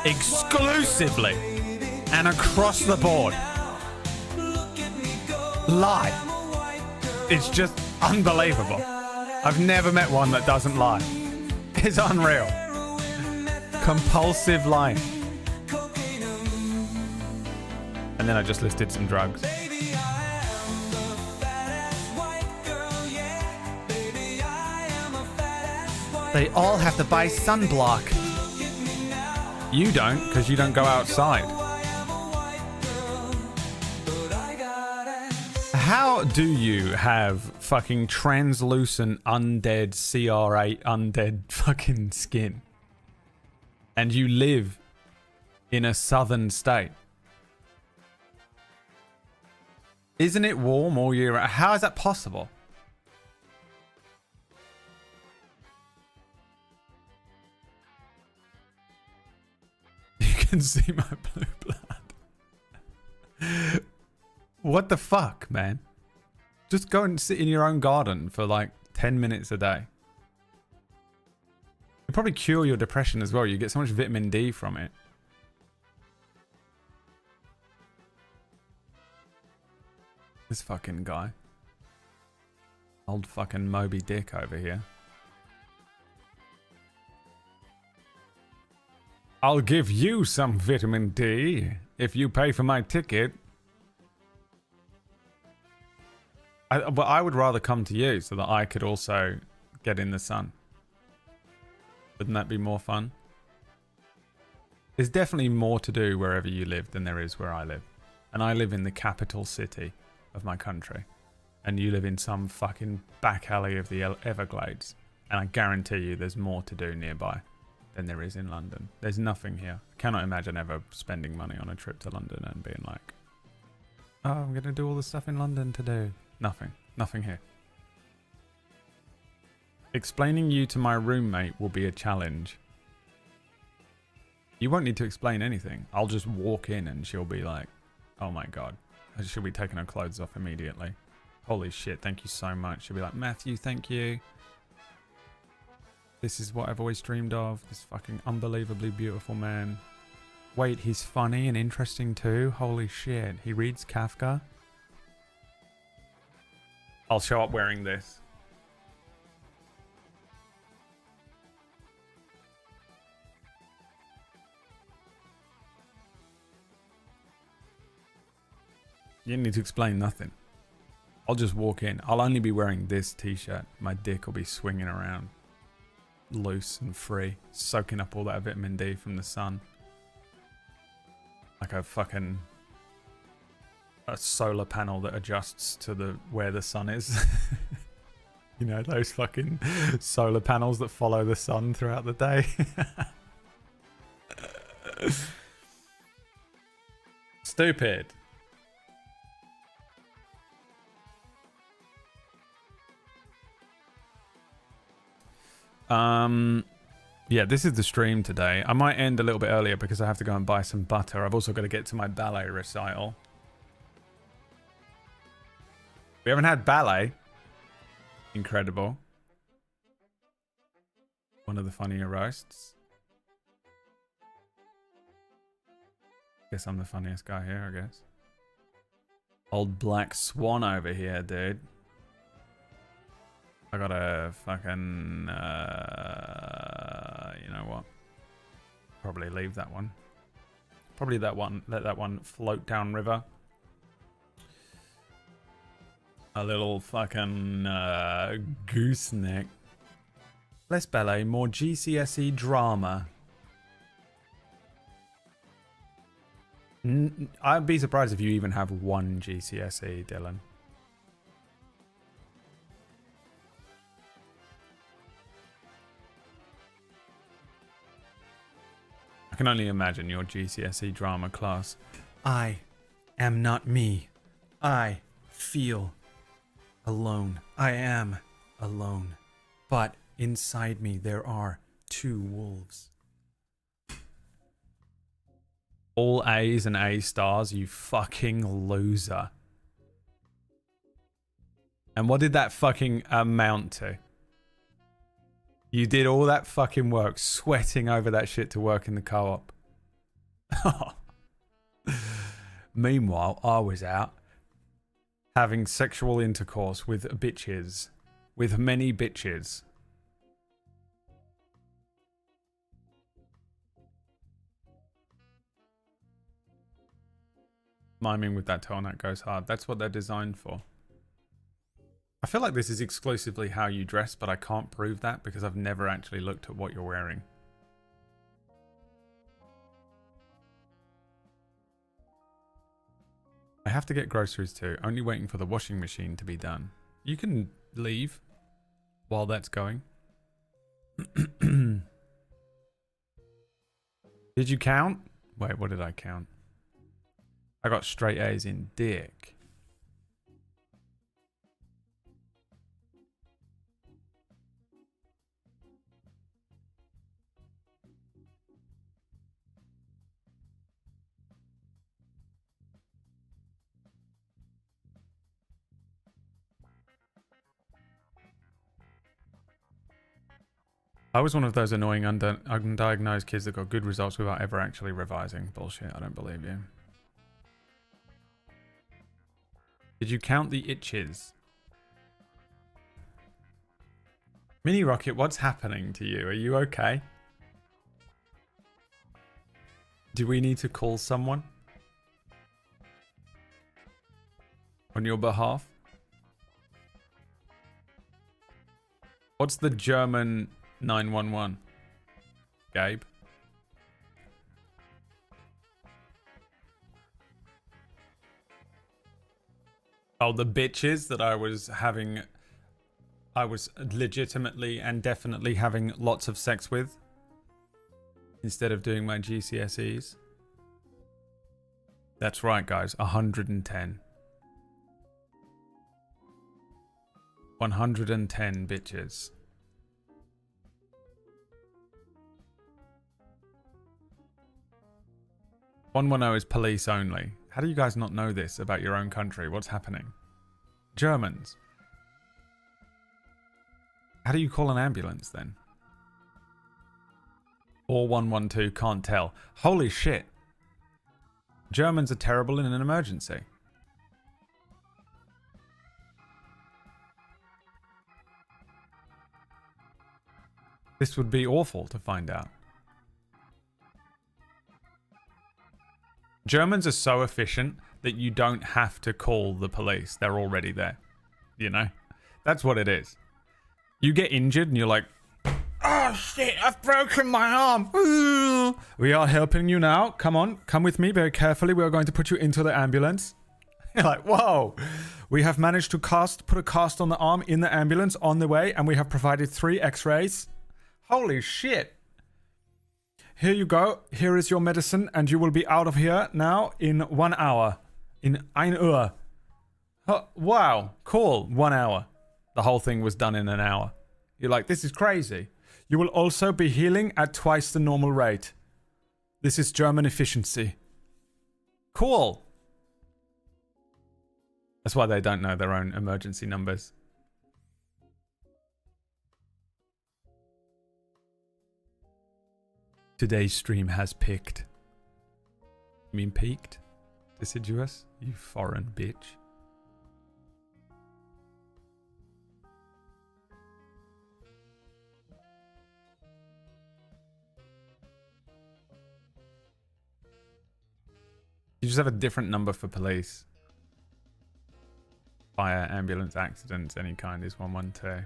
Exclusively and across the board. Lie. It's just unbelievable. I've never met one that doesn't lie. It's unreal. Compulsive lying. And then I just listed some drugs. They all have to buy sunblock. You don't, because you don't go outside. How do you have fucking translucent undead CR8 undead fucking skin? And you live in a southern state? Isn't it warm all year round? How is that possible? You can see my blue blood. What the fuck, man? Just go and sit in your own garden for like 10 minutes a day. It'll probably cure your depression as well. You get so much vitamin D from it. This fucking guy. Old fucking Moby Dick over here. I'll give you some vitamin D if you pay for my ticket. But I would rather come to you so that I could also get in the sun. Wouldn't that be more fun? There's definitely more to do wherever you live than there is where I live. And I live in the capital city of my country. And you live in some fucking back alley of the Everglades. And I guarantee you there's more to do nearby than there is in London. There's nothing here. I cannot imagine ever spending money on a trip to London and being like, oh, I'm going to do all the stuff in London to do. Nothing. Nothing here. Explaining you to my roommate will be a challenge. You won't need to explain anything. I'll just walk in and she'll be like, oh my god. She'll be taking her clothes off immediately. Holy shit, thank you so much. She'll be like, Matthew, thank you. This is what I've always dreamed of. This fucking unbelievably beautiful man. Wait, he's funny and interesting too? Holy shit. He reads Kafka? I'll show up wearing this. You need to explain nothing. I'll just walk in. I'll only be wearing this t-shirt. My dick will be swinging around. Loose and free. Soaking up all that vitamin D from the sun. Like a fucking... a solar panel that adjusts to where the sun is. You know, those fucking solar panels that follow the sun throughout the day. Stupid. Yeah, this is the stream today. I might end a little bit earlier because I have to go and buy some butter. I've also got to get to my ballet recital. We haven't had ballet. Incredible. One of the funnier roasts. Guess I'm the funniest guy here, I guess. Old Black Swan over here, dude. I gotta fucking, you know what? Probably leave that one. Probably that one, let that one float down river. A little fucking gooseneck. Less ballet, more GCSE drama. I'd be surprised if you even have one GCSE, Dylan. I can only imagine your GCSE drama class. I am not me. I feel alone. I am alone. But inside me there are two wolves. All A's and A stars, you fucking loser. And what did that fucking amount to? You did all that fucking work, sweating over that shit to work in the co-op. Meanwhile, I was out having sexual intercourse with bitches. With many bitches. Miming with that tone that goes hard. That's what they're designed for. I feel like this is exclusively how you dress, but I can't prove that because I've never actually looked at what you're wearing. I have to get groceries too. Only waiting for the washing machine to be done. You can leave while that's going. Did you count? Wait, what did I count? I got straight A's in dick. I was one of those annoying undiagnosed kids that got good results without ever actually revising. Bullshit, I don't believe you. Did you count the itches? Mini Rocket, what's happening to you? Are you okay? Do we need to call someone? On your behalf? What's the German 911? Gabe? Oh, the bitches that I was legitimately and definitely having lots of sex with instead of doing my GCSEs. That's right, guys. 110. 110 bitches. 110 is police only. How do you guys not know this about your own country? What's happening? Germans. How do you call an ambulance then? Or 112, can't tell. Holy shit. Germans are terrible in an emergency. This would be awful to find out. Germans are so efficient that you don't have to call the police. They're already there. You know? That's what it is. You get injured and you're like, oh shit, I've broken my arm. Ooh. We are helping you now. Come on, come with me very carefully. We are going to put you into the ambulance. You're like, whoa. We have managed to put a cast on the arm in the ambulance on the way, and we have provided 3 x-rays. Holy shit. Here you go. Here is your medicine, and you will be out of here now in 1 hour. In 1 Uhr. Oh, wow. Cool. 1 hour. The whole thing was done in an hour. You're like, this is crazy. You will also be healing at twice the normal rate. This is German efficiency. Cool. That's why they don't know their own emergency numbers. Today's stream has picked. You mean peaked? Deciduous? You foreign bitch. You just have a different number for police. Fire, ambulance, accidents, any kind is 112.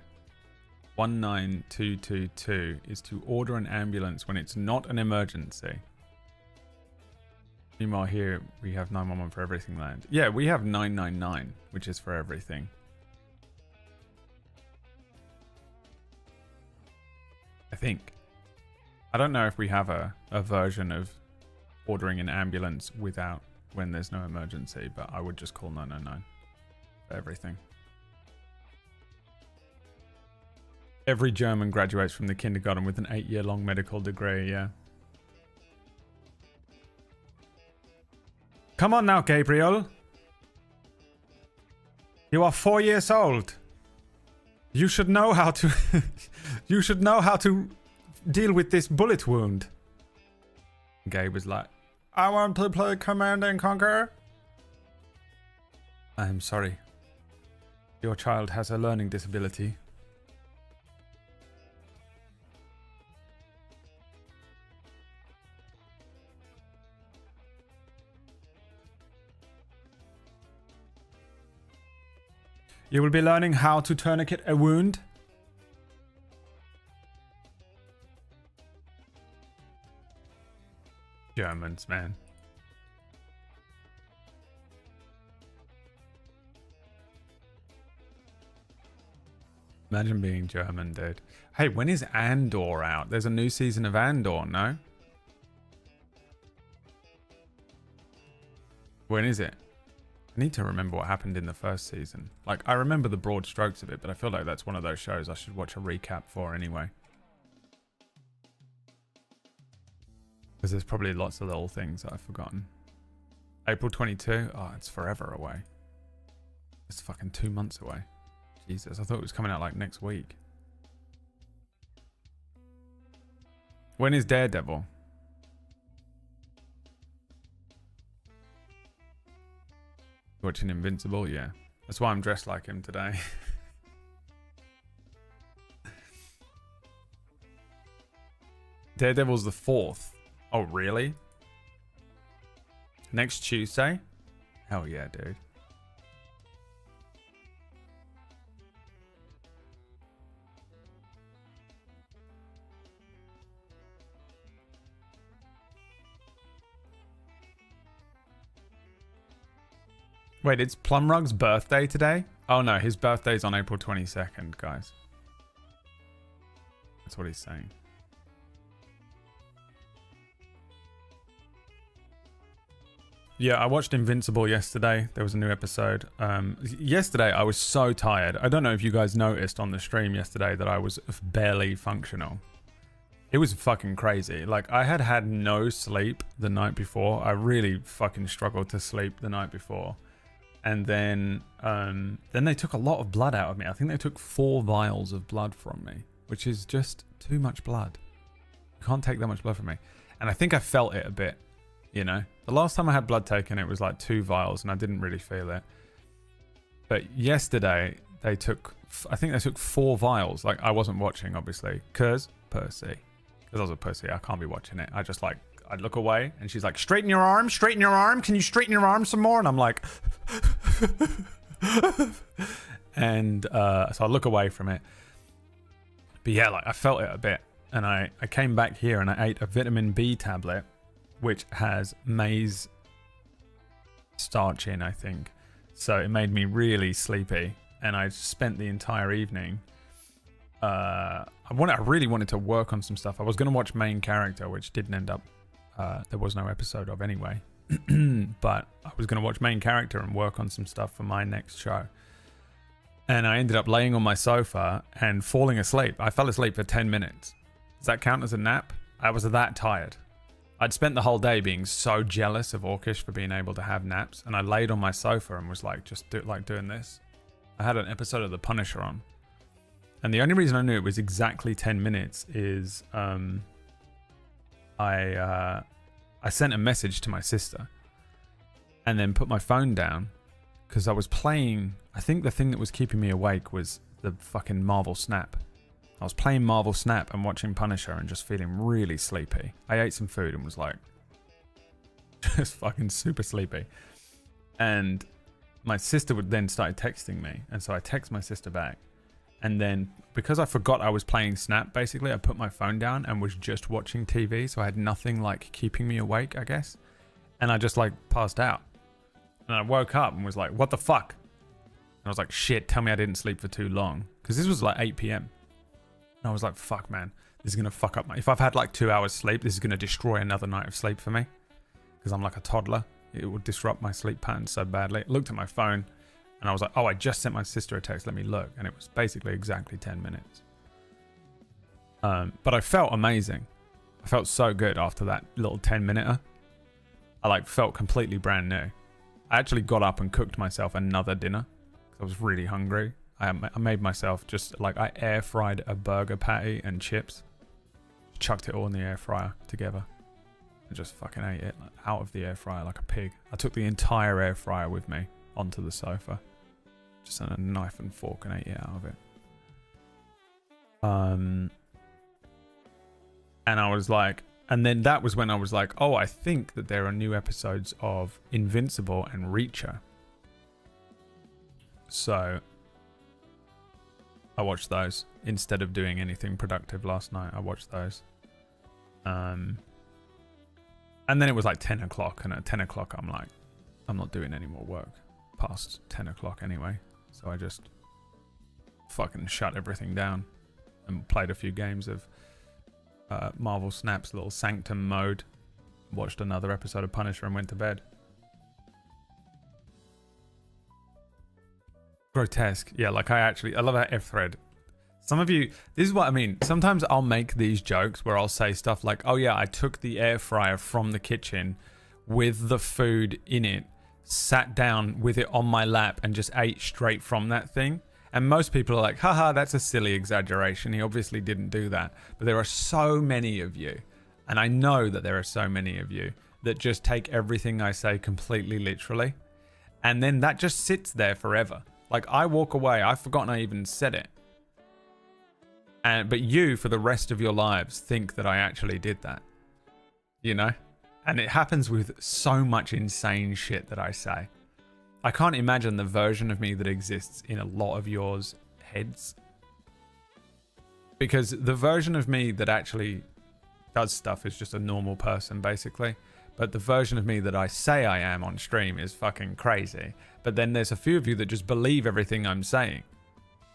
19222 is to order an ambulance when it's not an emergency. Meanwhile, here we have 911 for everything land. Yeah, we have 999, which is for everything. I think. I don't know if we have a version of ordering an ambulance without when there's no emergency, but I would just call 999 for everything. Every German graduates from the kindergarten with an 8-year-long medical degree, yeah. Come on now, Gabriel. You are 4 years old. You should know how to you should know how to deal with this bullet wound. Gabe was like, I want to play Command and Conquer. I'm sorry. Your child has a learning disability. You will be learning how to tourniquet a wound. Germans, man. Imagine being German, dude. Hey, when is Andor out? There's a new season of Andor, no? When is it? I need to remember what happened in the first season. Like, I remember the broad strokes of it, but I feel like that's one of those shows I should watch a recap for anyway. Because there's probably lots of little things that I've forgotten. April 22? Oh, it's forever away. It's fucking 2 months away. Jesus, I thought it was coming out like next week. When is Daredevil? Watching Invincible? Yeah. That's why I'm dressed like him today. Daredevil's the 4th. Oh, really? Next Tuesday? Hell yeah, dude. Wait, it's Plumrug's birthday today? Oh no, his birthday's on April 22nd, guys. That's what he's saying. Yeah, I watched Invincible yesterday. There was a new episode. Yesterday, I was so tired. I don't know if you guys noticed on the stream yesterday that I was barely functional. It was fucking crazy. Like, I had no sleep the night before. I really fucking struggled to sleep the night before. And then they took a lot of blood out of me. I think they took 4 vials of blood from me, which is just too much blood. You can't take that much blood from me. And I think I felt it a bit, you know. The last time I had blood taken, it was like 2 vials, and I didn't really feel it. But yesterday, they took, I think they took 4 vials. Like, I wasn't watching, obviously, because Percy. Because I was a pussy, I can't be watching it. I just like, I'd look away, and she's like, straighten your arm, straighten your arm. Can you straighten your arm some more? And I'm like, and so I look away from it. But yeah, like I felt it a bit. And I came back here and I ate a vitamin B tablet, which has maize starch in, I think. So it made me really sleepy. And I spent the entire evening. I really wanted to work on some stuff. I was going to watch Main Character, which didn't end up. There was no episode of anyway. But I was going to watch Main Character and work on some stuff for my next show. And I ended up laying on my sofa and falling asleep. I fell asleep for 10 minutes. Does that count as a nap? I was that tired. I'd spent the whole day being so jealous of Orcish for being able to have naps. And I laid on my sofa and was like, just doing this. I had an episode of The Punisher on. And the only reason I knew it was exactly 10 minutes is I sent a message to my sister and then put my phone down because I was playing. I think the thing that was keeping me awake was the fucking Marvel Snap. I was playing Marvel Snap and watching Punisher and just feeling really sleepy. I ate some food and was like just fucking super sleepy. And my sister would then start texting me. And so I text my sister back. And then because I forgot I was playing Snap, basically, I put my phone down and was just watching TV. So I had nothing like keeping me awake, I guess. And I just like passed out. And I woke up and was like, what the fuck? And I was like, shit, tell me I didn't sleep for too long. Because this was like 8 p.m. And I was like, fuck, man. This is going to fuck up my... If I've had like 2 hours sleep, this is going to destroy another night of sleep for me. Because I'm like a toddler. It would disrupt my sleep pattern so badly. I looked at my phone. And I was like, oh, I just sent my sister a text. Let me look. And it was basically exactly 10 minutes. But I felt amazing. I felt so good after that little 10-minute. I like felt completely brand new. I actually got up and cooked myself another dinner. Because I was really hungry. I made myself just like, I air fried a burger patty and chips. Chucked it all in the air fryer together. And just fucking ate it out of the air fryer like a pig. I took the entire air fryer with me onto the sofa. Just had a knife and fork and ate it out of it. And I was like, and then that was when I was like, oh, I think that there are new episodes of Invincible and Reacher. So I watched those instead of doing anything productive last night. I watched those. And then it was like 10 o'clock. And at 10 o'clock, I'm like, I'm not doing any more work past 10 o'clock anyway. So I just fucking shut everything down and played a few games of Marvel Snap's little Sanctum mode. Watched another episode of Punisher and went to bed. Grotesque. Yeah, like I love that F-thread. Some of you, this is what I mean. Sometimes I'll make these jokes where I'll say stuff like, oh yeah, I took the air fryer from the kitchen with the food in it, sat down with it on my lap and just ate straight from that thing. And most people are like, haha, that's a silly exaggeration. He obviously didn't do that. But there are so many of you, and I know that there are so many of you that just take everything I say completely literally. And then that just sits there forever. Like I walk away, I've forgotten I even said it. But you, for the rest of your lives, think that I actually did that. You know? And it happens with so much insane shit that I say. I can't imagine the version of me that exists in a lot of yours heads. Because the version of me that actually does stuff is just a normal person, basically. But the version of me that I say I am on stream is fucking crazy. But then there's a few of you that just believe everything I'm saying.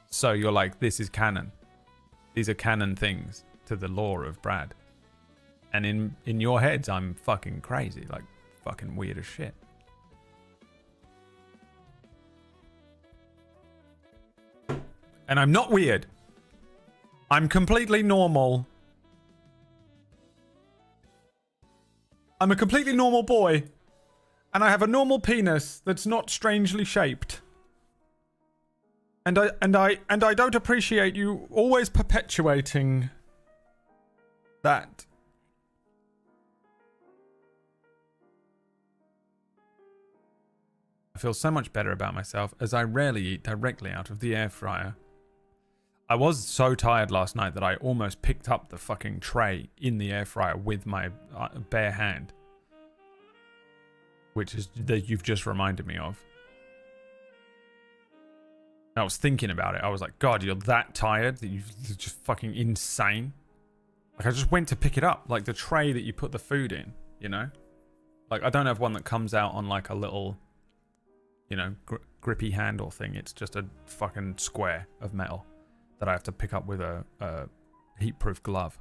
So you're like, this is canon. These are canon things to the lore of Brad. And in your heads, I'm fucking crazy. Like, fucking weird as shit. And I'm not weird. I'm completely normal. I'm a completely normal boy. And I have a normal penis that's not strangely shaped. And I don't appreciate you always perpetuating that. I feel so much better about myself as I rarely eat directly out of the air fryer. I was so tired last night that I almost picked up the fucking tray in the air fryer with my bare hand. Which is that you've just reminded me of. I was thinking about it. I was like, God, you're that tired that you're just fucking insane. Like I just went to pick it up. Like the tray that you put the food in, you know? Like I don't have one that comes out on like a little, you know, grippy handle thing. It's just a fucking square of metal that I have to pick up with a heat-proof glove.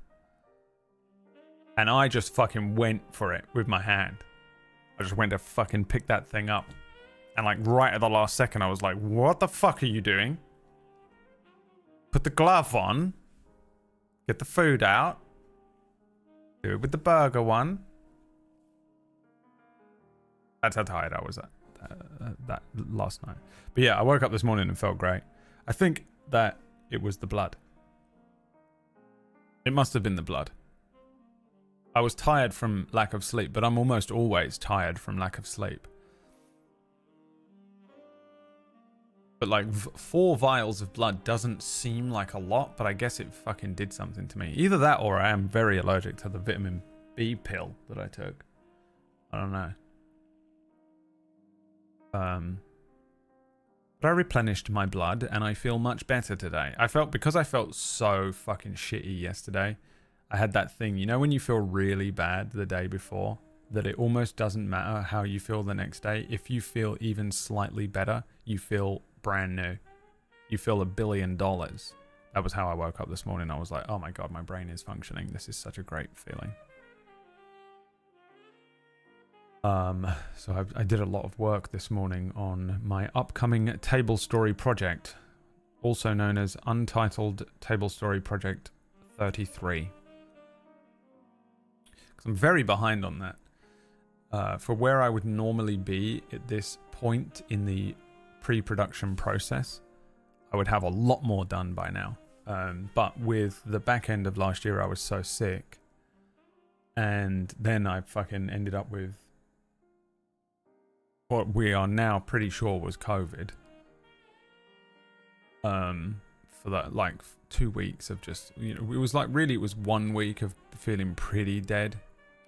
And I just fucking went for it with my hand. I just went to fucking pick that thing up. And like right at the last second, I was like, what the fuck are you doing? Put the glove on. Get the food out. Do it with the burger one. That's how tired I was that last night. But yeah, I woke up this morning and felt great. I think that it was the blood. It must have been the blood. I was tired from lack of sleep, but I'm almost always tired from lack of sleep. But like 4 vials of blood doesn't seem like a lot, but I guess it fucking did something to me. Either that or I am very allergic to the vitamin B pill that I took. I don't know. But I replenished my blood and I feel much better today. Because I felt so fucking shitty yesterday, I had that thing, you know when you feel really bad the day before, that it almost doesn't matter how you feel the next day. If you feel even slightly better, you feel brand new. You feel $1 billion. That was how I woke up this morning. I was like, oh my God, my brain is functioning. This is such a great feeling. So I did a lot of work this morning on my upcoming table story project, also known as Untitled Table Story Project 33. Because I'm very behind on that. For where I would normally be at this point in the pre-production process, I would have a lot more done by now. But with the back end of last year, I was so sick. And then I fucking ended up with what we are now pretty sure was COVID. For that, like 2 weeks of just, you know, it was like really, it was 1 week of feeling pretty dead.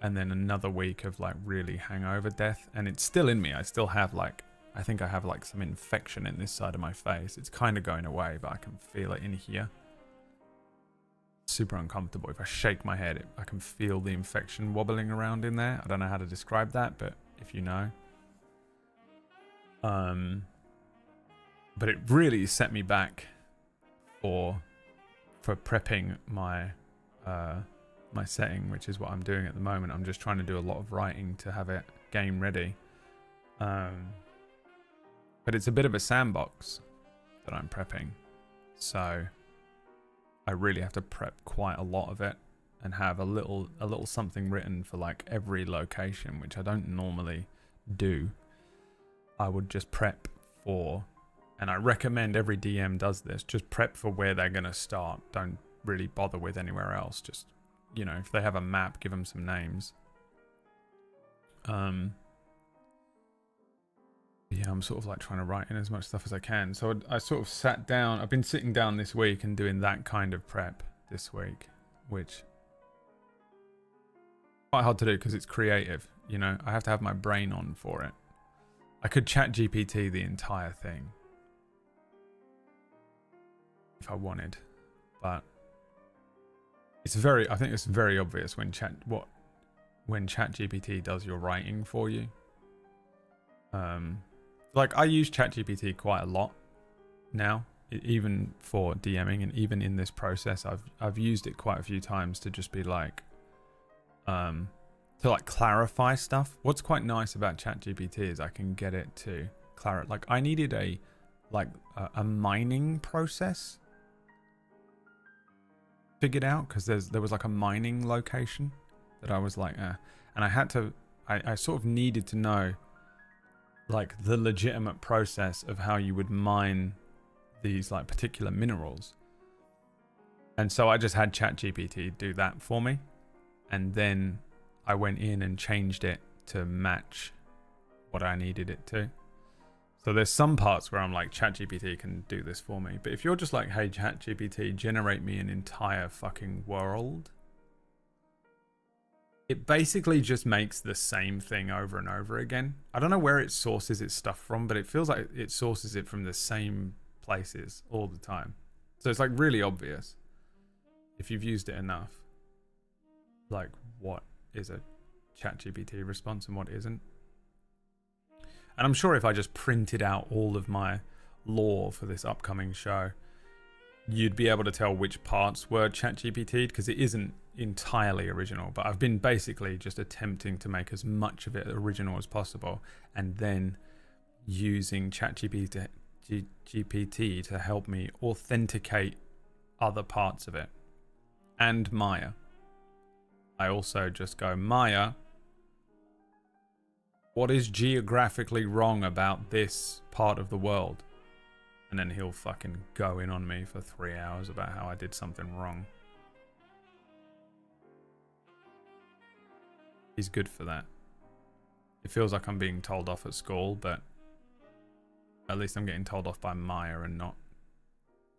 And then another week of like really hangover death. And it's still in me. I still have like, I think I have like some infection in this side of my face. It's kind of going away, but I can feel it in here. Super uncomfortable. If I shake my head, I can feel the infection wobbling around in there. I don't know how to describe that, but if you know. But it really set me back for prepping my my setting, which is what I'm doing at the moment. I'm just trying to do a lot of writing to have it game ready. But it's a bit of a sandbox that I'm prepping, so I really have to prep quite a lot of it and have a little something written for like every location, which I don't normally do. I would just prep for, and I recommend every DM does this, just prep for where they're going to start. Don't really bother with anywhere else. Just, you know, if they have a map, give them some names. Yeah, I'm sort of like trying to write in as much stuff as I can. So I sort of sat down. I've been sitting down this week and doing that kind of prep this week, which quite hard to do because it's creative. You know, I have to have my brain on for it. I could chat GPT the entire thing if I wanted, but it's I think it's very obvious when ChatGPT does your writing for you. Like I use ChatGPT quite a lot now, even for DMing, and even in this process, I've used it quite a few times to just be like, to like clarify stuff. What's quite nice about ChatGPT is I can get it to clarify. Like I needed a mining process figured out because there was like a mining location that I was like, and I had to, I sort of needed to know like the legitimate process of how you would mine these like particular minerals. And so I just had ChatGPT do that for me. And then I went in and changed it to match what I needed it to. So there's some parts where I'm like, ChatGPT can do this for me. But if you're just like, hey, ChatGPT, generate me an entire fucking world, it basically just makes the same thing over and over again. I don't know where it sources its stuff from, but it feels like it sources it from the same places all the time. So it's like really obvious if you've used it enough, like what is a ChatGPT response and what isn't. And I'm sure if I just printed out all of my lore for this upcoming show, you'd be able to tell which parts were ChatGPT'd, because it isn't entirely original, but I've been basically just attempting to make as much of it original as possible, and then using ChatGPT to help me authenticate other parts of it. And Maya. I also just go, Maya, what is geographically wrong about this part of the world? And then he'll fucking go in on me for 3 hours about how I did something wrong. He's good for that. It feels like I'm being told off at school, but at least I'm getting told off by Maya and not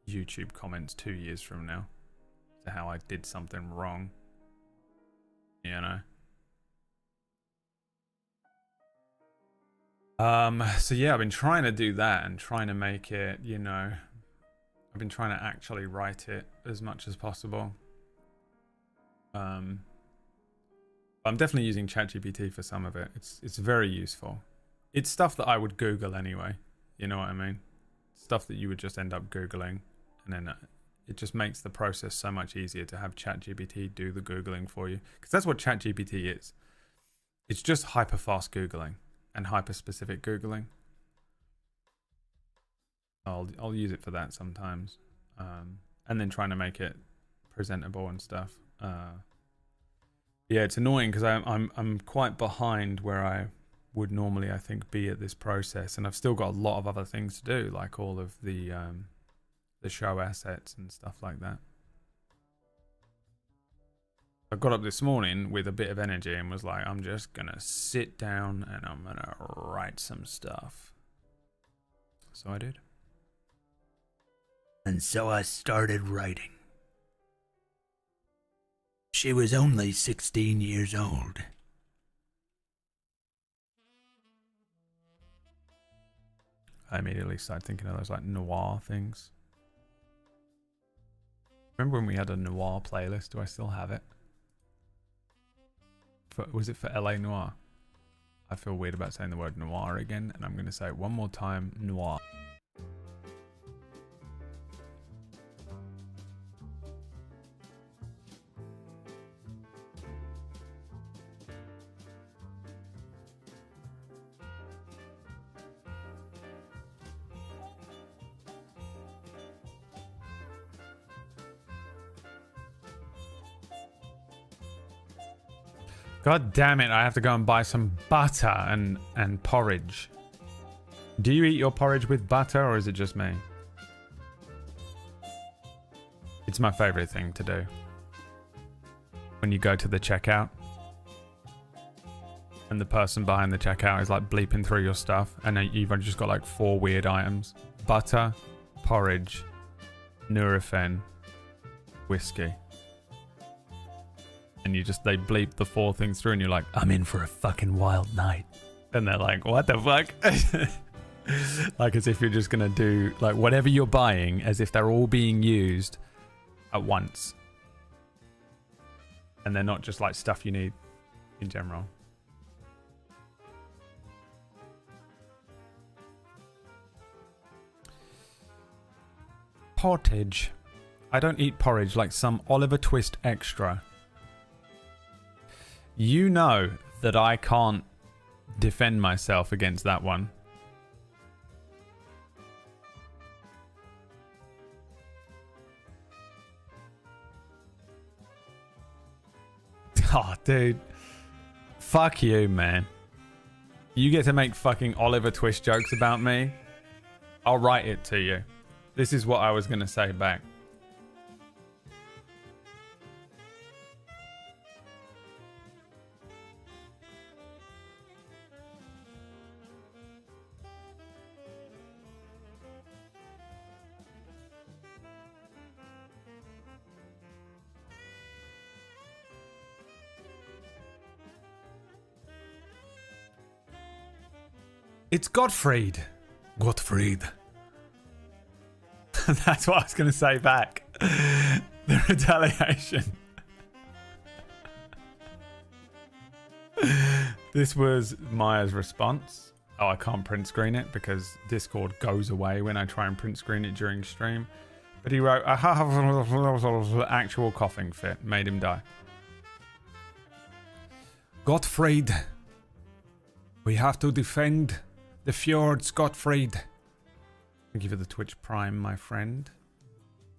YouTube comments 2 years from now to how I did something wrong. You know? So yeah, I've been trying to do that and trying to make it, you know, I've been trying to actually write it as much as possible. I'm definitely using ChatGPT for some of it. It's very useful. It's stuff that I would Google anyway. You know what I mean? Stuff that you would just end up Googling, and then it just makes the process so much easier to have ChatGPT do the Googling for you. Because that's what ChatGPT is. It's just hyper fast Googling and hyper specific Googling. I'll use it for that sometimes. And then trying to make it presentable and stuff. Yeah, it's annoying because I'm quite behind where I would normally, I think, be at this process, and I've still got a lot of other things to do, like all of the show assets and stuff like that. I got up this morning with a bit of energy and was like, I'm just gonna sit down and I'm gonna write some stuff. So I did. And so I started writing. She was only 16 years old. I immediately started thinking of those like noir things. Remember when we had a noir playlist? Do I still have it? Was it for LA Noir? I feel weird about saying the word noir again, and I'm going to say it one more time, noir. God damn it, I have to go and buy some butter and porridge. Do you eat your porridge with butter or is it just me? It's my favorite thing to do. When you go to the checkout and the person behind the checkout is like bleeping through your stuff and then you've just got like 4 weird items. Butter, porridge, Nurofen, whiskey. And they bleep the 4 things through and you're like, I'm in for a fucking wild night. And they're like, what the fuck? Like as if you're just gonna do like whatever you're buying as if they're all being used at once. And they're not just like stuff you need in general. Portage. I don't eat porridge like some Oliver Twist extra. You know that I can't defend myself against that one. Oh, dude. Fuck you, man. You get to make fucking Oliver Twist jokes about me. I'll write it to you. This is what I was going to say back. It's Gottfried. Gottfried. That's what I was going to say back. The retaliation. This was Maya's response. Oh, I can't print screen it because Discord goes away when I try and print screen it during stream. But he wrote, actual coughing fit. Made him die. Gottfried. We have to defend the fjords, Gottfried. Thank you for the Twitch Prime, my friend.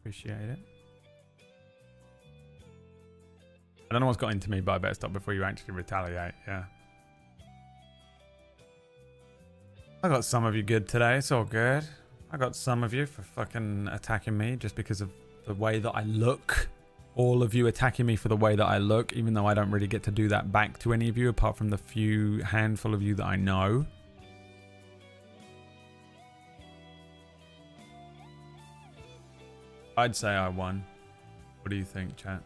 Appreciate it. I don't know what's got into me, but I better stop before you actually retaliate. Yeah. I got some of you good today. It's all good. I got some of you for fucking attacking me just because of the way that I look. All of you attacking me for the way that I look, even though I don't really get to do that back to any of you, apart from the few handful of you that I know. I'd say I won. What do you think, chat?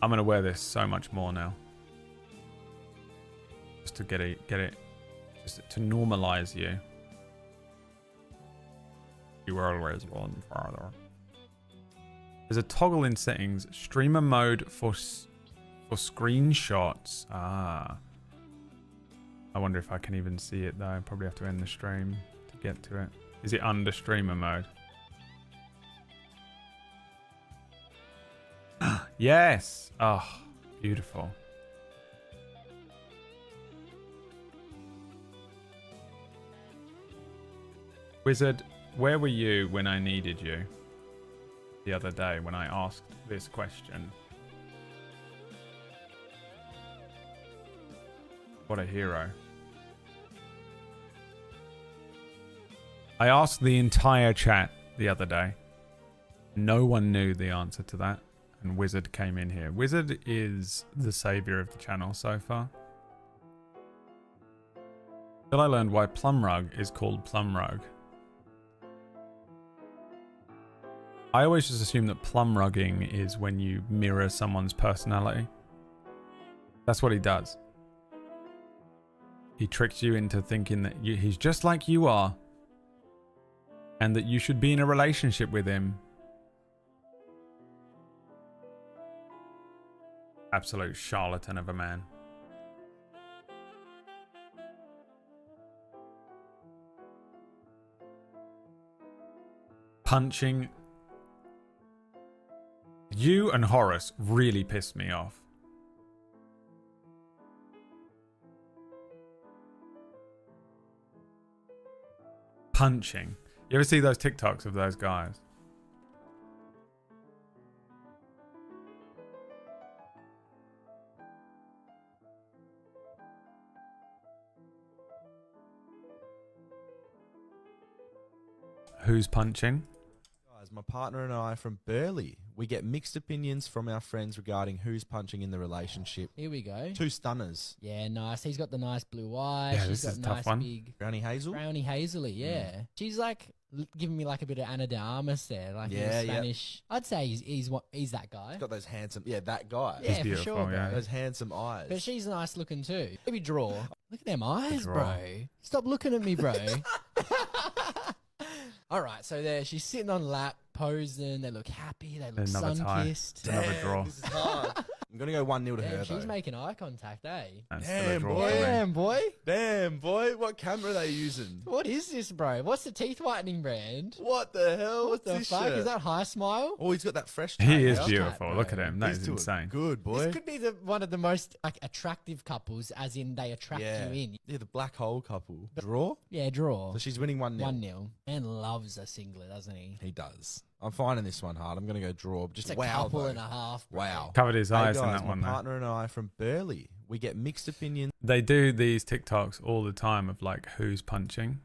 I'm gonna wear this so much more now, just to get it, just to normalize you. You always one farther. There's a toggle in settings, streamer mode for screenshots. Ah. I wonder if I can even see it though. I probably have to end the stream to get to it. Is it under streamer mode? Yes. Oh, beautiful. Wizard, where were you when I needed you the other day when I asked this question? What a hero. I asked the entire chat the other day. No one knew the answer to that. And Wizard came in here. Wizard is the savior of the channel so far. Till I learned why Plumrug is called Plumrug. I always just assume that plumrugging is when you mirror someone's personality. That's what he does. He tricks you into thinking that he's just like you are. And that you should be in a relationship with him. Absolute charlatan of a man. Punching. You and Horace really pissed me off. Punching. You ever see those TikToks of those guys? Who's punching? Guys, my partner and I are from Burleigh. We get mixed opinions from our friends regarding who's punching in the relationship. Here we go. Two stunners. Yeah, nice. He's got the nice blue eyes. Yeah, She's this is got a tough nice one. big Brownie Hazel. brownie hazily. Yeah, she's like giving me like a bit of Ana de Armas there, like Yeah, in yeah. Spanish. I'd say he's that guy. He's got those handsome, that guy. Yeah, for beautiful, sure, yeah. bro. Those handsome eyes. But she's nice looking too. Maybe draw. Look at them eyes, Draw. bro. Stop looking at me, bro. All right, so there she's sitting on lap, posing. They look happy. They look Another tie. sun-kissed. Another draw. This is hard. I'm going to go 1-0 to Damn, her, she's though. making eye contact, eh? That's still a Damn, draw boy. for me. Damn, boy. Damn, boy. What camera are they using? What is this, bro? What's the teeth whitening brand? What the hell? What the this fuck? shit? Is that High Smile? Oh, he's got that fresh He tat is now. beautiful. bro. Look at him. That He's is doing insane. Good, boy. This could be one of the most like attractive couples, as in they attract yeah. you in. Yeah, the black hole couple. Draw? Yeah, draw. So she's winning 1-0. 1-0. And loves a singlet, doesn't he? He does. I'm finding this one hard. I'm going to go draw. Just It's a wow, couple though. and a half. Bro. Wow. Covered his eyes in guys, that one, my though. partner and I are from Burleigh. We get mixed opinions. They do these TikToks all the time of like who's punching.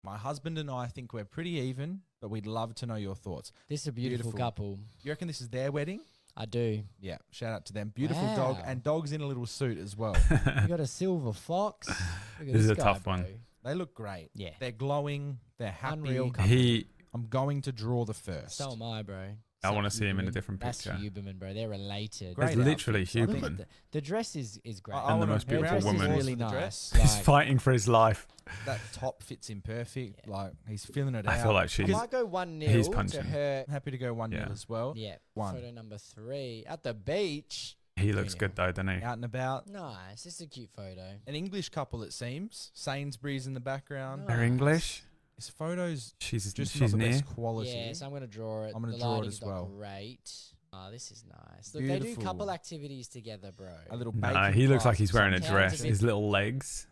My husband and I think we're pretty even, but we'd love to know your thoughts. This is a beautiful couple. You reckon this is their wedding? I do. Yeah, shout out to them. Beautiful dog, Wow. and dog's in a little suit as well. You got a silver fox. Look at This is a guy, tough bro. one. They look great. Yeah. They're glowing. They're happy. Unreal couple. He, I'm going to draw the first. So am I, bro. I want to That's see him in a Huberman. different That's picture. Huberman, bro. They're related. Great It's literally outfits. I think Huberman. The dress is great. I And the wanna most be beautiful dress woman. is really The nice. dress. He's Like, fighting for his life. That top fits him perfect. Like, he's feeling it I out. feel like I she's. might go 1-0 he's to punching. her. I'm happy to go 1-0 Yeah. as well. Yeah. One. Photo number 3 at the beach. He looks 3-0. good though, doesn't he? Out and about. Nice. This is a cute photo. An English couple, it seems. Sainsbury's in the background. They're English. His photos She's just she's not the near. best quality. Yeah, so I'm going to draw it. I'm gonna The draw it lighting's as not well. Great. Oh, this is nice. Look, they do Beautiful. couple activities together, bro. A little No, bacon he looks like class. he's wearing a Sometimes dress. a bit- His little legs.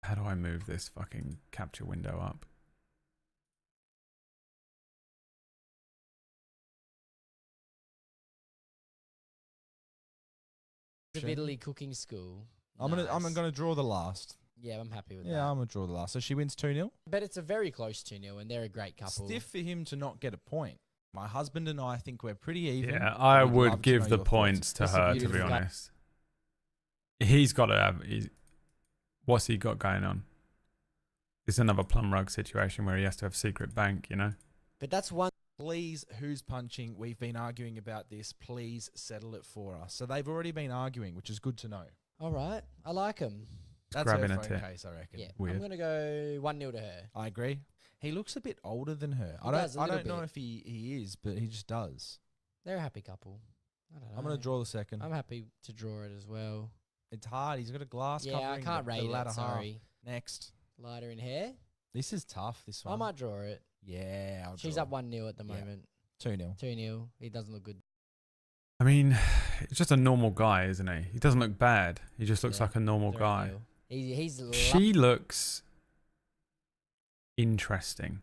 How do I move this fucking capture window up? Of Italy cooking school. I'm Nice. gonna draw the last. Yeah, I'm happy with Yeah, that. I'm gonna draw the last. So she wins 2-0. But it's a very close 2-0, and they're a great couple. Stiff for him to not get a point. My husband and I think we're pretty even. Yeah, I We'd love would to give know the your points thoughts. to That's a her, to be beautiful guy. honest. He's got to have. What's he got going on? It's another plum rug situation where he has to have secret bank, you know? But that's one. Please, who's punching? We've been arguing about this. Please settle it for us. So they've already been arguing, which is good to know. All right. I like him. That's grabbing her a phone tit. case, I reckon. Yeah. Weird. I'm going to go 1-0 to her. I agree. He looks a bit older than her. He does, a I little don't know bit. if he is, but he just does. They're a happy couple. I don't know. I'm gonna draw the second. I'm happy to draw it as well. It's hard. He's got a glass Yeah, I covering. can't the rate latter it. half. Sorry. Next. Lighter in hair. This is tough. This one. I might draw it. Yeah, I'll She's draw. up 1-0 at the Yeah. moment. 2-0. 2-0. He doesn't look good. I mean, it's just a normal guy, isn't he? He doesn't look bad. He just looks Yeah, like a normal 3-0. guy. He's She looks interesting.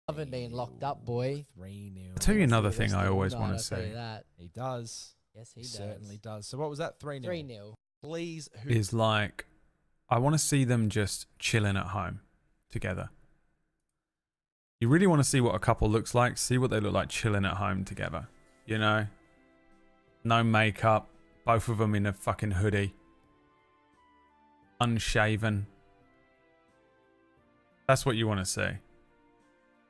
loving being locked up, boy. 3-0. I'll tell you another the thing rest I of the always night, want I'll to tell you say that. He does. Yes, he He does. certainly does. So what was that? 3-0. 3-0. Please, who is like, I want to see them just chilling at home together. You really want to see what a couple looks like. See what they look like chilling at home together. You know? No makeup. Both of them in a fucking hoodie. Unshaven. That's what you want to see.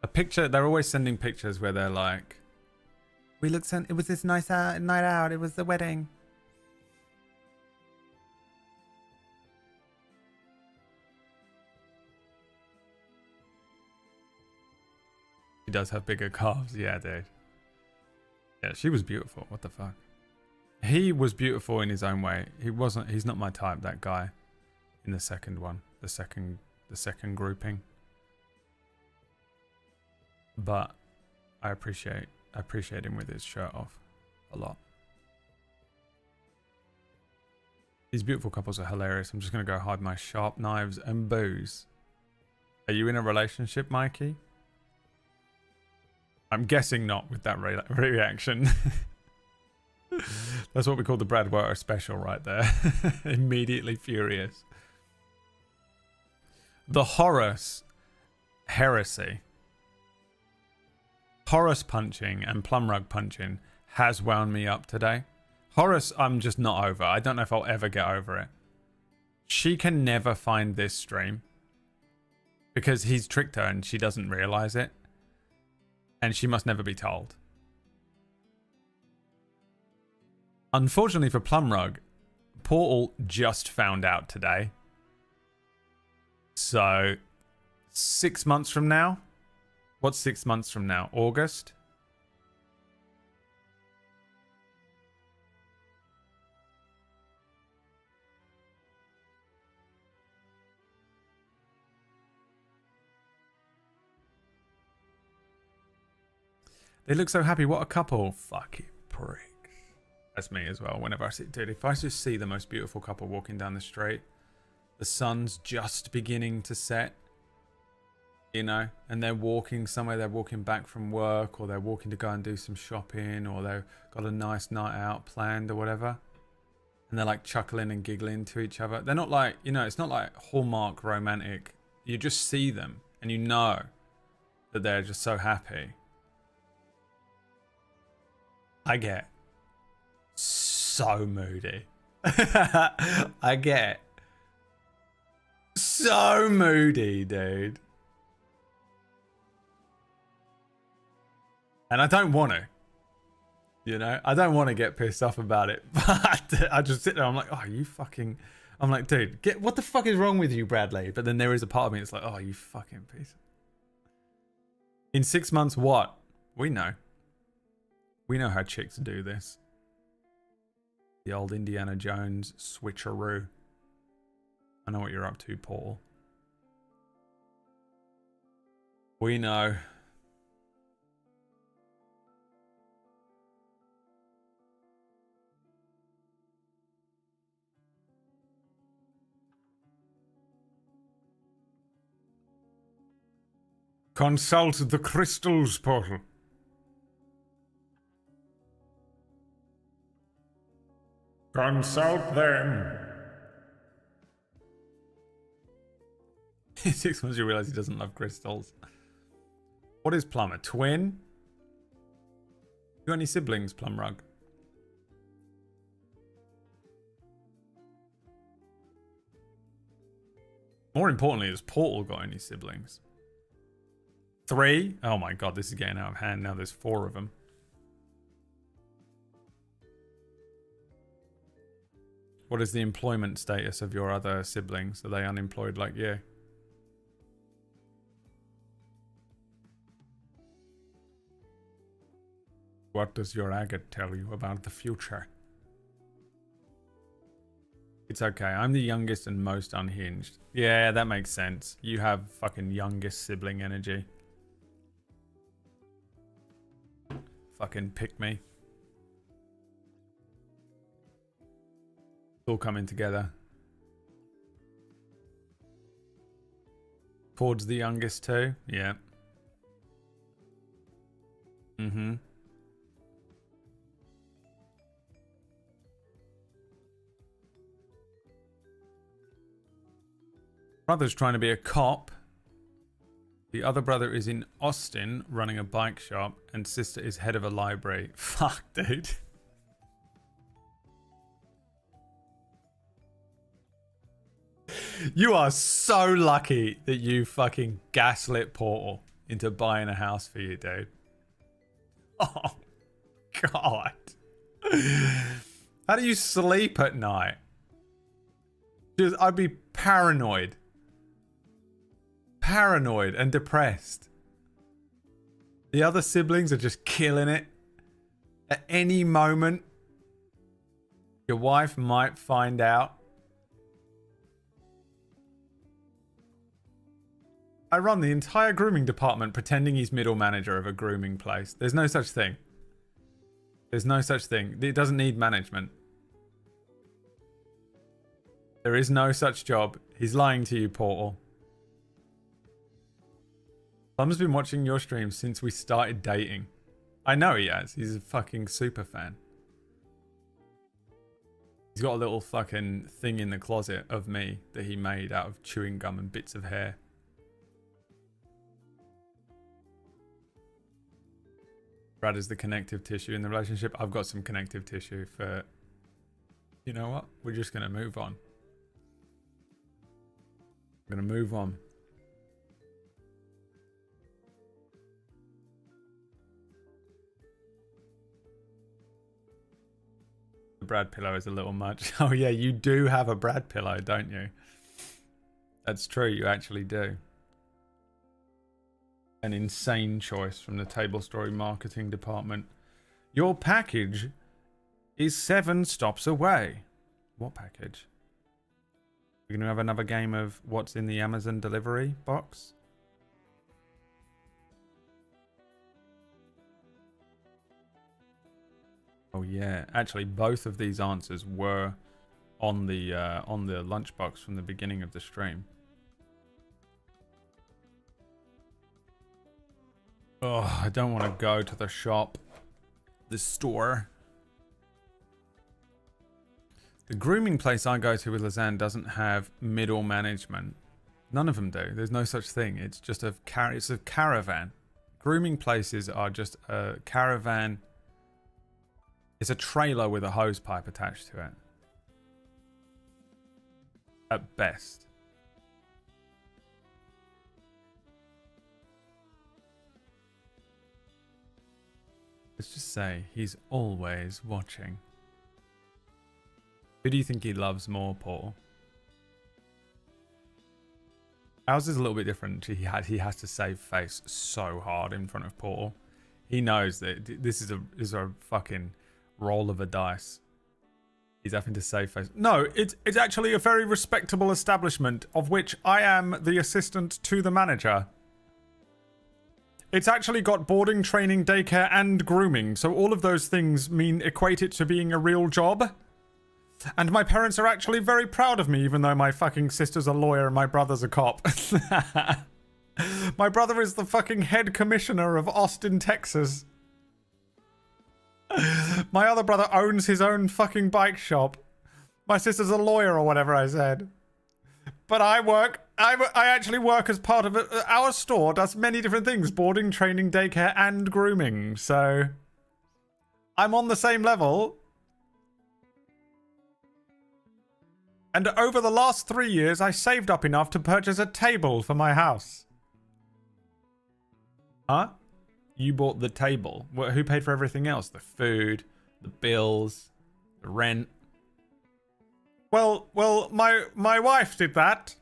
A picture, they're always sending pictures where they're like, it was this nice night out, it was the wedding. He does have bigger calves, yeah, dude. Yeah, she was beautiful. What the fuck? He was beautiful in his own way. He's not my type, that guy in the second one, the second grouping. But I appreciate him with his shirt off a lot. These beautiful couples are hilarious. I'm just going to go hide my sharp knives and booze. Are you in a relationship, Mikey? I'm guessing not with that reaction. That's what we call the Brad Werter special right there. Immediately furious. The Horus heresy. Horus punching and Plumrug punching has wound me up today. Horus, I'm just not over. I don't know if I'll ever get over it. She can never find this stream because he's tricked her and she doesn't realize it. And she must never be told. Unfortunately for Plumrug, Portal just found out today. So, 6 months from now? What's 6 months from now? August? They look so happy. What a couple. Fucking pricks. That's me as well. Whenever I see... Dude, if I just see the most beautiful couple walking down the street, the sun's just beginning to set, you know, and they're walking somewhere, they're walking back from work, or they're walking to go and do some shopping, or they've got a nice night out planned or whatever, and they're like chuckling and giggling to each other. They're not like, you know, it's not like Hallmark romantic. You just see them and you know that they're just so happy. I get so moody. I get so moody, dude. And I don't want to. You know? I don't want to get pissed off about it. But I just sit there, I'm like, oh, you fucking... I'm like, dude, what the fuck is wrong with you, Bradley? But then there is a part of me that's like, oh, you fucking piece. In 6 months, what? We know. We know how chicks do this. The old Indiana Jones switcheroo. I know what you're up to, Paul. We know. Consult the crystals, Portal. Consult them. In 6 months you realise he doesn't love crystals. What is Plum? A twin? You got any siblings, Plumrug? More importantly, has Portal got any siblings? 3? Oh my god, this is getting out of hand now. There's 4 of them. What is the employment status of your other siblings? Are they unemployed like you? What does your agate tell you about the future? It's okay. I'm the youngest and most unhinged. Yeah, that makes sense. You have fucking youngest sibling energy. Fucking pick me. It's all coming together. Ford's the youngest too? Yeah. Mm-hmm. Brother's trying to be a cop. The other brother is in Austin running a bike shop, and sister is head of a library. Fuck, dude. You are so lucky that you fucking gaslit Portal into buying a house for you, dude. Oh, God. How do you sleep at night? Just, I'd be paranoid. Paranoid and depressed. The other siblings are just killing it. At any moment, your wife might find out. I run the entire grooming department pretending he's middle manager of a grooming place. There's no such thing. There's no such thing. It doesn't need management. There is no such job. He's lying to you, Portal. Plum's been watching your streams since we started dating. I know he has. He's a fucking super fan. He's got a little fucking thing in the closet of me that he made out of chewing gum and bits of hair. Brad is the connective tissue in the relationship. I've got some connective tissue for... You know what? We're just going to move on. I'm going to move on. The Brad pillow is a little much. Oh yeah, you do have a Brad pillow, don't you? That's true, you actually do. An insane choice from the Table Story marketing department. Your package is 7 stops away. What package? We're going to have another game of what's in the Amazon delivery box. Oh yeah, actually both of these answers were on the lunchbox from the beginning of the stream. Oh, I don't want to go to the shop, the store. The grooming place I go to with Lazan doesn't have middle management. None of them do. There's no such thing. It's just it's a caravan. Grooming places are just a caravan. It's a trailer with a hose pipe attached to it. At best. Let's just say he's always watching. Who do you think he loves more, Paul? Ours is a little bit different. He has to save face so hard in front of Paul. He knows that this is a fucking roll of a dice. He's having to save face. No, it's actually a very respectable establishment of which I am the assistant to the manager. It's actually got boarding, training, daycare, and grooming. So all of those things equate it to being a real job. And my parents are actually very proud of me, even though my fucking sister's a lawyer and my brother's a cop. My brother is the fucking head commissioner of Austin, Texas. My other brother owns his own fucking bike shop. My sister's a lawyer or whatever I said. But I actually work as part of our store does many different things. Boarding, training, daycare, and grooming. So I'm on the same level. And over the last 3 years, I saved up enough to purchase a table for my house. Huh? You bought the table. Who paid for everything else? The food, the bills, the rent. Well, my wife did that.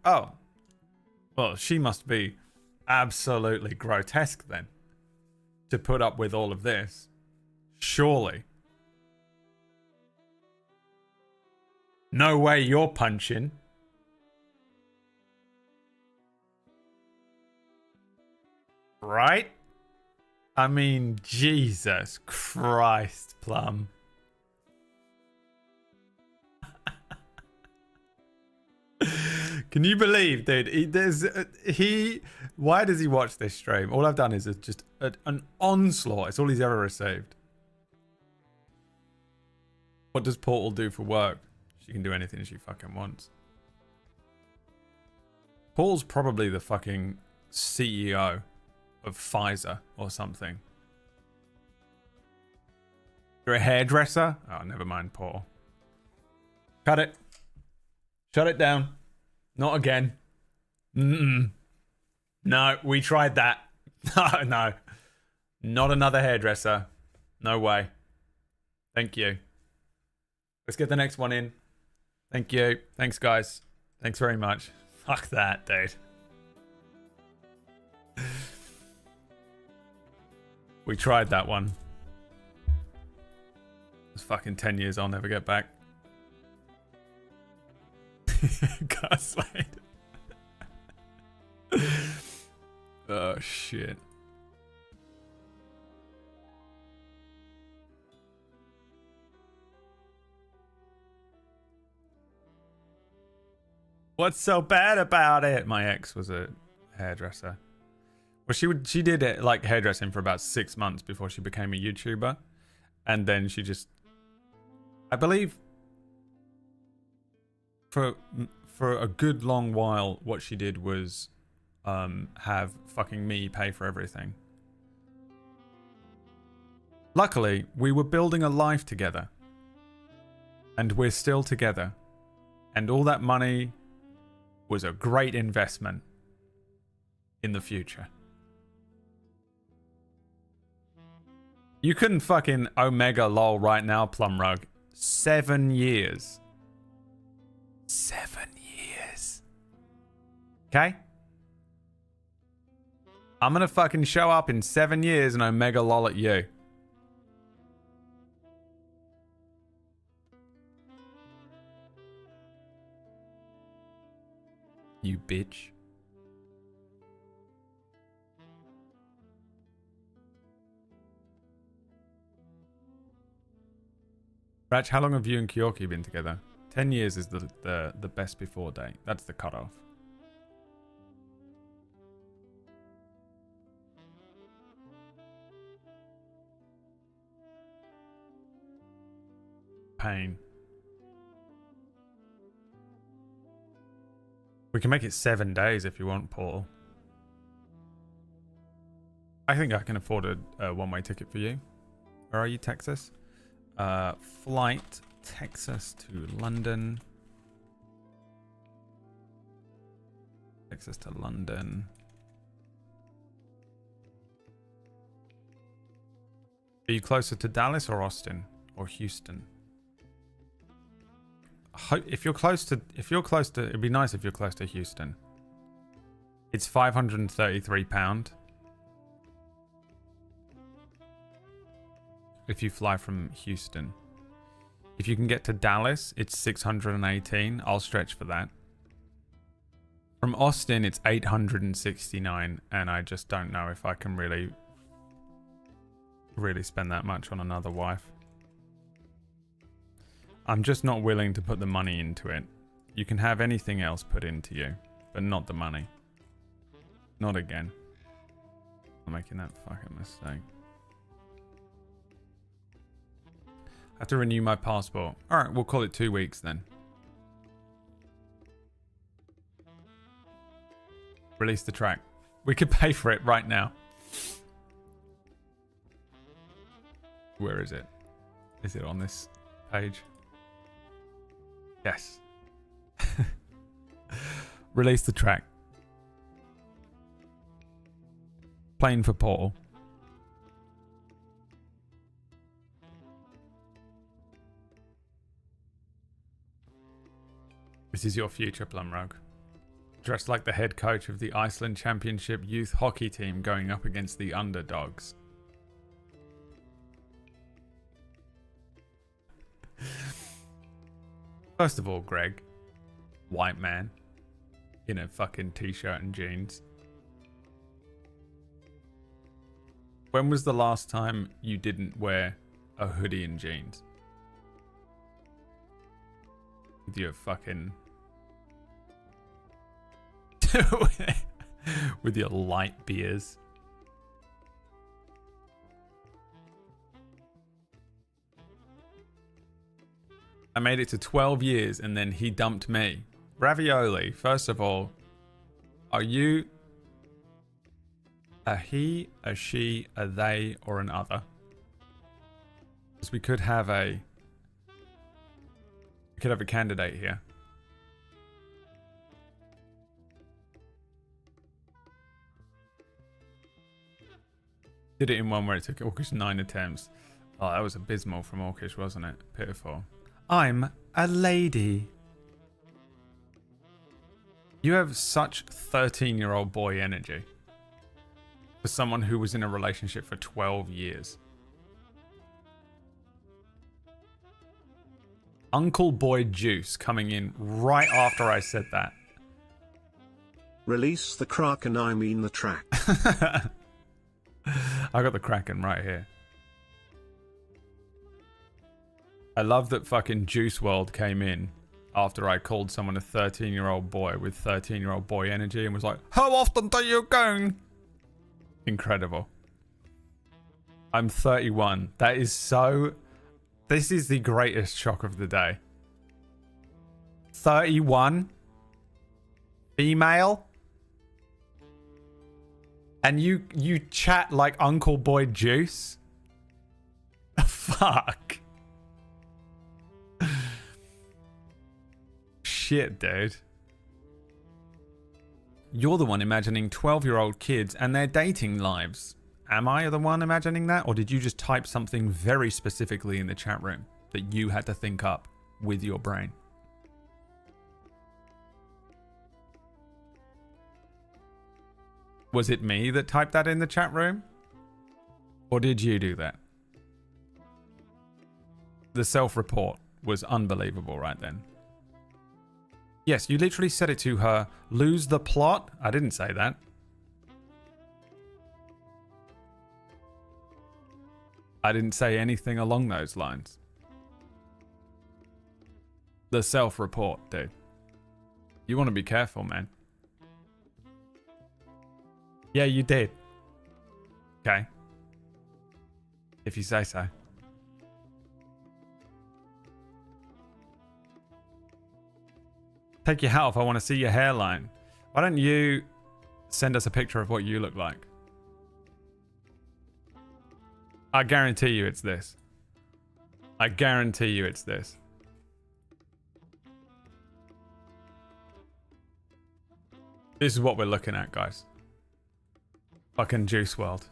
Oh. Well, she must be absolutely grotesque then. To put up with all of this. Surely. No way you're punching. Right? I mean, Jesus Christ, Plum. Can you believe, dude? Why does he watch this stream? All I've done is just an onslaught. It's all he's ever received. What does Portal do for work? She can do anything she fucking wants. Paul's probably the fucking CEO of Pfizer or something. You're a hairdresser? Oh, never mind, Paul. Cut it. Shut it down. Not again. No, we tried that. No. Not another hairdresser. No way. Thank you. Let's get the next one in. Thank you. Thanks, guys. Thanks very much. Fuck that, dude. We tried that one. It's fucking 10 years I'll never get back. Gaslight. Oh, shit. What's so bad about it? My ex was a hairdresser. Well, she did it like hairdressing for about 6 months before she became a YouTuber. And then she just, I believe, for a good long while, what she did was have fucking me pay for everything. Luckily, we were building a life together. And we're still together. And all that money was a great investment in the future. You couldn't fucking Omega lol right now, Plumrug. 7 years. 7 years. Okay? I'm gonna fucking show up in 7 years and Omega lol at you. You bitch. Ratch, how long have you and Kyoki been together? 10 years is the best before date. That's the cutoff. Pain. We can make it 7 days if you want, Paul. I think I can afford a one-way ticket for you. Where are you, Texas? Flight, Texas to London. Texas to London. Are you closer to Dallas or Austin or Houston? If you're close to, it'd be nice if you're close to Houston. It's £533 if you fly from Houston. If you can get to Dallas, it's 618. I'll stretch for that. From Austin, it's 869, and I just don't know if I can really spend that much on another wife. I'm just not willing to put the money into it. You can have anything else put into you, but not the money. Not again. I'm making that fucking mistake. I have to renew my passport. Alright, we'll call it 2 weeks then. Release the track. We could pay for it right now. Where is it? Is it on this page? Yes. Release the track. Playing for Paul. This is your future, Plumrug. Dressed like the head coach of the Iceland Championship youth hockey team going up against the underdogs. First of all, Greg, white man in a fucking t-shirt and jeans. When was the last time you didn't wear a hoodie and jeans? With your fucking... with your light beers. I made it to 12 years and then he dumped me. Ravioli, first of all, are you a he, a she, a they, or an other? Because we could have a candidate here. Did it in one where it took Orcish 9 attempts. Oh, that was abysmal from Orcish, wasn't it? Pitiful. I'm a lady. You have such 13-year-old boy energy. For someone who was in a relationship for 12 years. Uncle Boy Juice coming in right after I said that. Release the Kraken, I mean the track. I got the Kraken right here. I love that fucking Juice WRLD came in after I called someone a 13-year-old boy with 13-year-old boy energy and was like, how often do you go? Incredible. I'm 31. That is so... This is the greatest shock of the day. 31? Female? And you chat like Uncle Boy Juice? Fuck. Shit, dude. You're the one imagining 12-year-old kids and their dating lives. Am I the one imagining that? Or did you just type something very specifically in the chat room that you had to think up with your brain? Was it me that typed that in the chat room? Or did you do that? The self-report was unbelievable right then. Yes, you literally said it to her. Lose the plot? I didn't say that. I didn't say anything along those lines. The self-report, dude. You want to be careful, man. Yeah, you did. Okay. If you say so. Take your hat off. I want to see your hairline. Why don't you send us a picture of what you look like? I guarantee you it's this. I guarantee you it's this. This is what we're looking at, guys. Fucking Juice WRLD.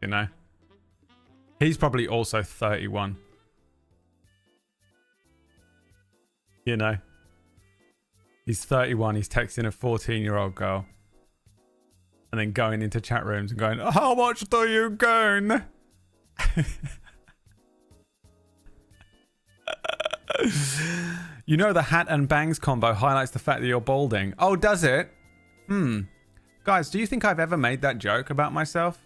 You know? He's probably also 31. You know? He's 31. He's texting a 14-year-old girl. And then going into chat rooms and going, how much do you gain? You know the hat and bangs combo highlights the fact that you're balding. Oh, does it? Guys, do you think I've ever made that joke about myself?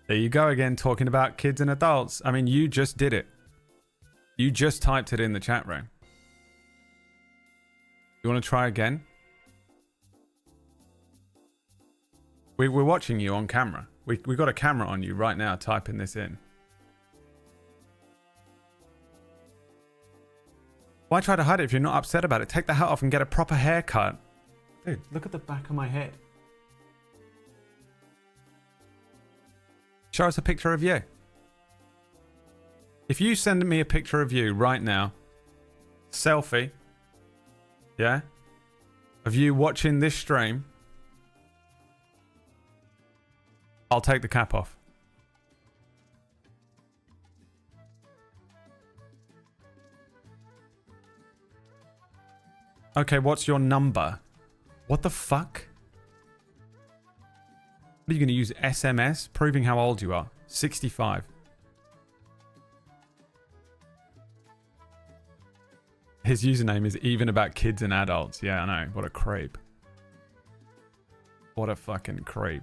There you go again, talking about kids and adults. I mean, you just did it. You just typed it in the chat room. You want to try again? We're watching you on camera. We got a camera on you right now typing this in. Why try to hide it if you're not upset about it? Take the hat off and get a proper haircut. Dude, look at the back of my head. Show us a picture of you. If you send me a picture of you right now, selfie, yeah, of you watching this stream, I'll take the cap off. Okay, what's your number? What the fuck? What are you going to use SMS? Proving how old you are. 65. His username is even about kids and adults. Yeah, I know. What a creep. What a fucking creep.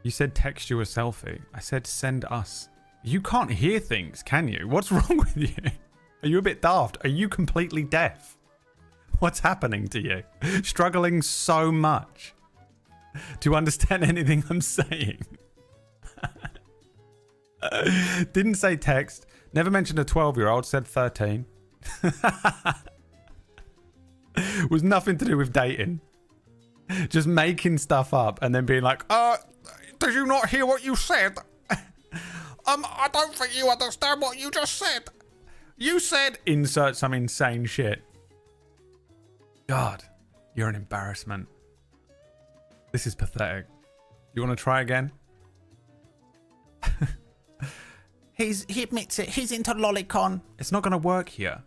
You said text you a selfie. I said send us. You can't hear things, can you? What's wrong with you? Are you a bit daft? Are you completely deaf? What's happening to you? Struggling so much to understand anything I'm saying. Didn't say text. Never mentioned a 12-year-old. Said 13. Was nothing to do with dating. Just making stuff up and then being like, did you not hear what you said? I don't think you understand what you just said. You said insert some insane shit. God, you're an embarrassment. This is pathetic. You want to try again? He admits it. He's into lolicon. It's not going to work here.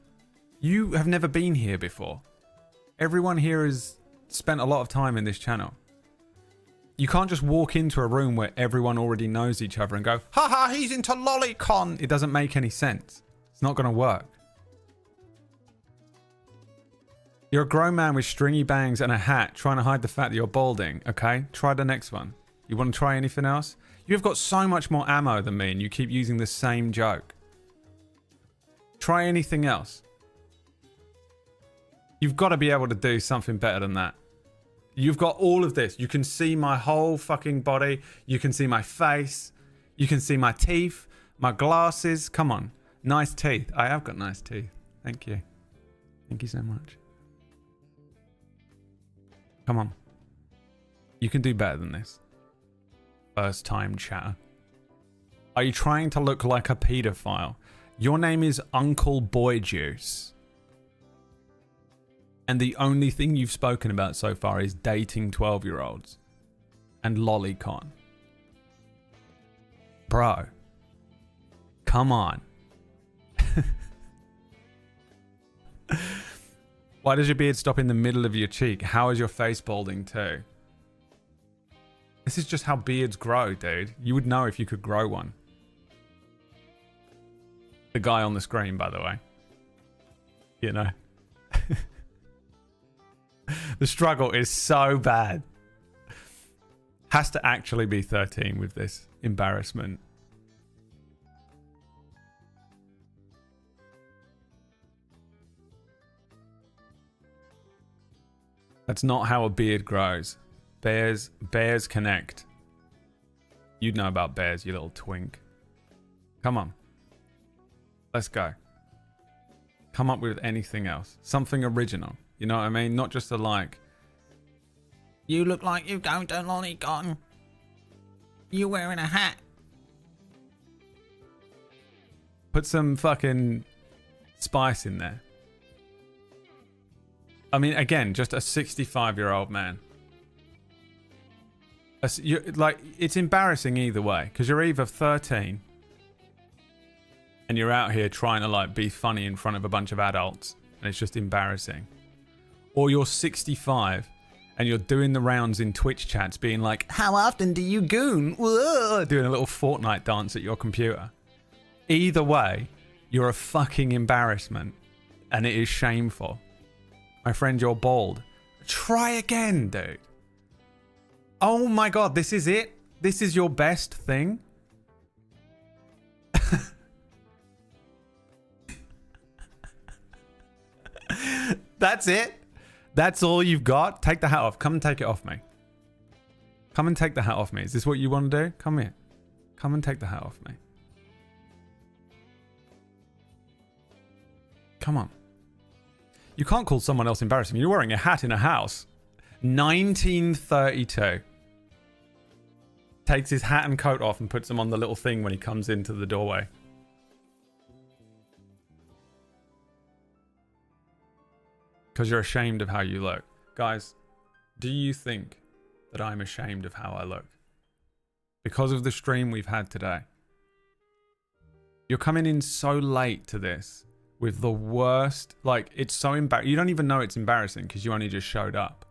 You have never been here before. Everyone here has spent a lot of time in this channel. You can't just walk into a room where everyone already knows each other and go, haha, he's into lolicon. It doesn't make any sense. It's not going to work. You're a grown man with stringy bangs and a hat trying to hide the fact that you're balding, okay? Try the next one. You want to try anything else? You've got so much more ammo than me and you keep using the same joke. Try anything else. You've got to be able to do something better than that. You've got all of this. You can see my whole fucking body. You can see my face. You can see my teeth, my glasses. Come on. Nice teeth. I have got nice teeth. Thank you. Thank you so much. Come on. You can do better than this. First time chatter. Are you trying to look like a pedophile? Your name is Uncle Boy Juice. And the only thing you've spoken about so far is dating 12-year-olds and lolicon. Bro. Come on. Why does your beard stop in the middle of your cheek? How is your face balding too? This is just how beards grow, dude. You would know if you could grow one. The guy on the screen, by the way. You know. The struggle is so bad. Has to actually be 13 with this embarrassment. That's not how a beard grows. Bears connect. You'd know about bears, you little twink. Come on. Let's go. Come up with anything else. Something original. You know what I mean? Not just a like. You look like you're going to lolicon. You wearing a hat. Put some fucking spice in there. I mean, again, just a 65-year-old man. Like, it's embarrassing either way, because you're either 13 and you're out here trying to like be funny in front of a bunch of adults, and it's just embarrassing, or you're 65 and you're doing the rounds in Twitch chats, being like, "How often do you goon?" Whoa, doing a little Fortnite dance at your computer. Either way, you're a fucking embarrassment, and it is shameful. My friend, you're bald. Try again, dude. Oh my god, this is it? This is your best thing? That's it? That's all you've got? Take the hat off. Come and take it off me. Come and take the hat off me. Is this what you want to do? Come here. Come and take the hat off me. Come on. You can't call someone else embarrassing. You're wearing a hat in a house. 1932. Takes his hat and coat off and puts them on the little thing when he comes into the doorway. Because you're ashamed of how you look. Guys, do you think that I'm ashamed of how I look? Because of the stream we've had today. You're coming in so late to this with the worst, like, it's so embarrassing. You don't even know it's embarrassing because you only just showed up.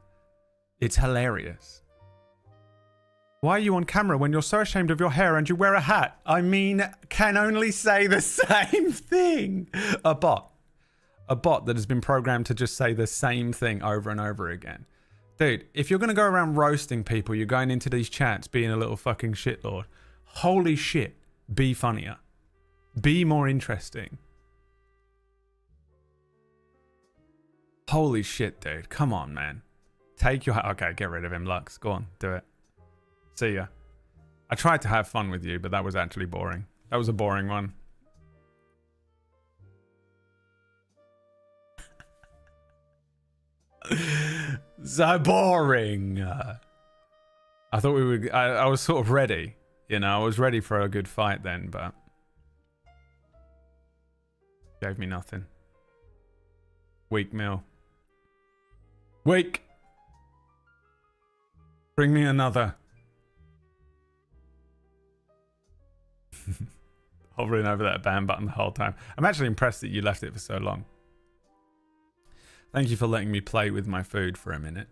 It's hilarious. Why are you on camera when you're so ashamed of your hair and you wear a hat? I mean, can only say the same thing. A bot. A bot that has been programmed to just say the same thing over and over again. Dude, if you're going to go around roasting people, you're going into these chats being a little fucking shitlord. Holy shit. Be funnier. Be more interesting. Holy shit, dude. Come on, man. Take your hat. Okay, get rid of him, Lux. Go on, do it. See ya. I tried to have fun with you, but that was actually boring. That was a boring one. So boring. I thought we would... I was sort of ready. You know, I was ready for a good fight then, but... Gave me nothing. Weak meal. Weak! Bring me another. Hovering over that ban button the whole time. I'm actually impressed that you left it for so long. Thank you for letting me play with my food for a minute.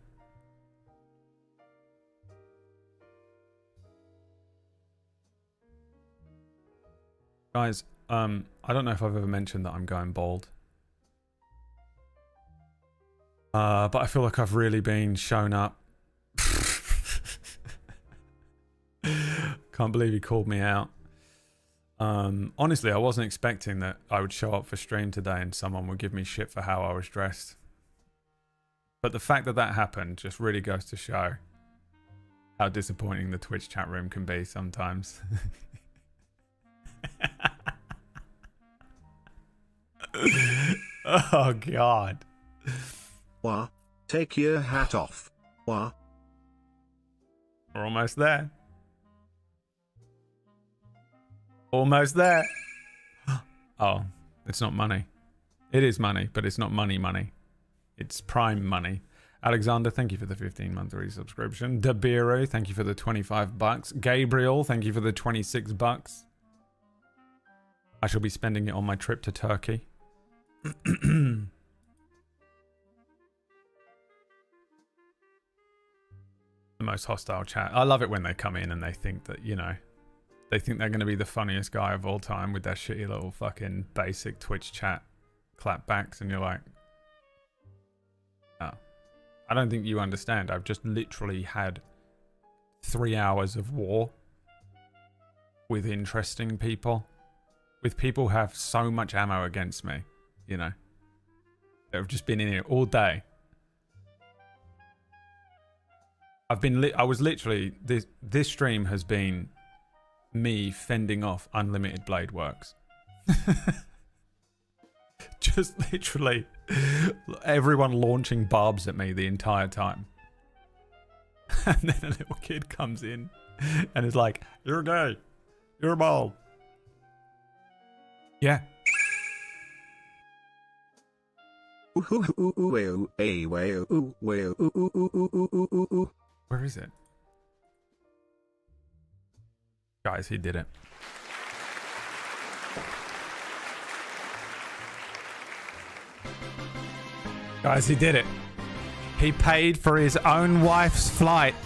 Guys, I don't know if I've ever mentioned that I'm going bald. But I feel like I've really been shown up. Can't believe he called me out. Honestly, I wasn't expecting that I would show up for stream today and someone would give me shit for how I was dressed. But the fact that that happened just really goes to show how disappointing the Twitch chat room can be sometimes. Oh, God. Wah. Take your hat off. Wah. We're almost there. Almost there. Oh, it's not money. It is money, but it's not money. It's Prime money. Alexander, thank you for the 15-month resubscription. Dabiru, thank you for the $25. Gabriel, thank you for the $26. I shall be spending it on my trip to Turkey. The most hostile chat. I love it when they come in and they think that, you know, they think they're going to be the funniest guy of all time with their shitty little fucking basic Twitch chat clapbacks, and you're like, oh, I don't think you understand. I've just literally had 3 hours of war with interesting people, with people who have so much ammo against me, you know. They've just been in here all day. I was literally, this stream has been me fending off Unlimited Blade Works. Just literally everyone launching barbs at me the entire time. And then a little kid comes in and is like, "You're gay. You're bald." Yeah. Where is it? Guys, he did it. Guys, he did it. He paid for his own wife's flight.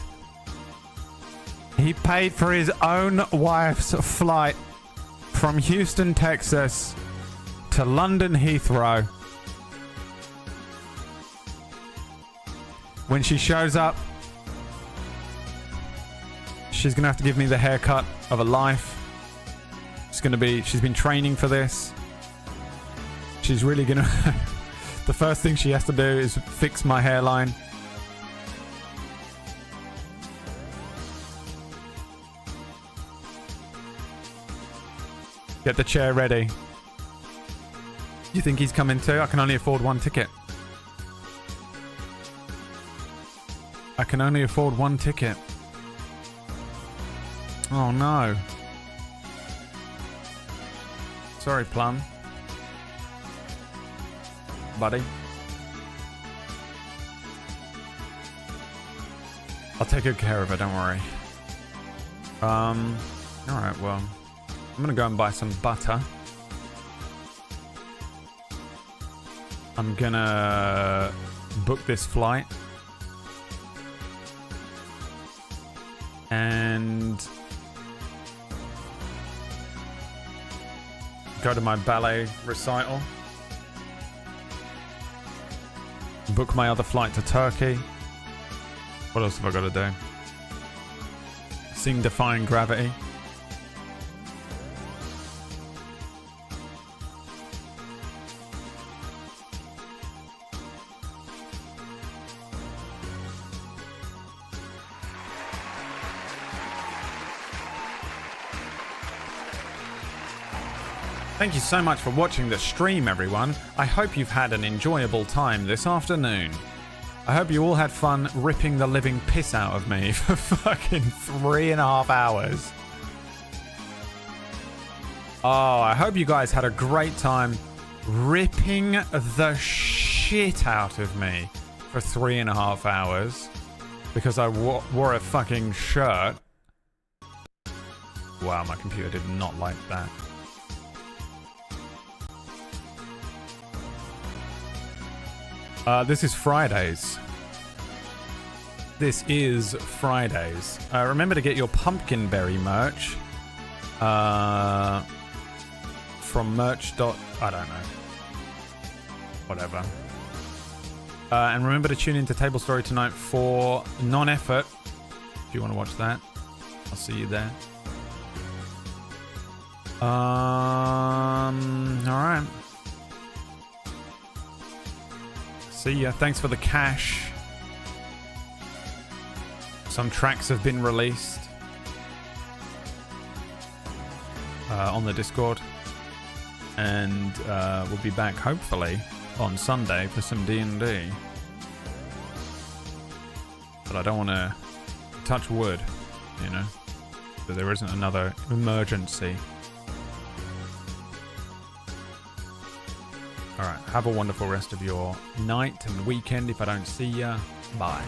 He paid for his own wife's flight from Houston, Texas to London Heathrow. When she shows up, she's gonna have to give me the haircut of a life. She's been training for this. She's really gonna the first thing she has to do is fix my hairline. Get the chair ready. You think he's coming too? I can only afford one ticket. I can only afford one ticket. Oh no. Sorry, Plum. Buddy. I'll take good care of her, don't worry. Alright, well. I'm gonna go and buy some butter. I'm gonna book this flight. And go to my ballet recital. Book my other flight to Turkey. What else have I got to do? Sing Defying Gravity. Thank you so much for watching the stream, everyone. I hope you've had an enjoyable time this afternoon. I hope you all had fun ripping the living piss out of me for fucking 3.5 hours. Oh, I hope you guys had a great time ripping the shit out of me for 3.5 hours because I wore a fucking shirt. Wow, my computer did not like that. This is Fridays. This is Fridays. Remember to get your Pumpkinberry merch from merch. I don't know. Whatever. And remember to tune into Table Story tonight for Non-Effort. If you want to watch that, I'll see you there. All right. See ya. Thanks for the cash. Some tracks have been released on the Discord. And we'll be back, hopefully, on Sunday for some D&D. But I don't want to touch wood, you know? So there isn't another emergency. Alright, have a wonderful rest of your night and weekend if I don't see ya. Bye.